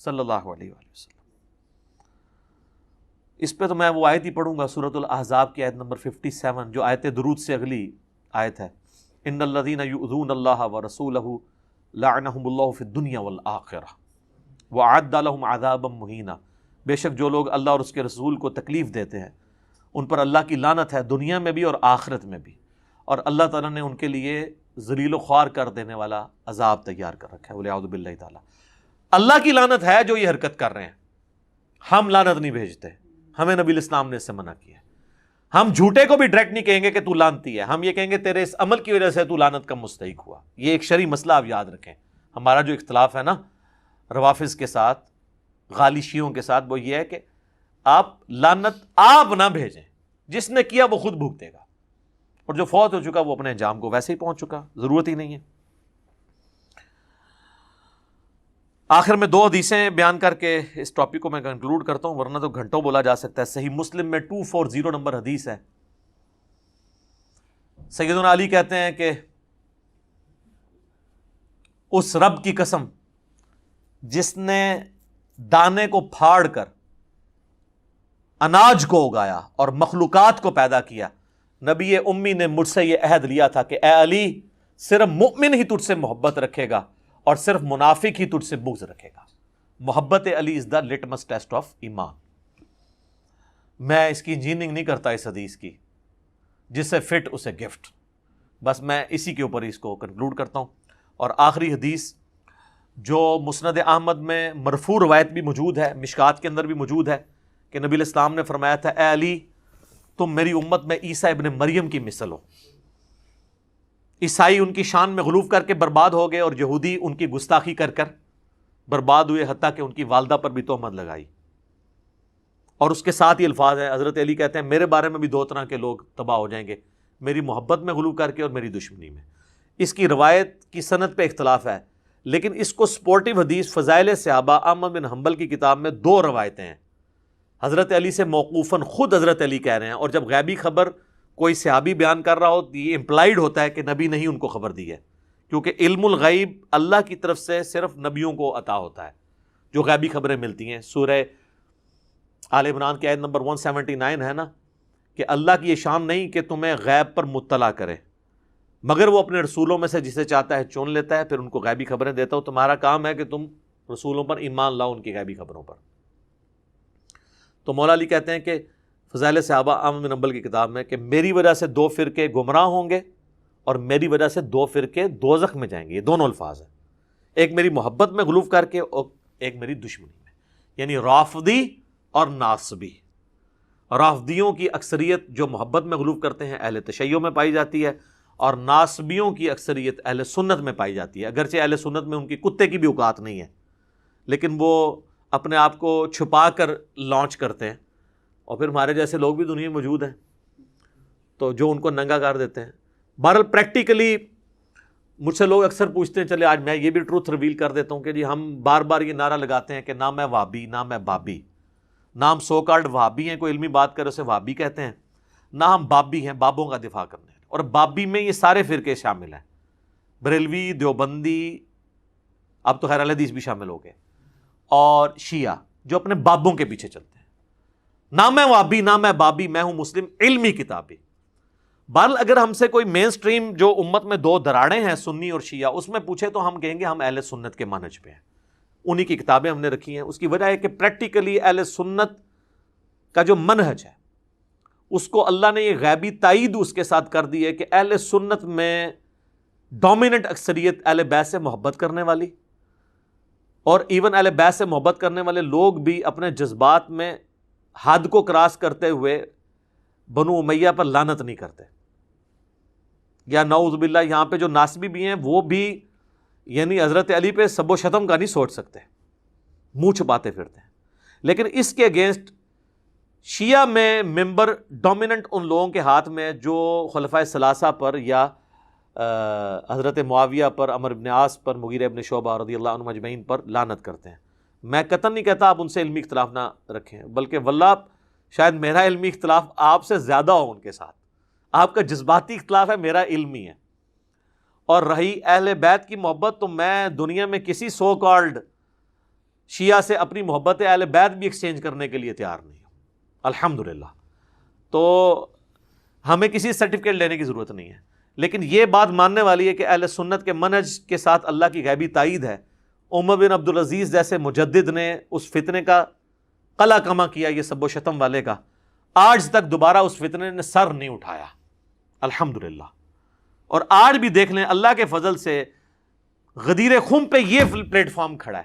صلی اللہ علیہ وآلہ وسلم۔ اس پہ تو میں وہ آیت ہی پڑھوں گا، سورۃ الاحزاب کی آیت نمبر 57، جو آیت درود سے اگلی آیت ہے، ان الذین یؤذون اللہ ورسولہ لعنہم اللہ فی الدنیا والآخرہ وأعد لهم عذابا مہینا۔ بے شک جو لوگ اللہ اور اس کے رسول کو تکلیف دیتے ہیں ان پر اللہ کی لعنت ہے، دنیا میں بھی اور آخرت میں بھی، اور اللہ تعالیٰ نے ان کے لیے ذلیل و خوار کر دینے والا عذاب تیار کر رکھا ہے، والعیاذ باللہ تعالیٰ۔ اللہ کی لعنت ہے جو یہ حرکت کر رہے ہیں، ہم لعنت نہیں بھیجتے، ہمیں نبی الاسلام نے اس سے منع کیا ہے۔ ہم جھوٹے کو بھی ڈائریکٹ نہیں کہیں گے کہ تو لعنتی ہے، ہم یہ کہیں گے تیرے اس عمل کی وجہ سے تو لعنت کا مستحق ہوا۔ یہ ایک شرعی مسئلہ آپ یاد رکھیں۔ ہمارا جو اختلاف ہے نا روافظ کے ساتھ، غالی شیعوں کے ساتھ، وہ یہ ہے کہ آپ لعنت آپ نہ بھیجیں، جس نے کیا وہ خود بھگتے گا، اور جو فوت ہو چکا وہ اپنے انجام کو ویسے ہی پہنچ چکا، ضرورت ہی نہیں ہے۔ آخر میں 2 حدیثیں بیان کر کے اس ٹاپک کو میں کنکلوڈ کرتا ہوں، ورنہ تو گھنٹوں بولا جا سکتا ہے۔ صحیح مسلم میں 240 نمبر حدیث ہے، سیدنا علی کہتے ہیں کہ اس رب کی قسم جس نے دانے کو پھاڑ کر اناج کو اگایا اور مخلوقات کو پیدا کیا، نبی امی نے مجھ سے یہ عہد لیا تھا کہ اے علی، صرف مؤمن ہی تجھ سے محبت رکھے گا اور صرف منافق ہی تجھ سے بغض رکھے گا۔ محبت علی از دا لٹمس ٹیسٹ آف ایمان۔ میں اس کی انجینئرنگ نہیں کرتا اس حدیث کی، جس سے فٹ اسے گفٹ، بس میں اسی کے اوپر اس کو کنکلوڈ کرتا ہوں۔ اور آخری حدیث جو مسند احمد میں مرفوع روایت بھی موجود ہے، مشکات کے اندر بھی موجود ہے، کہ نبی الاسلام نے فرمایا تھا اے علی، تم میری امت میں عیسیٰ ابن مریم کی مثل ہو۔ عیسائی ان کی شان میں غلو کر کے برباد ہو گئے، اور یہودی ان کی گستاخی کر کر برباد ہوئے، حتیٰ کہ ان کی والدہ پر بھی تہمت لگائی۔ اور اس کے ساتھ یہ الفاظ ہیں، حضرت علی کہتے ہیں میرے بارے میں بھی 2 طرح کے لوگ تباہ ہو جائیں گے، میری محبت میں غلو کر کے اور میری دشمنی میں۔ اس کی روایت کی سند پہ اختلاف ہے، لیکن اس کو سپورٹیو حدیث فضائل صحابہ احمد بن حنبل کی کتاب میں 2 روایتیں ہیں، حضرت علی سے موقوفاً خود حضرت علی کہہ رہے ہیں، اور جب غیبی خبر کوئی صحابی بیان کر رہا ہو تو یہ امپلائیڈ ہوتا ہے کہ نبی نے ہی ان کو خبر دی ہے، کیونکہ علم الغیب اللہ کی طرف سے صرف نبیوں کو عطا ہوتا ہے جو غیبی خبریں ملتی ہیں۔ سورہ آل عمران کی آیت نمبر 179 ہے نا، کہ اللہ کی یہ شان نہیں کہ تمہیں غیب پر مطلع کرے، مگر وہ اپنے رسولوں میں سے جسے چاہتا ہے چن لیتا ہے، پھر ان کو غیبی خبریں دیتا ہو۔ تمہارا کام ہے کہ تم رسولوں پر ایمان لاؤ، ان کی غیبی خبروں پر۔ تو مولا علی کہتے ہیں کہ فضائل صحابہ احمد بن حنبل کی کتاب میں کہ میری وجہ سے 2 فرقے گمراہ ہوں گے اور میری وجہ سے 2 فرقے دوزخ میں جائیں گے۔ یہ دونوں الفاظ ہیں، ایک میری محبت میں غلو کر کے اور ایک میری دشمنی میں، یعنی رافضی اور ناصبی۔ رافضیوں کی اکثریت جو محبت میں غلو کرتے ہیں اہل تشیع میں پائی جاتی ہے، اور ناصبیوں کی اکثریت اہل سنت میں پائی جاتی ہے، اگرچہ اہل سنت میں ان کی کتے کی بھی اوقات نہیں ہے، لیکن وہ اپنے آپ کو چھپا کر لانچ کرتے ہیں، اور پھر ہمارے جیسے لوگ بھی دنیا میں موجود ہیں تو جو ان کو ننگا کر دیتے ہیں۔ بہرحال پریکٹیکلی مجھ سے لوگ اکثر پوچھتے ہیں، چلے آج میں یہ بھی ٹروتھ ریویل کر دیتا ہوں کہ جی ہم بار بار یہ نعرہ لگاتے ہیں کہ نہ میں وہابی نہ میں بابی، نہ ہم سو کالڈ وہابی ہیں، کوئی علمی بات کرے اسے وہابی کہتے ہیں، نہ ہم بابی ہیں بابوں کا دفاع کرنے ہیں۔ اور بابی میں یہ سارے فرقے شامل ہیں، بریلوی، دیوبندی، اب تو خیر اہل حدیث بھی شامل ہو گئے، اور شیعہ جو اپنے بابوں کے پیچھے چلتے ہیں۔ نہ میں وہابی نہ میں بابی، میں ہوں مسلم علمی کتابی۔ بہرحال اگر ہم سے کوئی مین سٹریم جو امت میں 2 دراڑیں ہیں سنی اور شیعہ، اس میں پوچھے تو ہم کہیں گے ہم اہل سنت کے منہج پہ ہیں، انہی کی کتابیں ہم نے رکھی ہیں۔ اس کی وجہ ہے کہ پریکٹیکلی اہل سنت کا جو منہج ہے اس کو اللہ نے یہ غیبی تائید اس کے ساتھ کر دی ہے کہ اہل سنت میں ڈومیننٹ اکثریت اہل بیت سے محبت کرنے والی، اور ایون اہل بیت سے محبت کرنے والے لوگ بھی اپنے جذبات میں حد کو کراس کرتے ہوئے بنو امیہ پر لعنت نہیں کرتے۔ یا نعوذ باللہ یہاں پہ جو ناسبی بھی ہیں وہ بھی یعنی حضرت علی پہ سب و شتم کا نہیں سوچ سکتے، منہ چھپاتے پھرتے ہیں. لیکن اس کے اگینسٹ شیعہ میں ممبر ڈومیننٹ ان لوگوں کے ہاتھ میں جو خلفائے ثلاثہ پر یا حضرت معاویہ پر، عمر بن عاص پر، مغیرہ ابن شعبہ رضی اللہ عنہم اجمعین پر لعنت کرتے ہیں. میں قطعاً نہیں کہتا آپ ان سے علمی اختلاف نہ رکھیں، بلکہ واللہ شاید میرا علمی اختلاف آپ سے زیادہ ہو ان کے ساتھ. آپ کا جذباتی اختلاف ہے، میرا علمی ہے. اور رہی اہل بیت کی محبت، تو میں دنیا میں کسی سو کالڈ شیعہ سے اپنی محبت اہل بیت بھی ایکسچینج کرنے کے لیے تیار نہیں ہوں الحمدللہ. تو ہمیں کسی سرٹیفکیٹ لینے کی ضرورت نہیں ہے. لیکن یہ بات ماننے والی ہے کہ اہل سنت کے منہج کے ساتھ اللہ کی غیبی تائید ہے. عمر بن عبدالعزیز جیسے مجدد نے اس فتنے کا قلع کما کیا، یہ سب و شتم والے کا، آج تک دوبارہ اس فتنے نے سر نہیں اٹھایا الحمدللہ. اور آج بھی دیکھ لیں اللہ کے فضل سے غدیر خم پہ یہ پلیٹ فارم کھڑا ہے،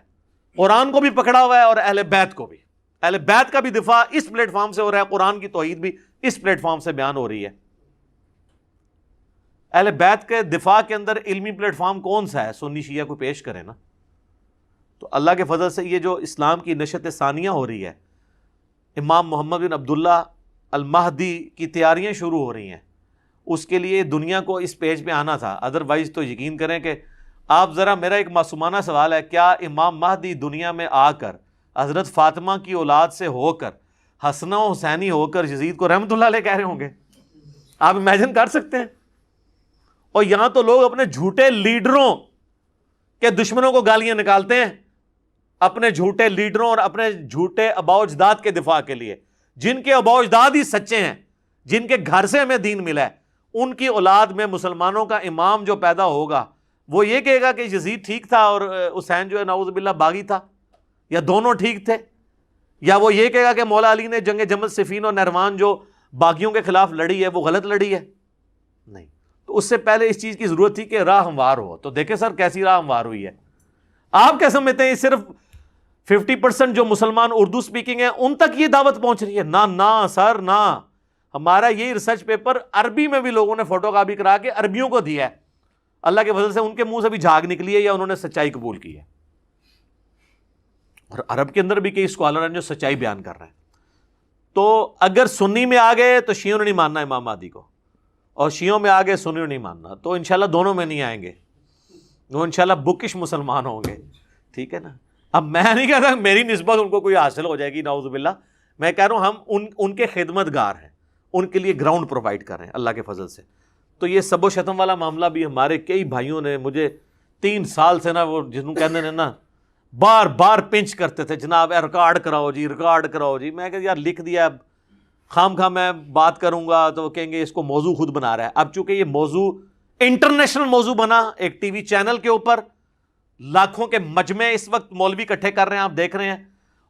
قرآن کو بھی پکڑا ہوا ہے اور اہل بیت کو بھی. اہل بیت کا بھی دفاع اس پلیٹ فارم سے ہو رہا ہے، قرآن کی توحید بھی اس پلیٹ فارم سے بیان ہو رہی ہے. اہل بیت کے دفاع کے اندر علمی پلیٹ فارم کون سا ہے؟ سنی شیعہ کو پیش کرے نا. تو اللہ کے فضل سے یہ جو اسلام کی نشت ثانیہ ہو رہی ہے، امام محمد بن عبداللہ المہدی کی تیاریاں شروع ہو رہی ہیں، اس کے لیے دنیا کو اس پیج پہ آنا تھا. ادروائز تو یقین کریں کہ آپ ذرا، میرا ایک معصومانہ سوال ہے، کیا امام مہدی دنیا میں آ کر حضرت فاطمہ کی اولاد سے ہو کر حسن و حسینی ہو کر یزید کو رحمۃ اللہ علیہ کہہ رہے ہوں گے؟ آپ امیجن کر سکتے ہیں؟ اور یہاں تو لوگ اپنے جھوٹے لیڈروں کے دشمنوں کو گالیاں نکالتے ہیں، اپنے جھوٹے لیڈروں اور اپنے جھوٹے آباء و اجداد کے دفاع کے لیے. جن کے آباء و اجداد ہی سچے ہیں، جن کے گھر سے ہمیں دین ملا ہے، ان کی اولاد میں مسلمانوں کا امام جو پیدا ہوگا وہ یہ کہے گا کہ یزید ٹھیک تھا اور حسین جو ہے نعوذ باللہ باغی تھا، یا دونوں ٹھیک تھے. یا وہ یہ کہے گا کہ مولا علی نے جنگ جمل صفین اور نہروان جو باغیوں کے خلاف لڑی ہے وہ غلط لڑی ہے. نہیں. تو اس سے پہلے اس چیز کی ضرورت تھی کہ راہ ہموار ہو. تو دیکھیں سر کیسی راہ ہموار ہوئی ہے. آپ کیا سمجھتے ہیں صرف 50% جو مسلمان اردو سپیکنگ ہیں ان تک یہ دعوت پہنچ رہی ہے؟ نہ سر نہ. ہمارا یہ ریسرچ پیپر عربی میں بھی لوگوں نے فوٹو کاپی کرا کے عربیوں کو دیا ہے. اللہ کے فضل سے ان کے منہ سے بھی جھاگ نکلی ہے یا انہوں نے سچائی قبول کی ہے. اور عرب کے اندر بھی کئی اسکالر ہیں جو سچائی بیان کر رہے ہیں. تو اگر سنی میں آ گئے تو شیعوں نے نہیں ماننا امام مہدی کو، اور شیعوں میں آ گئے سنیوں نہیں ماننا. تو انشاءاللہ دونوں میں نہیں آئیں گے، وہ انشاءاللہ بکش مسلمان ہوں گے. ٹھیک ہے نا. اب میں نہیں کہتا میری نسبت ان کو کوئی حاصل ہو جائے گی نعوذ باللہ. میں کہہ رہا ہوں ہم ان کے خدمت گار ہیں، ان کے لیے گراؤنڈ پرووائڈ کر رہے ہیں اللہ کے فضل سے. تو یہ سب و شتم والا معاملہ بھی ہمارے کئی بھائیوں نے مجھے 3 سال سے نا، وہ جنہوں کہتے ہیں نا بار بار پنچ کرتے تھے، جناب ریکارڈ کراؤ جی، ریکارڈ کراؤ جی. میں کہ یار لکھ دیا، اب خام خواہ میں بات کروں گا تو وہ کہیں گے اس کو موضوع خود بنا رہا ہے. اب چونکہ یہ موضوع انٹرنیشنل موضوع بنا، ایک ٹی وی چینل کے اوپر لاکھوں کے مجمع اس وقت مولوی اکٹھے کر رہے ہیں، آپ دیکھ رہے ہیں.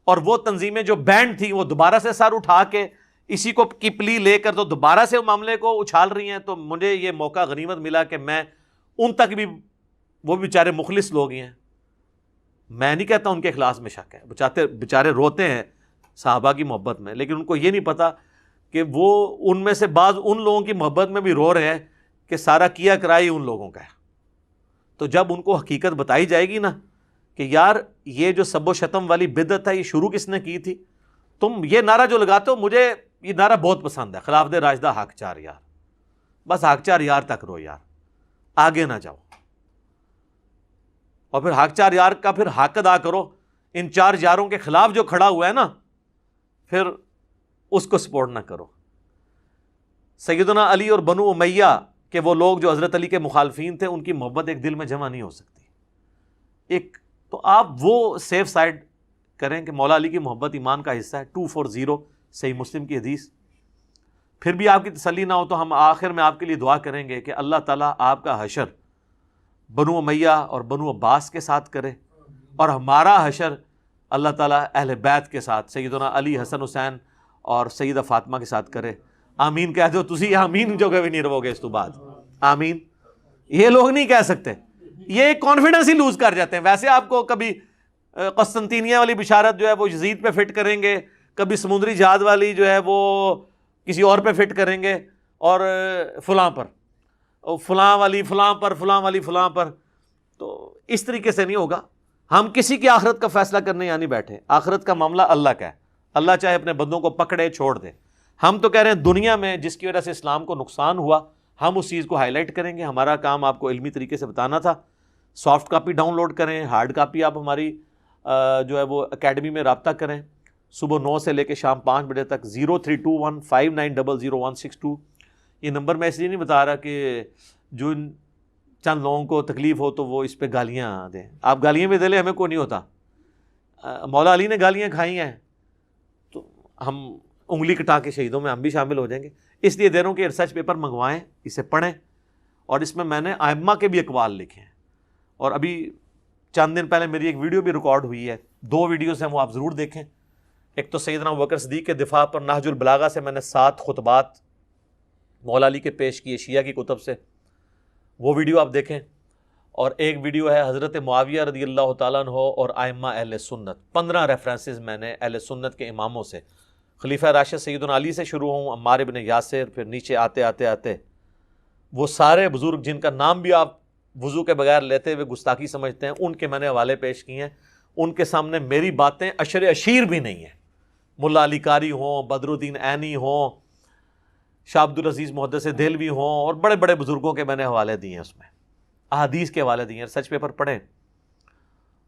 اور وہ تنظیمیں جو بینڈ تھیں وہ دوبارہ سے سر اٹھا کے اسی کو کی پلی لے کر تو دوبارہ سے معاملے کو اچھال رہی ہیں. تو مجھے یہ موقع غنیمت ملا کہ میں ان تک بھی، وہ بیچارے مخلص لوگ ہی ہیں، میں نہیں کہتا ان کے اخلاص میں شک ہے، بیچارے روتے ہیں صحابہ کی محبت میں، لیکن ان کو یہ نہیں پتا کہ وہ ان میں سے بعض ان لوگوں کی محبت میں بھی رو رہے ہیں کہ سارا کیا کرائی ان لوگوں کا ہے. تو جب ان کو حقیقت بتائی جائے گی نا کہ یار یہ جو سب و شتم والی بدعت ہے یہ شروع کس نے کی تھی، تم یہ نعرہ جو لگاتے ہو، مجھے یہ نعرہ بہت پسند ہے، خلافت راشدہ حق 4 یار. بس حق 4 یار تک رو یار، آگے نہ جاؤ. اور پھر حق 4 یار کا پھر حق ادا کرو. ان 4 یاروں کے خلاف جو کھڑا ہوا ہے نا، پھر اس کو سپورٹ نہ کرو. سیدنا علی اور بنو امیہ کہ وہ لوگ جو حضرت علی کے مخالفین تھے، ان کی محبت ایک دل میں جمع نہیں ہو سکتی. ایک تو آپ وہ سیف سائڈ کریں کہ مولا علی کی محبت ایمان کا حصہ ہے. 240 صحیح مسلم کی حدیث. پھر بھی آپ کی تسلی نہ ہو تو ہم آخر میں آپ کے لیے دعا کریں گے کہ اللہ تعالیٰ آپ کا حشر بنو امیہ اور بنو عباس کے ساتھ کرے، اور ہمارا حشر اللہ تعالیٰ اہل بیت کے ساتھ سیدنا علی، حسن حسین اور سیدہ فاطمہ کے ساتھ کرے. آمین کہہ دو تسی، آمین جو کبھی نہیں رہو گے اس تو بعد. آمین یہ لوگ نہیں کہہ سکتے، یہ کانفیڈنس ہی لوز کر جاتے ہیں. ویسے آپ کو کبھی قسطنطینیہ والی بشارت جو ہے وہ یزید پہ فٹ کریں گے، کبھی سمندری جہاد والی جو ہے وہ کسی اور پہ فٹ کریں گے، اور فلاں پر. فلاں والی فلاں پر، فلاں والی فلاں پر. تو اس طریقے سے نہیں ہوگا. ہم کسی کی آخرت کا فیصلہ کرنے یہاں نہیں بیٹھے. آخرت کا معاملہ اللہ کا ہے. اللہ چاہے اپنے بندوں کو پکڑے چھوڑ دے. ہم تو کہہ رہے ہیں دنیا میں جس کی وجہ سے اسلام کو نقصان ہوا ہم اس چیز کو ہائی لائٹ کریں گے. ہمارا کام آپ کو علمی طریقے سے بتانا تھا. سافٹ کاپی ڈاؤن لوڈ کریں، ہارڈ کاپی آپ ہماری جو ہے وہ اکیڈمی میں رابطہ کریں. صبح 9 سے لے کے شام 5 بجے تک. 032159006162 یہ نمبر میں اس لیے نہیں بتا رہا کہ جو چند لوگوں کو تکلیف ہو تو وہ اس پہ گالیاں دیں. آپ گالیاں بھی دے لیں، ہمیں کوئی نہیں ہوتا. مولا علی نے گالیاں کھائی ہیں تو ہم انگلی کٹا کے شہیدوں میں ہم بھی شامل ہو جائیں گے. اس لیے دے رہا ہوں کہ ریسرچ پیپر منگوائیں، اسے پڑھیں، اور اس میں نے ائمہ کے بھی اقوال لکھے ہیں. اور ابھی چند دن پہلے میری ایک ویڈیو بھی ریکارڈ ہوئی ہے، 2 ویڈیوز ہیں، وہ آپ ضرور دیکھیں. ایک تو سیدنا ابوبکر صدیق کے دفاع پر نہج البلاغہ سے میں نے 7 خطبات مولا علی کے پیش کیے شیعہ کی کتب سے، وہ ویڈیو آپ دیکھیں. اور ایک ویڈیو ہے حضرت معاویہ رضی اللہ تعالیٰ عنہ اور ائمہ اہل سنت. 15 ریفرنسز میں نے اہل سنت کے اماموں سے، خلیفہ راشد سیدنا علی سے شروع ہوں، عمار ابن یاسر، پھر نیچے آتے آتے آتے وہ سارے بزرگ جن کا نام بھی آپ وضو کے بغیر لیتے ہوئے گستاخی سمجھتے ہیں، ان کے میں نے حوالے پیش کیے ہیں. ان کے سامنے میری باتیں اشر اشیر بھی نہیں ہیں. ملا علی قاری ہوں، بدر الدین عینی ہوں، شاہ عبد العزیز محدث دہلوی ہوں، اور بڑے بڑے بزرگوں کے میں نے حوالے دیے ہیں. اس میں احادیث کے حوالے دیے ہیں. سچ پیپر پڑھیں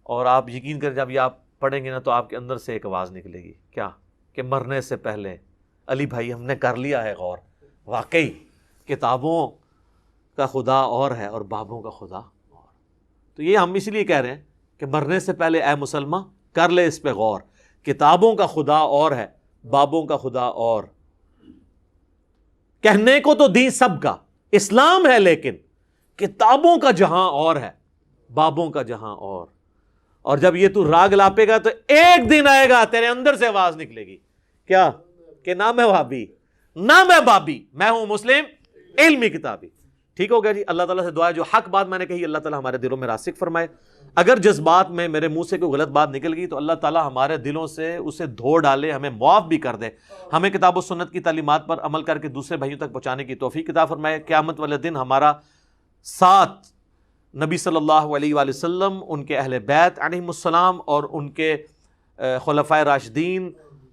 اور آپ یقین کریں جب یہ آپ پڑھیں گے نا تو آپ کے اندر سے ایک آواز نکلے گی، کیا کہ مرنے سے پہلے علی بھائی ہم نے کر لیا ہے غور، واقعی کتابوں کا خدا اور ہے اور بابوں کا خدا اور. تو یہ ہم اس لیے کہہ رہے ہیں کہ مرنے سے پہلے اے مسلمہ کر لے اس پہ غور. کتابوں کا خدا اور ہے، بابوں کا خدا اور. کہنے کو تو دین سب کا اسلام ہے، لیکن کتابوں کا جہاں اور ہے، بابوں کا جہاں اور. اور جب یہ تو راگ لاپے گا تو ایک دن آئے گا تیرے اندر سے آواز نکلے گی، کیا کہ نہ میں وہابی نہ میں بابی، میں ہوں مسلم علمی کتابی. ٹھیک ہو گیا جی. اللہ تعالیٰ سے دعا ہے جو حق بات میں نے کہی اللہ تعالیٰ ہمارے دلوں میں راسخ فرمائے. اگر جذبات میں میرے منہ سے کوئی غلط بات نکل گئی تو اللہ تعالیٰ ہمارے دلوں سے اسے دھو ڈالے، ہمیں معاف بھی کر دے، ہمیں کتاب و سنت کی تعلیمات پر عمل کر کے دوسرے بھائیوں تک پہنچانے کی توفیق عطا فرمائے. قیامت والے دن ہمارا ساتھ نبی صلی اللہ علیہ وآلہ وسلم، ان کے اہل بیت علیہم السلام اور ان کے خلفائے راشدین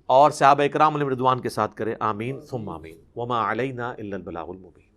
اور صحابہ اکرام علیہم رضوان کے ساتھ کرے. آمین ثم آمین. وما علینا الا البلاغ المبین.